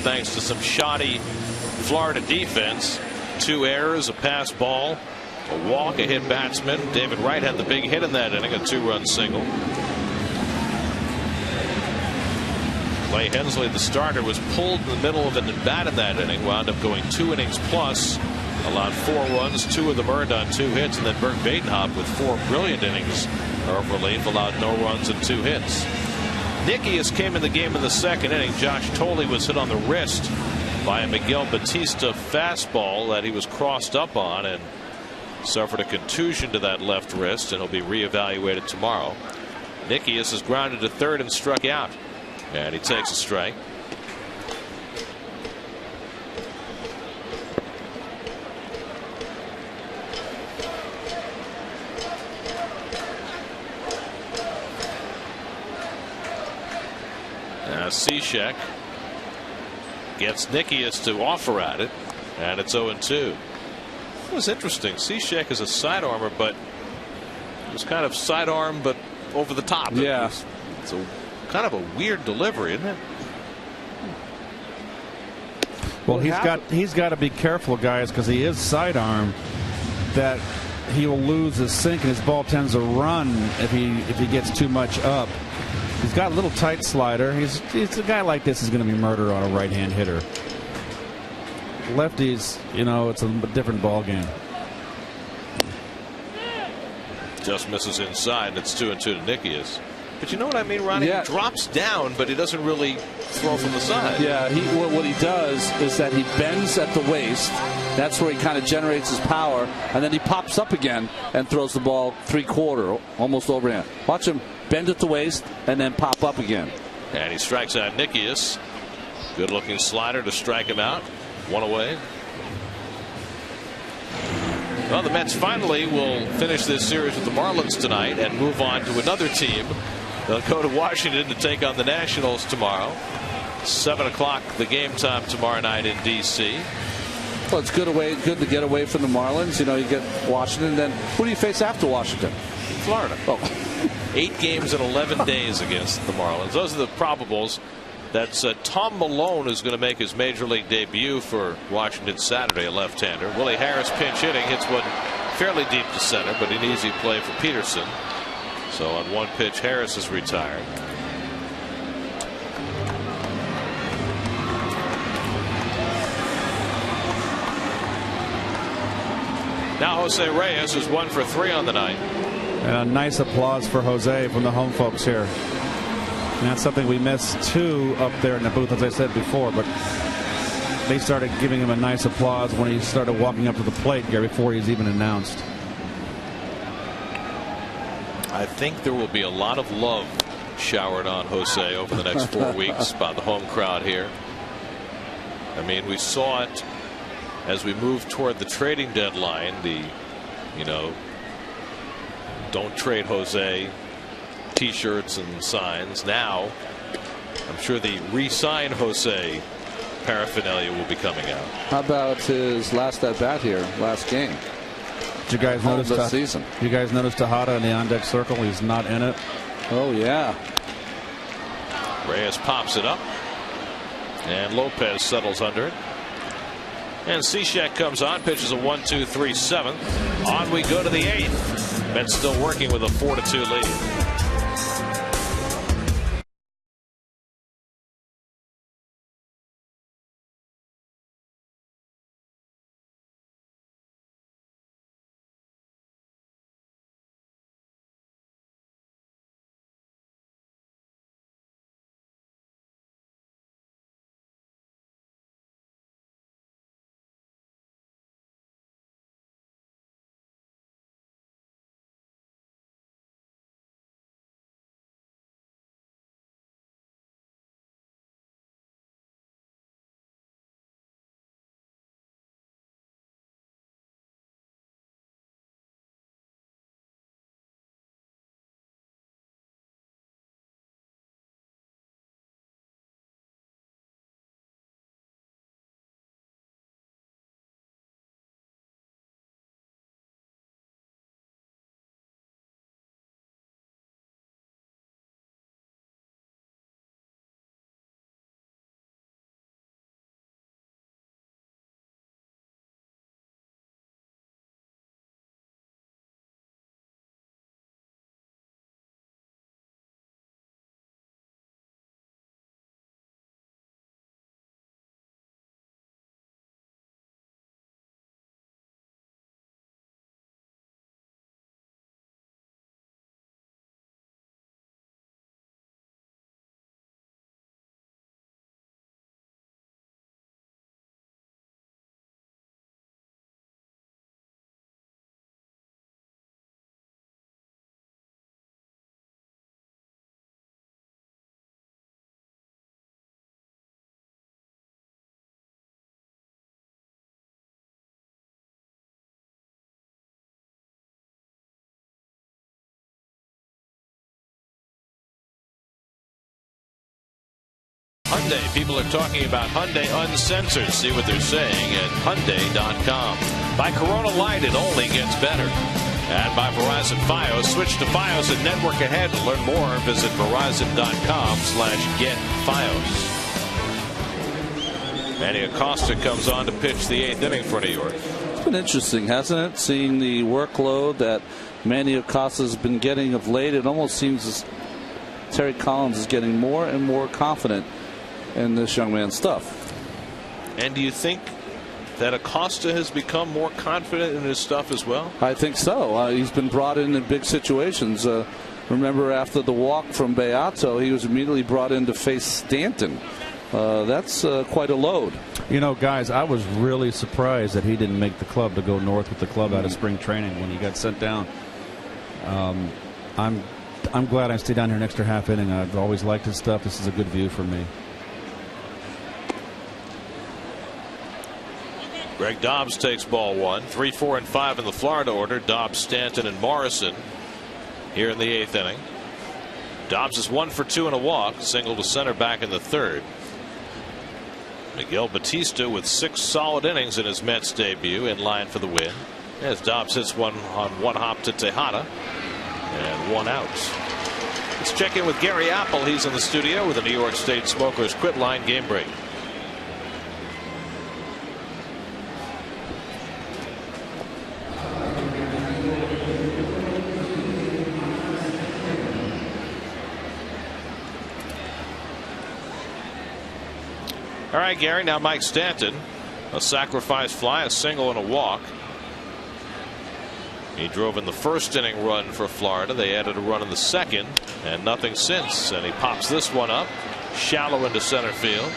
Thanks to some shoddy Florida defense. 2 errors, a pass ball, a walk, a hit batsman. David Wright had the big hit in that inning, a 2-run single. Clay Hensley, the starter, was pulled in the middle of an at-bat in that inning, wound up going 2 innings plus, allowed 4 runs, 2 of them earned on 2 hits, and then Bert Badenhop with 4 brilliant innings of relief, allowed no runs and 2 hits. Nicky came in the game in the second inning. Josh Tolley was hit on the wrist by a Miguel Batista fastball that he was crossed up on and suffered a contusion to that left wrist, and will be reevaluated tomorrow. Nicky is grounded to third and struck out, and he takes a strike. Cishek gets Nikias to offer at it, and it's 0-2. It was interesting. Cishek is a sidearmer, but it was kind of sidearm, but over the top. Yeah, it's a kind of a weird delivery, isn't it? Well, he's got to be careful, guys, because he is sidearm. That he will lose his sink, and his ball tends to run if he gets too much up. He's got a little tight slider. He's a guy like this is going to be murder on a right-hand hitter. Lefties, it's a different ball game. Just misses inside. It's 2-2 to Nickias. But you know what I mean, Ronnie? Yeah. He drops down, but he doesn't really throw from the side. Yeah, what he does is that he bends at the waist. That's where he kind of generates his power, and then he pops up again and throws the ball 3/4, almost overhand. Watch him bend at the waist and then pop up again. And he strikes out Nickias. Good-looking slider to strike him out. One away. Well, the Mets finally will finish this series with the Marlins tonight and move on to another team. They'll go to Washington to take on the Nationals tomorrow. 7 o'clock the game time tomorrow night in D.C. Well, it's good to get away from the Marlins. You get Washington. Then who do you face after Washington? Florida. Oh. 8 games in 11 days against the Marlins. Those are the probables. That's Tom Malone is going to make his major league debut for Washington Saturday, a left-hander. Willie Harris pinch hitting, hits one fairly deep to center, but an easy play for Peterson. So on one pitch, Harris is retired. Now Jose Reyes is 1 for 3 on the night. And a nice applause for Jose from the home folks here. And that's something we missed too up there in the booth, as I said before, but they started giving him a nice applause when he started walking up to the plate here before he's even announced. I think there will be a lot of love showered on Jose over the next 4 weeks by the home crowd here. I mean, we saw it as we moved toward the trading deadline, don't trade Jose T-shirts and signs. Now I'm sure the re-sign Jose paraphernalia will be coming out. How about his last at bat here, last game? Did you guys notice the season? You guys notice Tejada in the on-deck circle? He's not in it. Oh yeah. Reyes pops it up, and Lopez settles under it. And Cishek comes on, pitches a 1-2-3 7th. On we go to the 8th. Mets still working with a 4-2 lead. Hyundai. People are talking about Hyundai Uncensored. See what they're saying at Hyundai.com. By Corona Light, it only gets better. And by Verizon Fios. Switch to Fios and network ahead. To learn more, visit Verizon.com/getFios. Manny Acosta comes on to pitch the 8th inning for New York. It's been interesting, hasn't it? Seeing the workload that Manny Acosta's been getting of late. It almost seems as Terry Collins is getting more and more confident in this young man's stuff. And do you think that Acosta has become more confident in his stuff as well? I think so. He's been brought in big situations. Remember, after the walk from Beato, he was immediately brought in to face Stanton. That's quite a load. You know, guys, I was really surprised that he didn't make the club to go north with the club out of spring training when he got sent down. I'm glad I stayed down here an extra half inning. I've always liked his stuff. This is a good view for me. Greg Dobbs takes ball one. 3, 4, and 5 in the Florida order. Dobbs, Stanton, and Morrison here in the 8th inning. Dobbs is 1 for 2 and a walk. Single to center back in the 3rd. Miguel Batista with 6 solid innings in his Mets debut, in line for the win, as Dobbs hits one on one hop to Tejada and 1 out. Let's check in with Gary Apple. He's in the studio with the New York State Smokers Quit Line game break. All right, Gary, now Mike Stanton. A sacrifice fly, a single, and a walk. He drove in the 1st inning run for Florida. They added a run in the 2nd, and nothing since. And he pops this one up, shallow into center field.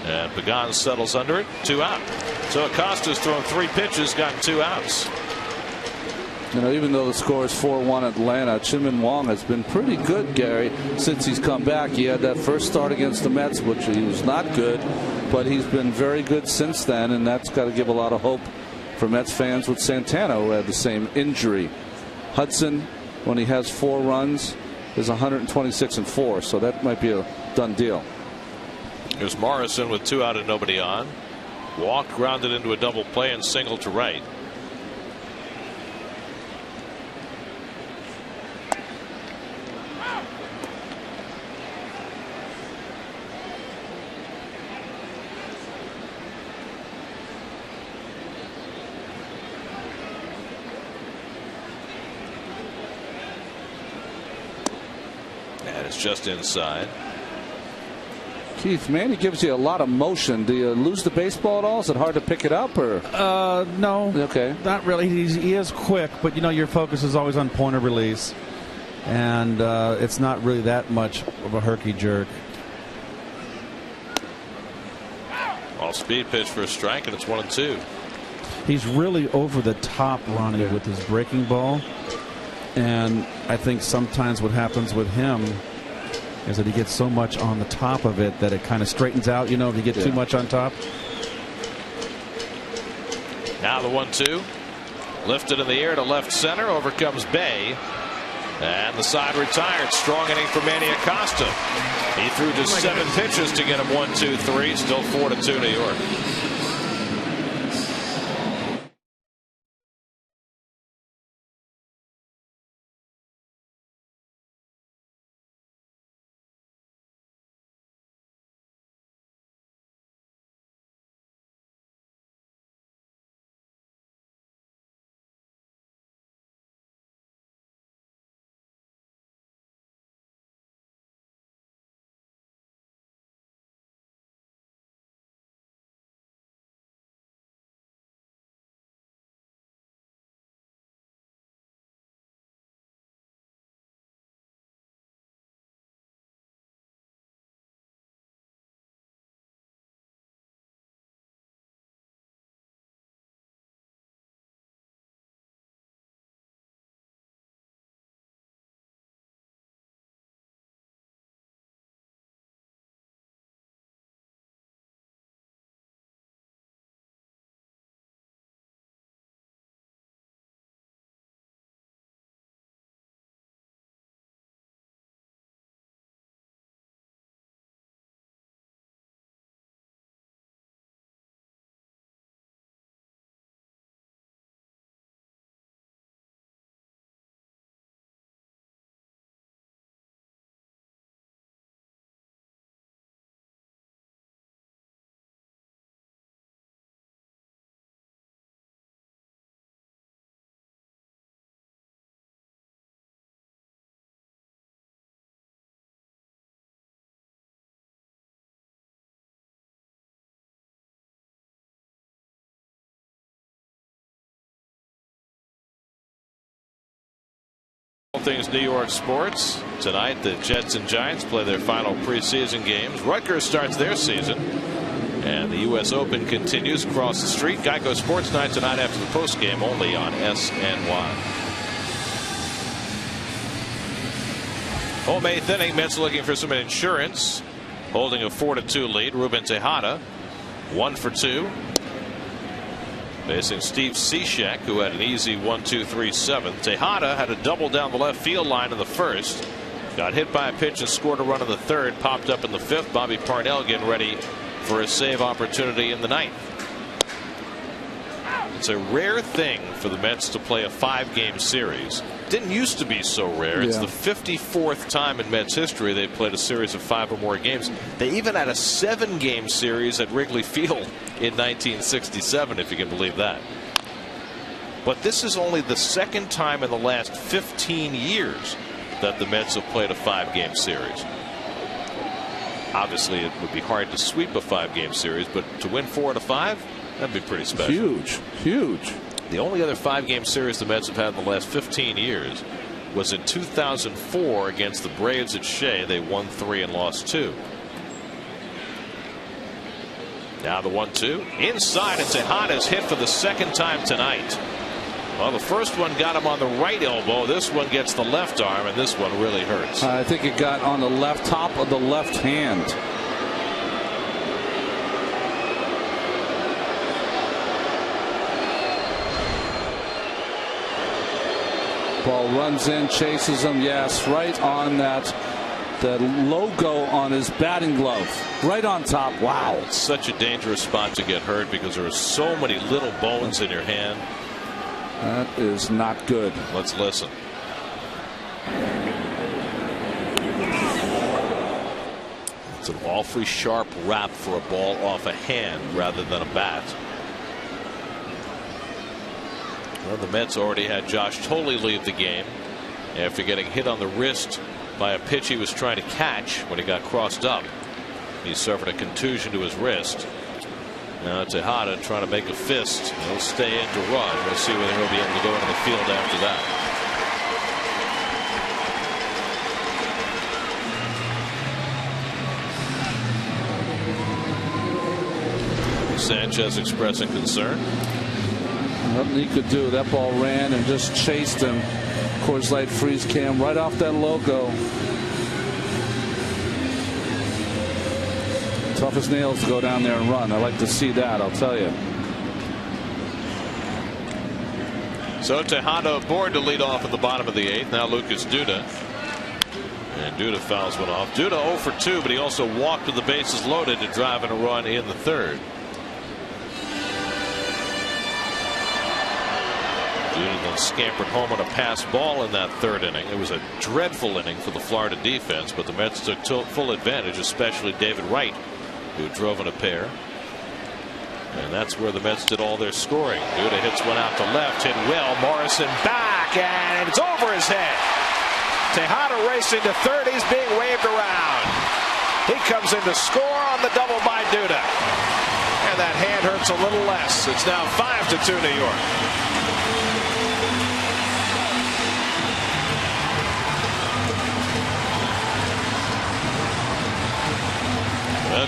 And Pagan settles under it, 2 out. So Acosta's thrown 3 pitches, gotten 2 outs. You know, even though the score is 4-1 Atlanta, Chin-Min Wong has been pretty good, Gary, since he's come back. He had that first start against the Mets, which he was not good, but he's been very good since then, and that's got to give a lot of hope for Mets fans with Santana, who had the same injury. Hudson, when he has 4 runs, is 126 and 4, so that might be a done deal. Here's Morrison with 2 out and nobody on. Walked, grounded into a double play, and single to right. Just inside. Keith, Manny gives you a lot of motion. Do you lose the baseball at all? Is it hard to pick it up, or? No. Okay. Not really. He is quick, but you know your focus is always on point of release, and it's not really that much of a herky jerk. All speed pitch for a strike, and it's 1-2. He's really over the top, Ronnie, with his breaking ball, and I think sometimes what happens with him is that he gets so much on the top of it that it kind of straightens out, you know, if you get too much on top. Now the 1-2. Lifted in the air to left center. Over comes Bay. And the side retired. Strong inning for Manny Acosta. He threw just 7 pitches to get him 1-2-3. Still 4-2 New York. things New York sports. Tonight, the Jets and Giants play their final preseason games. Rutgers starts their season. And the U.S. Open continues across the street. Geico Sports Night tonight after the postgame only on SNY. Home eighth inning. Mets looking for some insurance. Holding a 4-2 lead. Ruben Tejada 1 for 2. Facing Steve Cishek, who had an easy 1-2-3 7th. Tejada had a double down the left field line in the first. Got hit by a pitch and scored a run in the third. Popped up in the fifth. Bobby Parnell getting ready for a save opportunity in the ninth. It's a rare thing for the Mets to play a 5-game series. Didn't used to be so rare. It's the 54th time in Mets history they played a series of 5 or more games. They even had a 7-game series at Wrigley Field in 1967, if you can believe that. But this is only the second time in the last 15 years that the Mets have played a 5-game series. Obviously, it would be hard to sweep a 5-game series, but to win 4 out of 5, that'd be pretty special. Huge, huge. The only other 5-game series the Mets have had in the last 15 years was in 2004 against the Braves at Shea. They won 3 and lost 2. Now the 1-2 inside, and Tejada's hit for the second time tonight. Well, the first one got him on the right elbow. This one gets the left arm, and this one really hurts. I think it got on the left top of the left hand. Ball runs in, chases him. Yes, right on that. The logo on his batting glove, right on top. Wow. It's such a dangerous spot to get hurt because there are so many little bones in your hand. That is not good. Let's listen. It's an awfully sharp wrap for a ball off a hand rather than a bat. Well, the Mets already had Josh Thole leave the game after getting hit on the wrist by a pitch he was trying to catch when he got crossed up. He suffered a contusion to his wrist. Now Tejada trying to make a fist. He'll stay in to run. We'll see whether he'll be able to go into the field after that. Sanchez expressing concern. Nothing he could do. That ball ran and just chased him. Coors Light freeze cam right off that logo. Tough as nails to go down there and run. I like to see that, I'll tell you. So Tejada aboard to lead off at the bottom of the 8th. Now Lucas Duda. And Duda fouls one off. Duda 0 for 2, but he also walked with the bases loaded to drive in a run in the 3rd. Duda then scampered home on a pass ball in that 3rd inning. It was a dreadful inning for the Florida defense, but the Mets took full advantage, especially David Wright, who drove in a pair. And that's where the Mets did all their scoring. Duda hits one out to left, hit well. Morrison back, and it's over his head. Tejada racing to third. He's being waved around. He comes in to score on the double by Duda. And that hand hurts a little less. It's now 5-2 New York.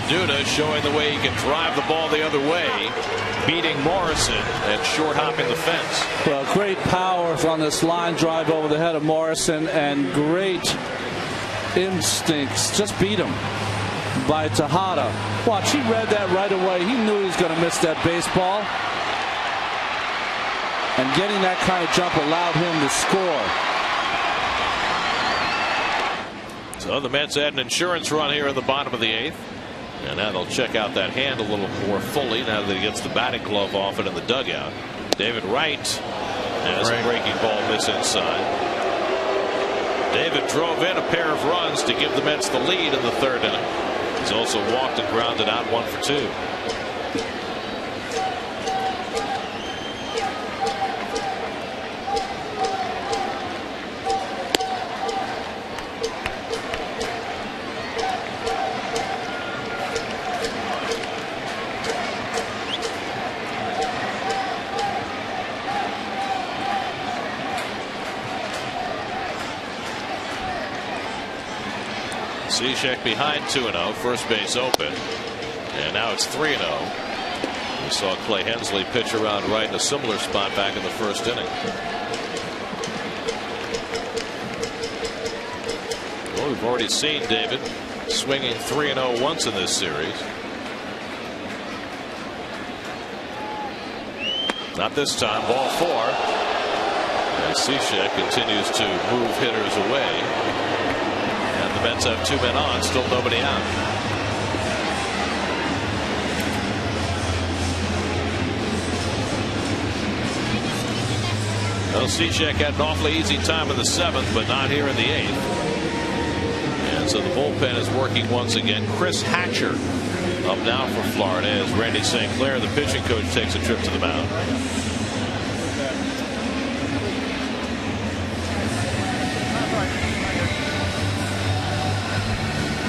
Duda showing the way he can drive the ball the other way, beating Morrison and short hopping the fence. Well, great power on this line drive over the head of Morrison, and great instincts. Just beat him by Tejada. Watch, he read that right away. He knew he was going to miss that baseball. And getting that kind of jump allowed him to score. So the Mets had an insurance run here in the bottom of the 8th. And now they'll check out that hand a little more fully now that he gets the batting glove off it in the dugout. David Wright has a breaking ball miss inside. David drove in a pair of runs to give the Mets the lead in the 3rd inning. He's also walked and grounded out 1 for 2. Cishek behind 2-0, first base open, and now it's 3-0. We saw Clay Hensley pitch around right in a similar spot back in the first inning. Well, we've already seen David swinging 3-0 once in this series. Not this time. Ball 4. And Cishek continues to move hitters away. And the Mets have 2 men on, still nobody out. Well, Cishek had an awfully easy time in the 7th, but not here in the 8th. And so the bullpen is working once again. Chris Hatcher up now for Florida as Randy St. Clair, the pitching coach, takes a trip to the mound.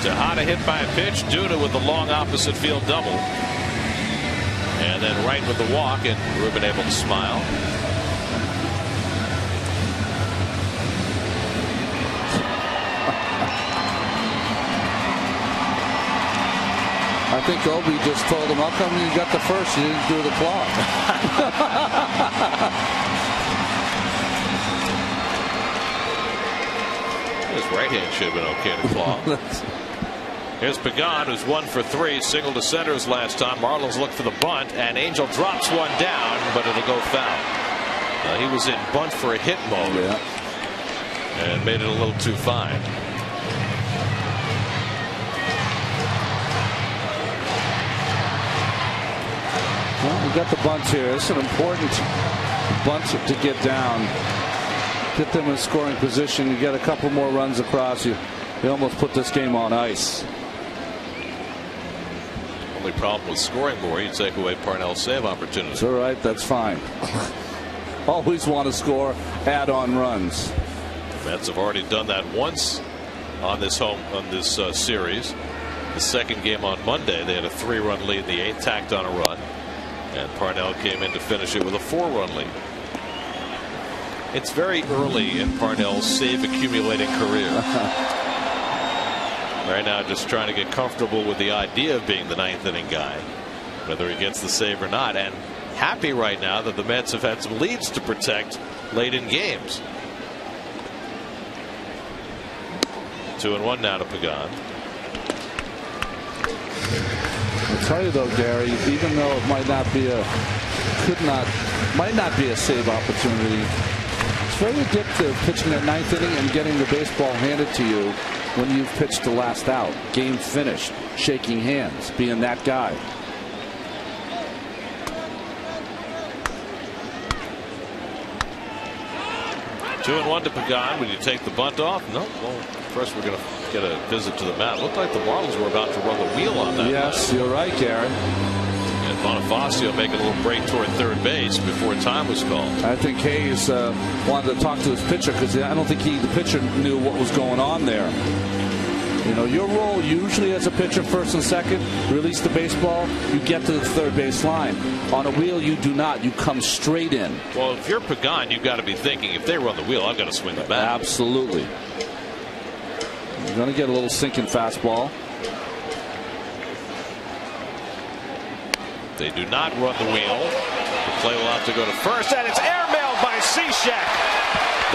Tejada hit by a pitch. Duda with the long opposite field double. And then Wright with the walk, and Ruben able to smile. I think Obi just told him, how come you got the first, you didn't do the clock? His right hand should have been okay to claw. Here's Pagan, who's 1 for 3, single to centers last time. Marlins look for the bunt, and Angel drops one down, but it'll go foul. He was in bunt for a hit mode, and made it a little too fine. Well, we got the bunt here. It's an important bunt to get down. Get them in scoring position. You get a couple more runs across. You almost put this game on ice. Only problem with scoring more, you take away Parnell's save opportunity. It's all right. That's fine. Always want to score add-on runs. The Mets have already done that once on this series. The second game on Monday, they had a 3-run lead in the 8th, tacked on a run. And Parnell came in to finish it with a 4-run lead. It's very early in Parnell's save accumulating career. Right now, just trying to get comfortable with the idea of being the 9th inning guy, whether he gets the save or not. And happy right now that the Mets have had some leads to protect late in games. 2-1 now to Pagan. I'll tell you though, Gary, even though it might not be a save opportunity, it's very addictive pitching that 9th inning and getting the baseball handed to you when you've pitched the last out. Game finished, shaking hands, being that guy. Two and one to Pagan. Would you take the bunt off? No. Well, first we're going to get a visit to the mound. Looked like the Marlins were about to run the wheel on that. Yes, you're right, Gary. And Bonifacio making a little break toward third base before time was called. I think Hayes wanted to talk to his pitcher because I don't think the pitcher knew what was going on there. You know, your role usually as a pitcher, first and second, release the baseball, you get to the third base line. On a wheel, you do not. You come straight in. Well, if you're Pagan, you've got to be thinking, if they run the wheel, I've got to swing the bat. Absolutely. You're going to get a little sinking fastball. They do not run the wheel. The play will have to go to first, and it's airmailed by Cishek.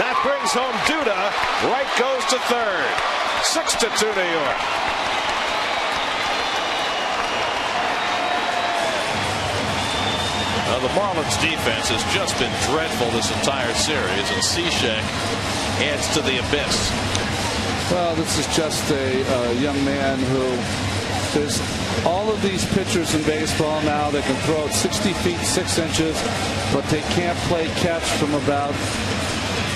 That brings home Duda. Wright goes to third. 6-2 New York. Now the Marlins defense has just been dreadful this entire series, and Cishek adds to the abyss. Well, this is just a young man who, there's all of these pitchers in baseball now that can throw it 60 feet 6 inches, but they can't play catch from about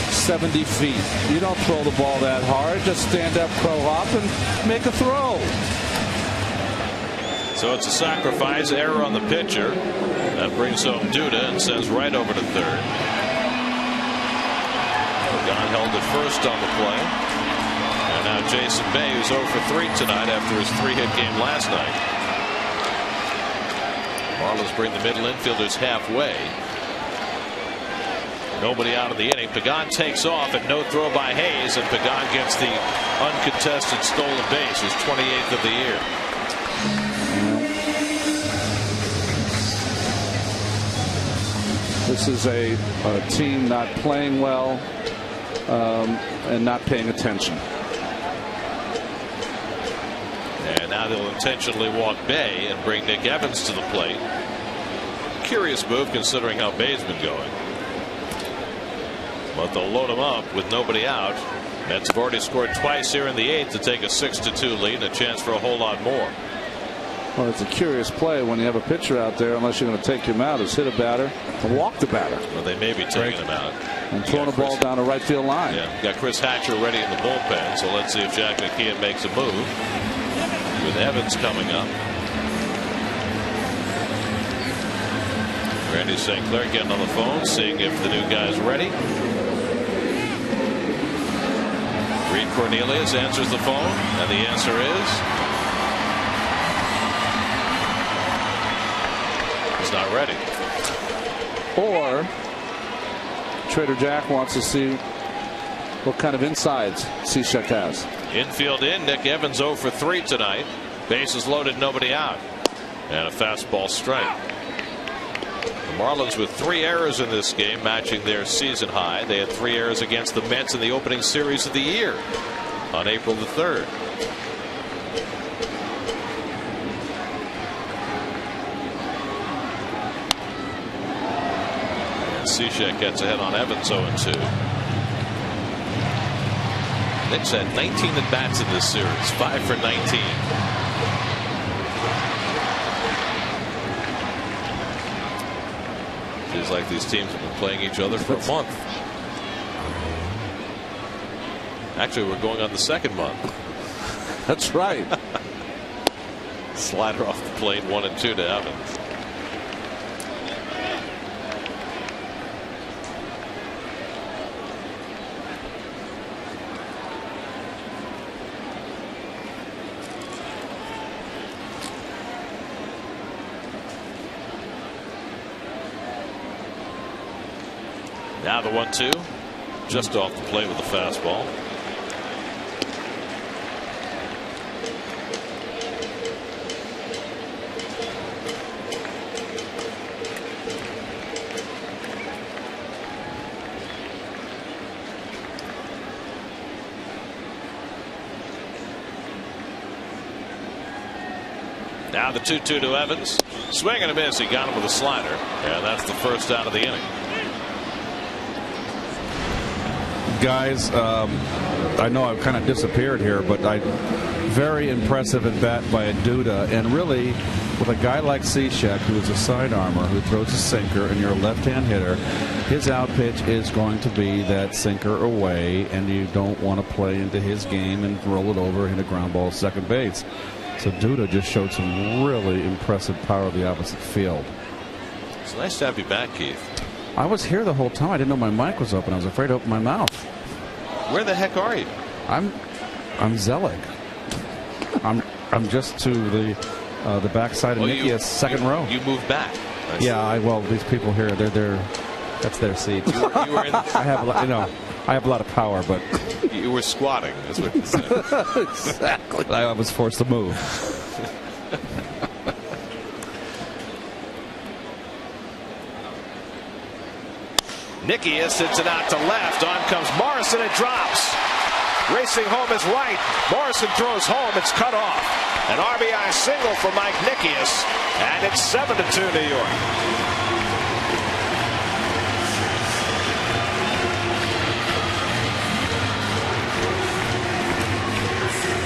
70 feet. You don't throw the ball that hard. Just stand up, pro hop, and make a throw. So it's a sacrifice, error on the pitcher. That brings home Duda and sends Wright over to third. Pagan held at first on the play. And now Jason Bay, who's 0 for 3 tonight after his 3-hit game last night. Marlins bring the middle infielders halfway. Nobody out of the inning. Pagan takes off and no throw by Hayes, and Pagan gets the uncontested stolen base, his 28th of the year. This is a team not playing well and not paying attention. And now they'll intentionally walk Bay and bring Nick Evans to the plate. Curious move considering how Bay's been going. But they'll load him up with nobody out. Mets have already scored twice here in the 8th to take a 6-2 lead and a chance for a whole lot more. Well, it's a curious play when you have a pitcher out there, unless you're going to take him out, is hit a batter and walk the batter. Well, they may be taking him out. And throwing a ball down a right field line. Yeah, got Chris Hatcher ready in the bullpen, so let's see if Jack McKeon makes a move. With Evans coming up. Randy St. Clair getting on the phone, seeing if the new guy's ready. Reed Cornelius answers the phone, and the answer is he's not ready. Or Trader Jack wants to see what kind of insides Cishek has. Infield in. Nick Evans 0 for 3 tonight. Bases loaded, nobody out. And a fastball strike. The Marlins with 3 errors in this game, matching their season high. They had 3 errors against the Mets in the opening series of the year on April the 3rd. And Cishek gets ahead on Evans 0-2. Nick's had 19 at bats in this series, 5 for 19. Feels like these teams have been playing each other for a month. Actually, we're going on the 2nd month. That's right. Slider off the plate, 1-2 to Evans. Now the 1-2, just off the plate with the fastball. Now the 2-2 to Evans. Swing and a miss. He got him with a slider. And that's the first out of the inning. Guys, I know I've kind of disappeared here, but very impressive at bat by Duda, and really with a guy like Cishek, who's a side armor, who throws a sinker, and you're a left-hand hitter, his out pitch is going to be that sinker away, and you don't want to play into his game and roll it over, hit a ground ball second base. So Duda just showed some really impressive power of the opposite field. It's nice to have you back, Keith. I was here the whole time. I didn't know my mic was open. I was afraid to open my mouth. Where the heck are you? I'm Zelig. I'm just to the backside of Nickia's second row. You moved back. Yeah, well, these people here, that's their seat. You were in I have a lot of power, but you were squatting, is what you said. Exactly. I was forced to move. Nickias hits it out to left. On comes Morrison. It drops. Racing home is Wright. Morrison throws home. It's cut off. An RBI single for Mike Nickias. And it's 7-2 New York.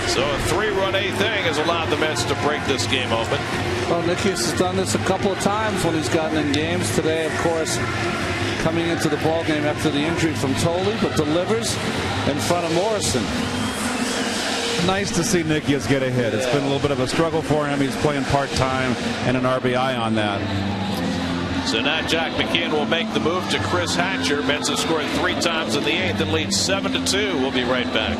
So a 3-run 8th inning has allowed the Mets to break this game open. Well, Nickias has done this a couple of times when he's gotten in games. Today, of course, coming into the ballgame after the injury from Tolley, but delivers in front of Morrison. Nice to see Nickias get a hit. It's been a little bit of a struggle for him. He's playing part-time and an RBI on that. So now Jack McKeon will make the move to Chris Hatcher. Mets have scored 3 times in the 8th and lead 7-2. We'll be right back.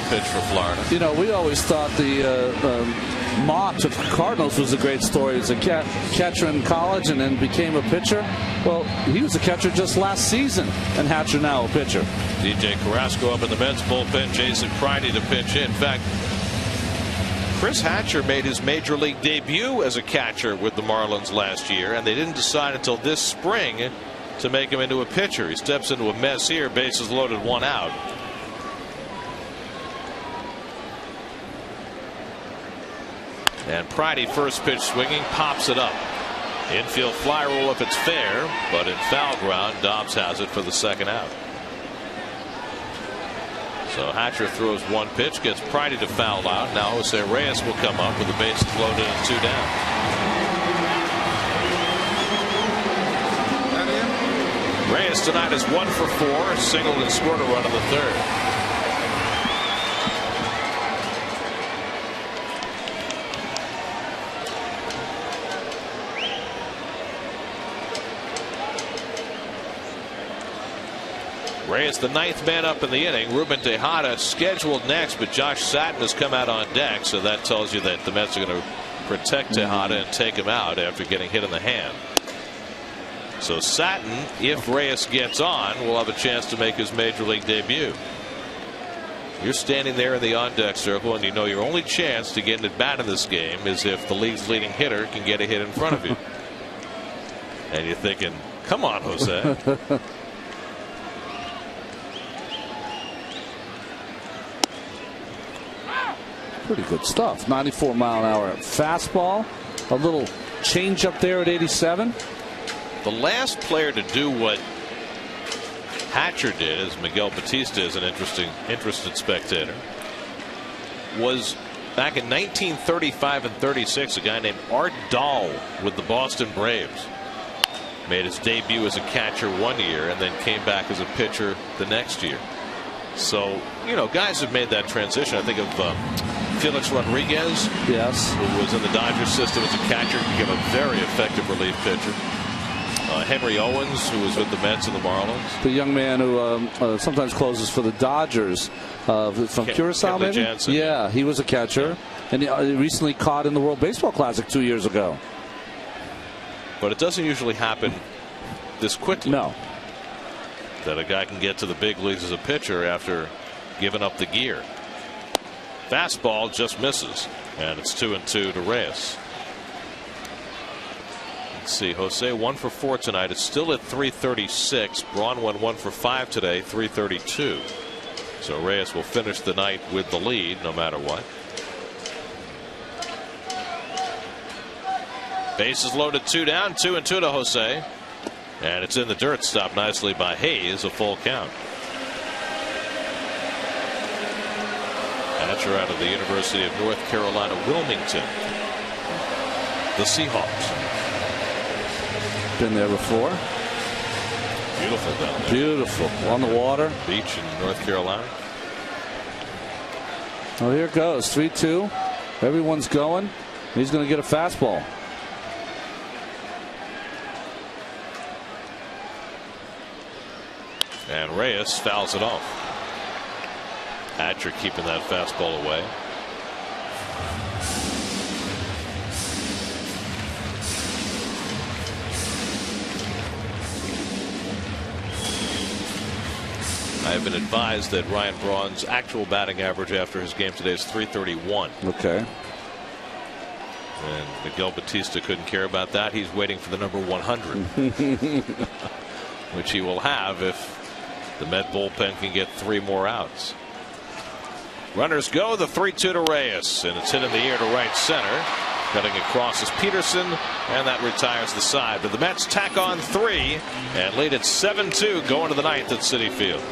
pitch for Florida. You know, we always thought the Mott of Cardinals was a great story. He was a catcher in college and then became a pitcher. Well, he was a catcher just last season, and Hatcher now a pitcher. DJ Carrasco up in the Mets bullpen. Jason Pridey to pitch in. In fact, Chris Hatcher made his major league debut as a catcher with the Marlins last year, and they didn't decide until this spring to make him into a pitcher. He steps into a mess here, bases loaded, 1 out. And Pridey, first pitch swinging, pops it up. Infield fly rule if it's fair, but in foul ground, Dobbs has it for the 2nd out. So Hatcher throws 1 pitch, gets Pridey to foul out. Now Jose Reyes will come up with the bases loaded and 2 down. Reyes tonight is 1 for 4, singled and scored a run in the 3rd. Reyes, the 9th man up in the inning. Ruben Tejada scheduled next, but Josh Satin has come out on deck, so that tells you that the Mets are going to protect Tejada and take him out after getting hit in the hand. So Satin, if Reyes gets on, will have a chance to make his major league debut. You're standing there in the on-deck circle, and you know your only chance to get an at-bat in this game is if the league's leading hitter can get a hit in front of you. And you're thinking, come on, Jose. Pretty good stuff. 94-mile-an-hour fastball. A little change up there at 87. The last player to do what Hatcher did, as Miguel Batista is an interested spectator, was back in 1935 and 36. A guy named Art Dahl with the Boston Braves made his debut as a catcher 1 year and then came back as a pitcher the next year. So, you know, guys have made that transition. I think of Felix Rodriguez, yes, who was in the Dodgers system as a catcher, became a very effective relief pitcher. Henry Owens, who was with the Mets and the Marlins. The young man who sometimes closes for the Dodgers from Curacao, maybe? Jansen. Yeah, he was a catcher. And he recently caught in the World Baseball Classic 2 years ago. But it doesn't usually happen this quickly. No. That a guy can get to the big leagues as a pitcher after giving up the gear. Fastball just misses, and it's 2-2 to Reyes. Let's see, Jose 1 for 4 tonight. It's still at 336. Braun went 1 for 5 today, 332. So Reyes will finish the night with the lead no matter what. Bases loaded, 2 down, 2-2 to Jose. And it's in the dirt, stopped nicely by Hayes, a full count. Hatcher out of the University of North Carolina, Wilmington. The Seahawks. Been there before. Beautiful down there. Beautiful. On the water. Beach in North Carolina. Oh, here it goes. 3-2. Everyone's going. He's going to get a fastball. And Reyes fouls it off. Hatcher keeping that fastball away. I have been advised that Ryan Braun's actual batting average after his game today is .331. Okay. And Miguel Batista couldn't care about that. He's waiting for the number 100, which he will have if the Met bullpen can get 3 more outs. Runners go. The 3-2 to Reyes, and it's hit in the air to right center. Cutting across is Peterson, and that retires the side. But the Mets tack on 3 and lead at 7-2 going to the 9th at Citi Field.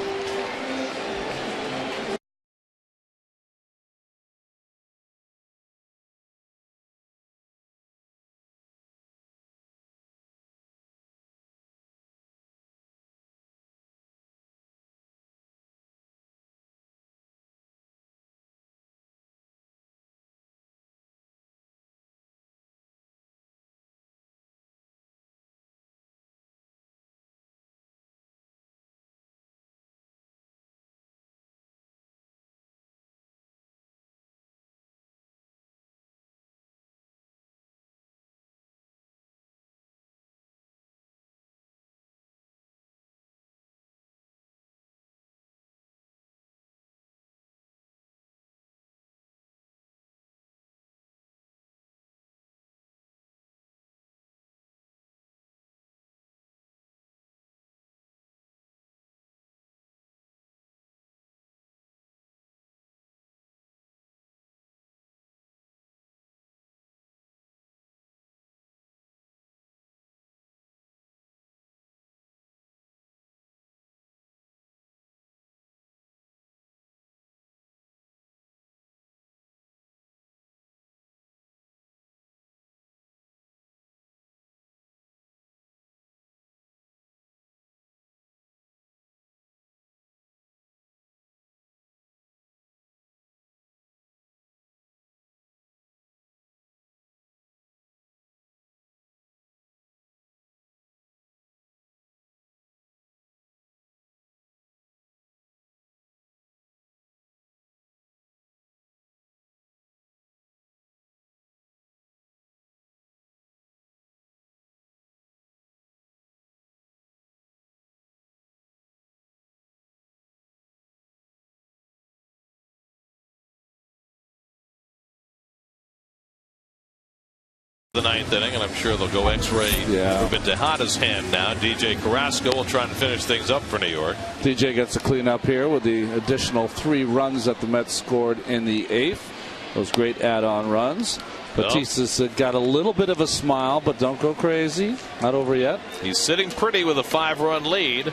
the ninth inning, and I'm sure they'll go X-ray over Tejada's hand now. DJ Carrasco will try to finish things up for New York. DJ gets a clean up here with the additional 3 runs that the Mets scored in the 8th. Those great add-on runs. Batista's got a little bit of a smile, but don't go crazy. Not over yet. He's sitting pretty with a 5-run lead.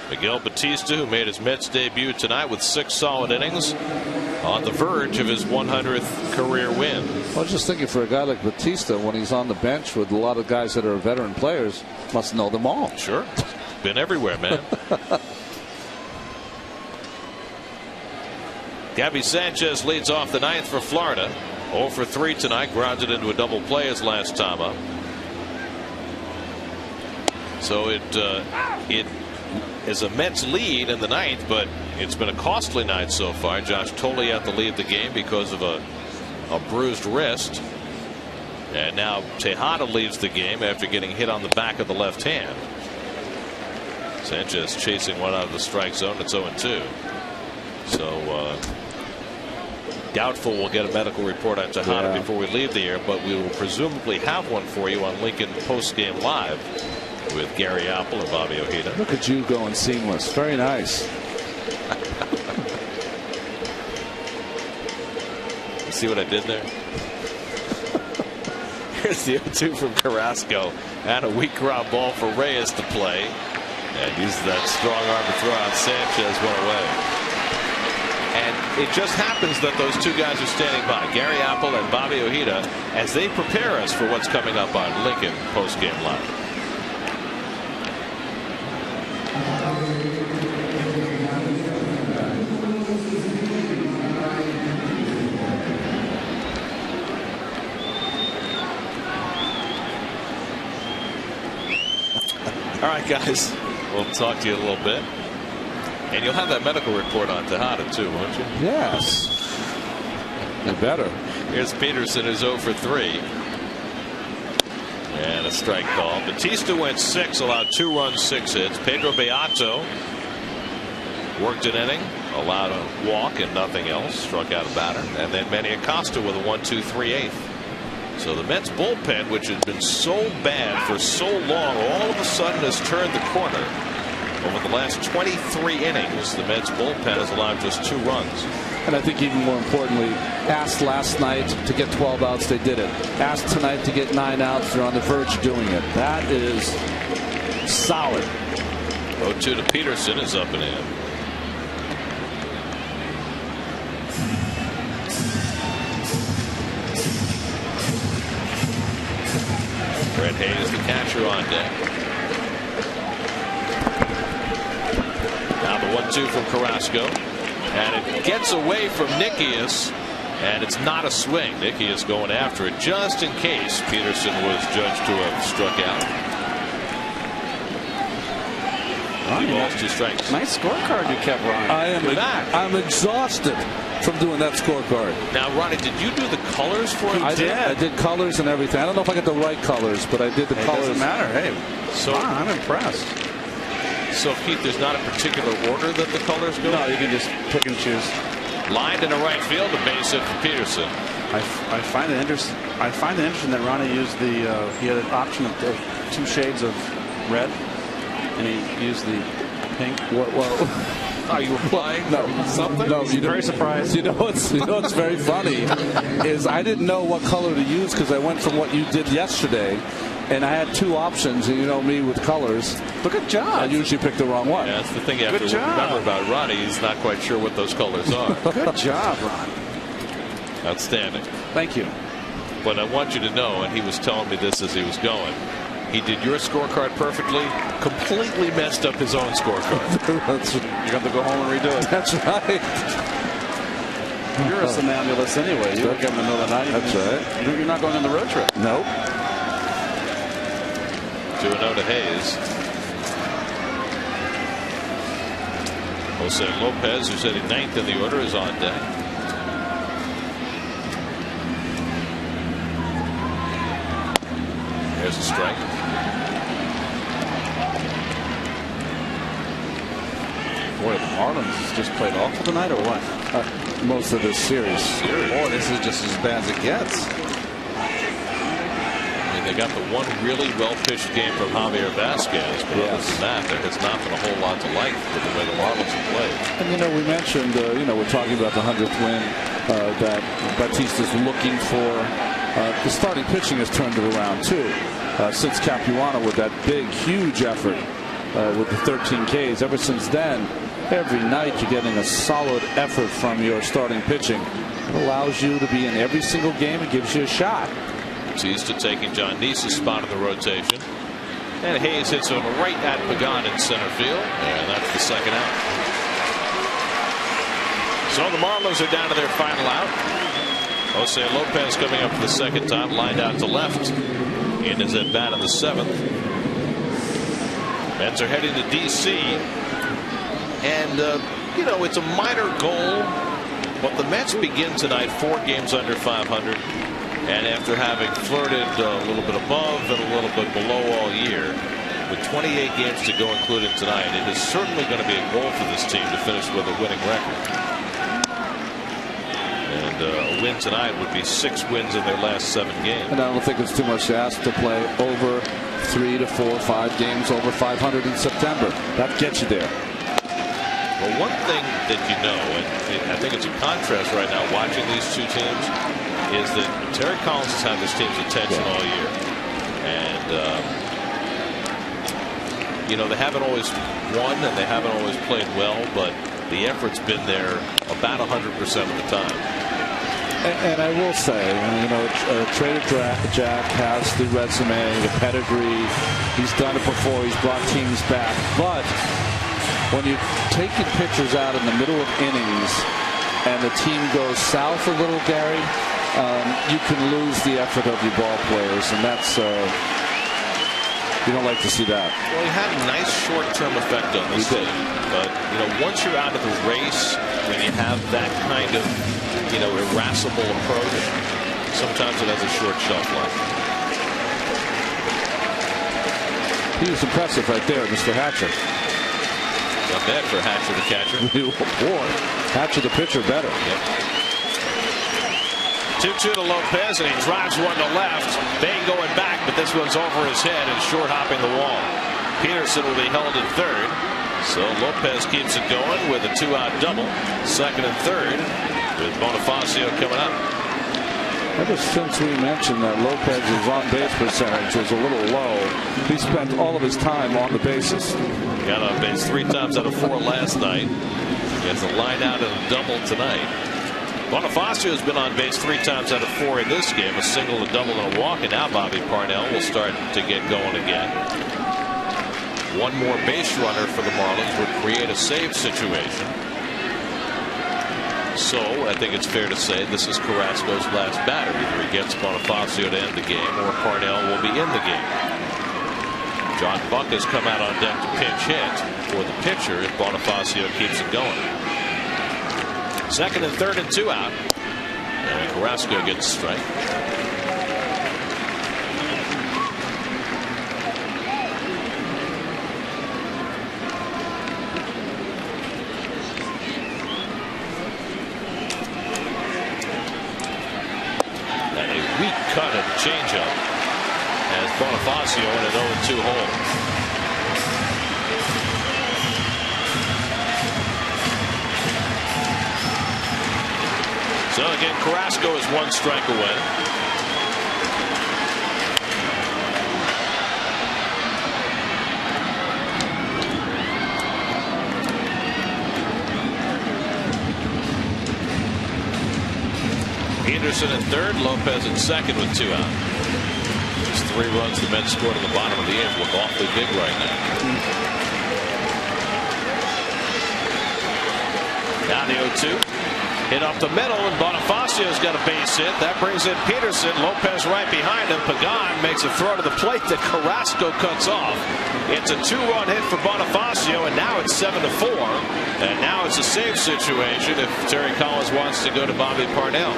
Miguel Batista, who made his Mets debut tonight with 6 solid innings, on the verge of his 100th career win. I was just thinking, for a guy like Batista, when he's on the bench with a lot of guys that are veteran players, must know them all. Sure. Been everywhere, man. Gabby Sanchez leads off the 9th for Florida. 0 for 3 tonight. Grounded into a double play his last time up. So it is a Mets lead in the 9th, but it's been a costly night so far. Josh Thole had to leave the game because of a bruised wrist. And now Tejada leaves the game after getting hit on the back of the left hand. Sanchez chasing one out of the strike zone. It's 0-2. So doubtful we'll get a medical report on Tejada before we leave the air, but we will presumably have one for you on Lincoln Postgame Live with Gary Apple and Bobby Ojeda. Look at you going seamless. Very nice. You see what I did there? Here's the 0-2 from Carrasco, and a weak ground ball for Reyes to play, and uses that strong arm to throw out Sanchez. One away. And it just happens that those 2 guys are standing by, Gary Apple and Bobby Ojeda, as they prepare us for what's coming up on Lincoln Postgame Live. All right, guys, we'll talk to you a little bit. And you'll have that medical report on Tejada, too, won't you? Yes. You better. Here's Peterson, who's 0 for 3. And a strike call. Batista went 6, allowed 2 runs, 6 hits. Pedro Beato worked an inning, allowed a walk and nothing else, struck out a batter. And then Manny Acosta with a 1-2 3/8. So the Mets bullpen, which had been so bad for so long, all of a sudden has turned the corner. Over the last 23 innings, the Mets bullpen has allowed just 2 runs. And I think even more importantly, asked last night to get 12 outs, they did it. Asked tonight to get 9 outs, they're on the verge of doing it. That is solid. 0-2 to Peterson is up and in. Brett Hayes, the catcher, on deck. Now the 1-2 from Carrasco, and it gets away from Nikias, and it's not a swing. Nikias going after it just in case Peterson was judged to have struck out. 2 balls, 2 strikes. Nice scorecard you kept, Ron. I'm exhausted from doing that scorecard. Now, Ronnie, did you do the colors for it? I did colors and everything. I don't know if I got the right colors, but I did the colors. Doesn't matter. Hey, so I'm impressed. So, Keith, there's not a particular order that the colors go? No, you can just pick and choose. Lined in the right field, a base hit for Peterson. I find it interesting. I find it interesting that Ronnie used the he had an option of 2 shades of red, and he used the pink. Well, are you applying something? No, you're very surprised. You know what's very funny is I didn't know what color to use because I went from what you did yesterday. And I had 2 options, and you know me with colors. But good job. I usually pick the wrong one. Yeah, that's the thing you have to remember about Ronnie. He's not quite sure what those colors are. Good job, Ron. Outstanding. Thank you. But I want you to know, and he was telling me this as he was going, he did your scorecard perfectly, completely messed up his own scorecard. You're going to have to go home and redo it. That's right. You're a somnambulist anyway. You wake up in the middle of the night. That's right. You're not going on the road trip. Nope. 2-0 to Hayes. Jose Lopez, who's sitting 9th in the order, is on deck. There's a strike. Boy, the Marlins just played awful tonight, or what? Most of this series. Boy, this is just as bad as it gets. They got the one really well-pitched game from Javier Vasquez, but other than that, there has not been a whole lot to like with the way the Marlins have played. And we mentioned, we're talking about the 100th win that Batista's looking for. The starting pitching has turned it around too. Since Capuano with that big, huge effort with the 13 Ks. Ever since then, every night you're getting a solid effort from your starting pitching. It allows you to be in every single game. It gives you a shot. Batista taking John Neese's spot in the rotation. And Hayes hits one right at Pagan in center field. And that's the second out. So the Marlins are down to their final out. Jose Lopez coming up for the second time, lined out to left in his at bat in the 7th. Mets are heading to D.C. And, it's a minor goal, but the Mets begin tonight 4 games under 500. And after having flirted a little bit above and a little bit below all year, with 28 games to go, including tonight, it is certainly going to be a goal for this team to finish with a winning record. And a win tonight would be 6 wins in their last 7 games. And I don't think it's too much to ask to play over 3 to 4 or 5 games over 500 in September. That gets you there. Well, one thing that and I think it's a contrast right now watching these two teams, is that Terry Collins has had this team's attention all year. And, they haven't always won and they haven't always played well, but the effort's been there about 100% of the time. And I will say, Trader Jack has the resume, the pedigree. He's done it before. He's brought teams back. But when you're taking pitchers out in the middle of innings and the team goes south a little, Gary, you can lose the effort of your ball players, and that's you don't like to see that. Well, he had a nice short-term effect on this team, but once you're out of the race, when you have that kind of irascible approach, sometimes it has a short shelf life. He was impressive right there, Mr. Hatcher. Not bad for Hatcher, the catcher. Boy, Hatcher, the pitcher, better. Yep. 2-2 to Lopez, and he drives one to left. Bain going back, but this one's over his head and short hopping the wall. Peterson will be held at third. So Lopez keeps it going with a 2-out double. Second and third with Bonifacio coming up. Ever since we mentioned that Lopez's on-base percentage was a little low, he spent all of his time on the bases. Got on base 3 times out of 4 last night. He has a line out and a double tonight. Bonifacio has been on base 3 times out of 4 in this game, a single, a double, and a walk, and now Bobby Parnell will start to get going again. One more base runner for the Marlins would create a save situation. So I think it's fair to say this is Carrasco's last batter. Either he gets Bonifacio to end the game or Parnell will be in the game. John Buck has come out on deck to pinch hit for the pitcher if Bonifacio keeps it going. Second and third and 2 out. And Carrasco gets a strike. And a weak cut of the changeup as Bonifacio in an 0-2 hole. So again, Carrasco is 1 strike away. Anderson at third, Lopez at second with 2 out. These 3 runs the Mets scored in the bottom of the 8th look awfully big right now. Now the 0-2. Hit up the middle, and Bonifacio's got a base hit. That brings in Peterson. Lopez right behind him. Pagan makes a throw to the plate that Carrasco cuts off. It's a 2-run hit for Bonifacio, and now it's 7-4. And now it's a save situation if Terry Collins wants to go to Bobby Parnell.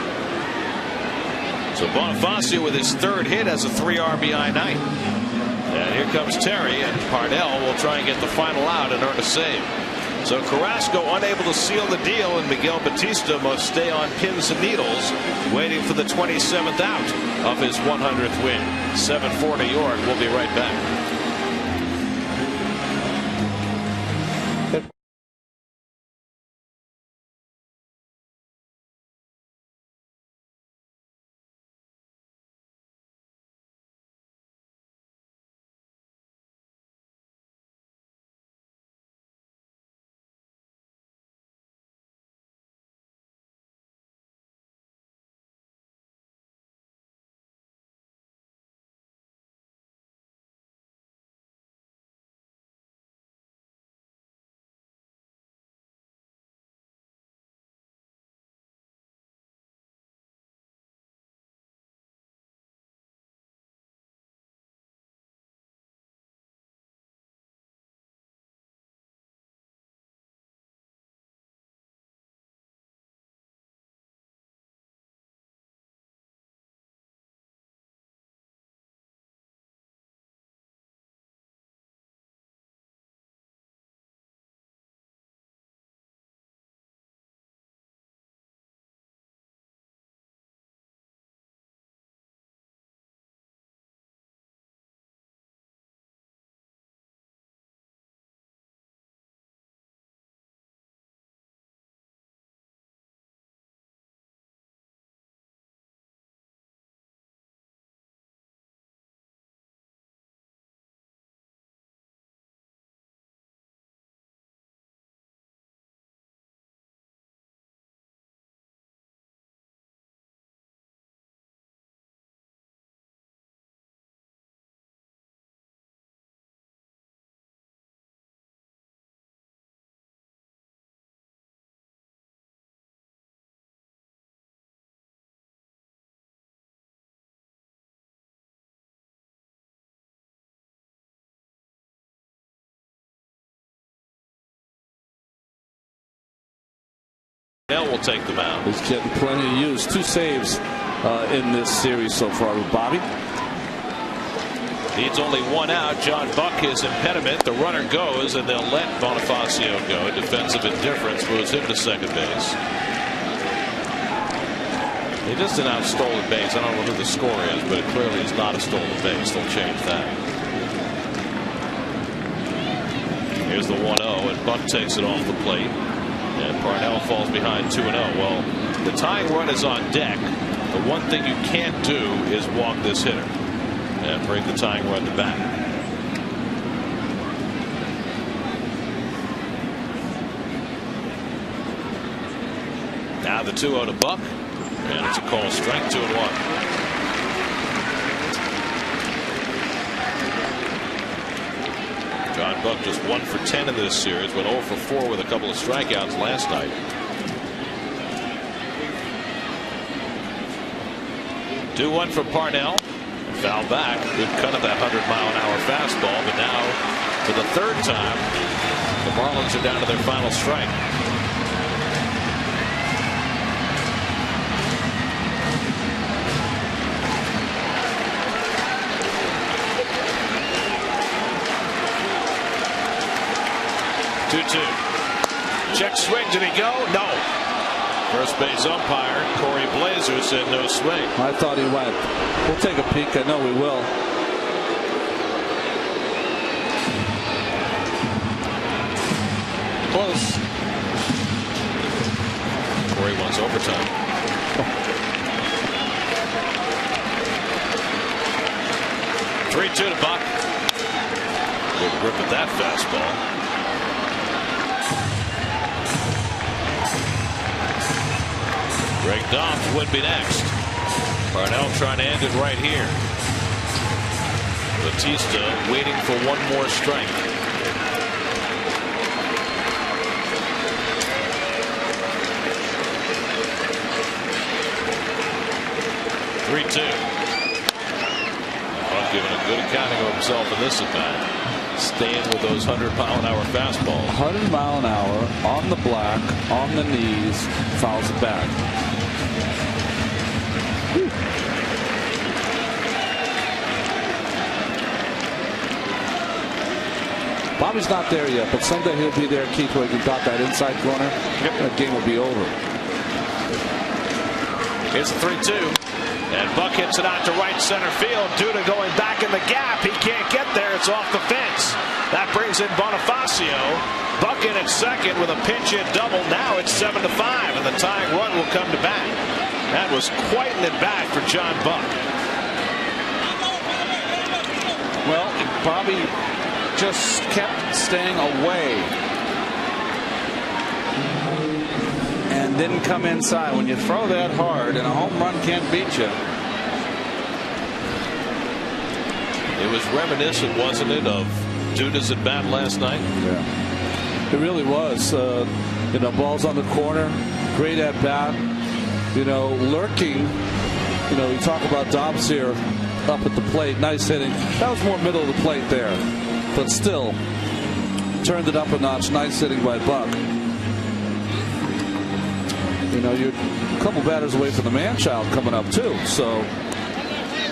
So Bonifacio with his 3rd hit has a 3 RBI night. And here comes Terry, and Parnell will try and get the final out and earn a save. So Carrasco unable to seal the deal, and Miguel Batista must stay on pins and needles, waiting for the 27th out of his 100th win. 7-4 New York. We'll be right back. Will take the mound. He's getting plenty of use. 2 saves in this series so far with Bobby. Needs only 1 out. John Buck his impediment. The runner goes, and they'll let Bonifacio go. Defensive indifference moves him to second base. He just announced stolen base. I don't know who the score is, but it clearly is not a stolen base. They'll change that. Here's the 1-0, and Buck takes it off the plate. And Parnell falls behind 2-0. Well, the tying run is on deck. The one thing you can't do is walk this hitter and bring the tying run to bat. Now the 2-0 to Buck, and it's a call strike. 2-1. John Buck just 1 for 10 in this series, went 0 for 4 with a couple of strikeouts last night. 2-1 from Parnell. Foul back. Good cut of that 100-mile-an-hour fastball, but now for the 3rd time, the Marlins are down to their final strike. Check swing. Did he go? No. First base umpire Corey Blazer said no swing. I thought he went. We'll take a peek. I know we will. Close. Corey wants overtime. 3-2 to Buck. Good grip at that fastball. Greg Dobbs would be next. Parnell trying to end it right here. Batista waiting for 1 more strike. Giving a good accounting of himself in this at-bat. Staying with those 100-mile-an-hour fastballs. 100 mile an hour on the black, on the knees, fouls it back. Bobby's not there yet, but someday he'll be there, Keith, where he can dot that inside corner. That game will be over. Here's the 3-2. And Buck hits it out to right center field. Duda going back in the gap. He can't get there. It's off the fence. That brings in Bonifacio. Buck in at second with a pinch hit double. Now it's 7-5, and the tying run will come to bat. That was quite an at-bat for John Buck. Well, Bobby just kept staying away and didn't come inside. When you throw that hard and a home run can't beat you. It was reminiscent, wasn't it, of Duda's at bat last night? Yeah, it really was. You know, balls on the corner, great at bat. You know, lurking. You know, we talk about Dobbs here up at the plate, nice hitting. That was more middle of the plate there, but still turned it up a notch. Nice hitting by Buck. You know, you're a couple batters away from the man-child coming up too, so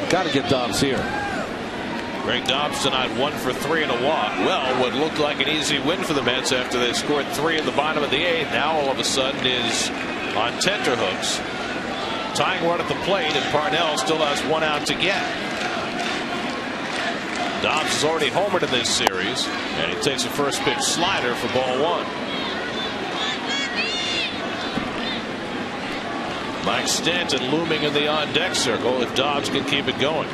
got to get Dobbs here. Greg Dobbs tonight 1 for 3 and a walk. Well, what looked like an easy win for the Mets after they scored 3 in the bottom of the 8th, now all of a sudden is on tenterhooks. Tying run at the plate, and Parnell still has 1 out to get. Dobbs has already homered in this series, and he takes a first pitch slider for ball 1. Mike Stanton looming in the on-deck circle if Dobbs can keep it going.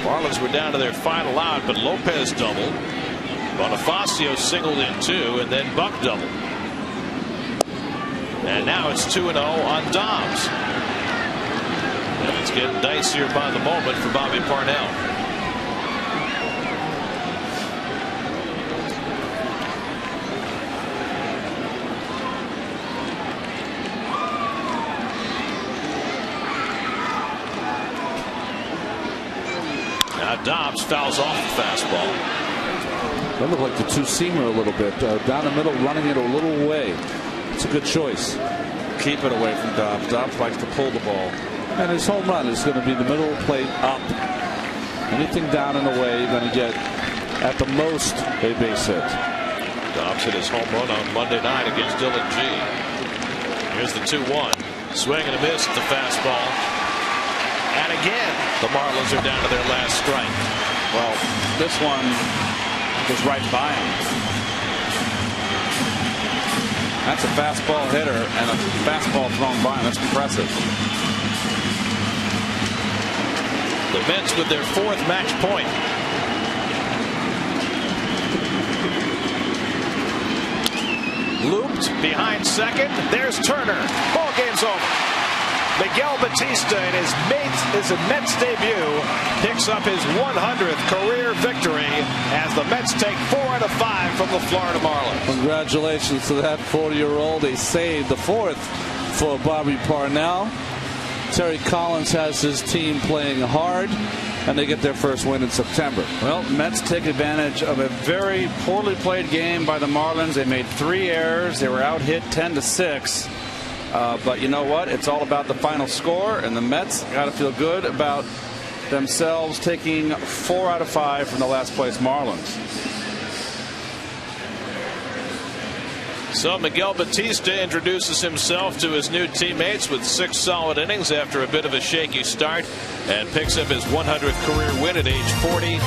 Marlins were down to their final out, but Lopez doubled. Bonifacio singled in 2, and then Buck doubled. And now it's 2-0 on Dobbs. And it's getting dicier by the moment for Bobby Parnell. Now Dobbs fouls off the fastball. That looked like the two-seamer a little bit. Down the middle, running it a little way. It's a good choice. Keep it away from Dobbs. Dobbs likes to pull the ball. And his home run is going to be the middle of the plate up. Anything down and away, you're going to get at the most a base hit. Dobbs hit his home run on Monday night against Dylan G. Here's the 2-1. Swing and a miss at the fastball. And again, the Marlins are down to their last strike. Well, this one was right by him. That's a fastball hitter and a fastball thrown by him. That's impressive. The Mets with their 4th match point. Looped behind second. There's Turner. Ball game's over. Miguel Batista in his Mets debut picks up his 100th career victory as the Mets take 4 out of 5 from the Florida Marlins. Congratulations to that 40-year-old. They saved the 4th for Bobby Parnell. Terry Collins has his team playing hard, and they get their first win in September. Well, Mets take advantage of a very poorly played game by the Marlins. They made 3 errors. They were out hit 10-6. But you know what? It's all about the final score, and the Mets got to feel good about themselves taking 4 out of 5 from the last place Marlins. So Miguel Batista introduces himself to his new teammates with 6 solid innings after a bit of a shaky start, and picks up his 100th career win at age 40.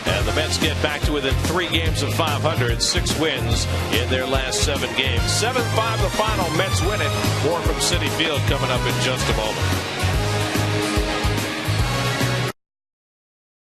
And the Mets get back to within 3 games of 500, 6 wins in their last 7 games. 7-5 the final. Mets win it. More from Citi Field coming up in just a moment.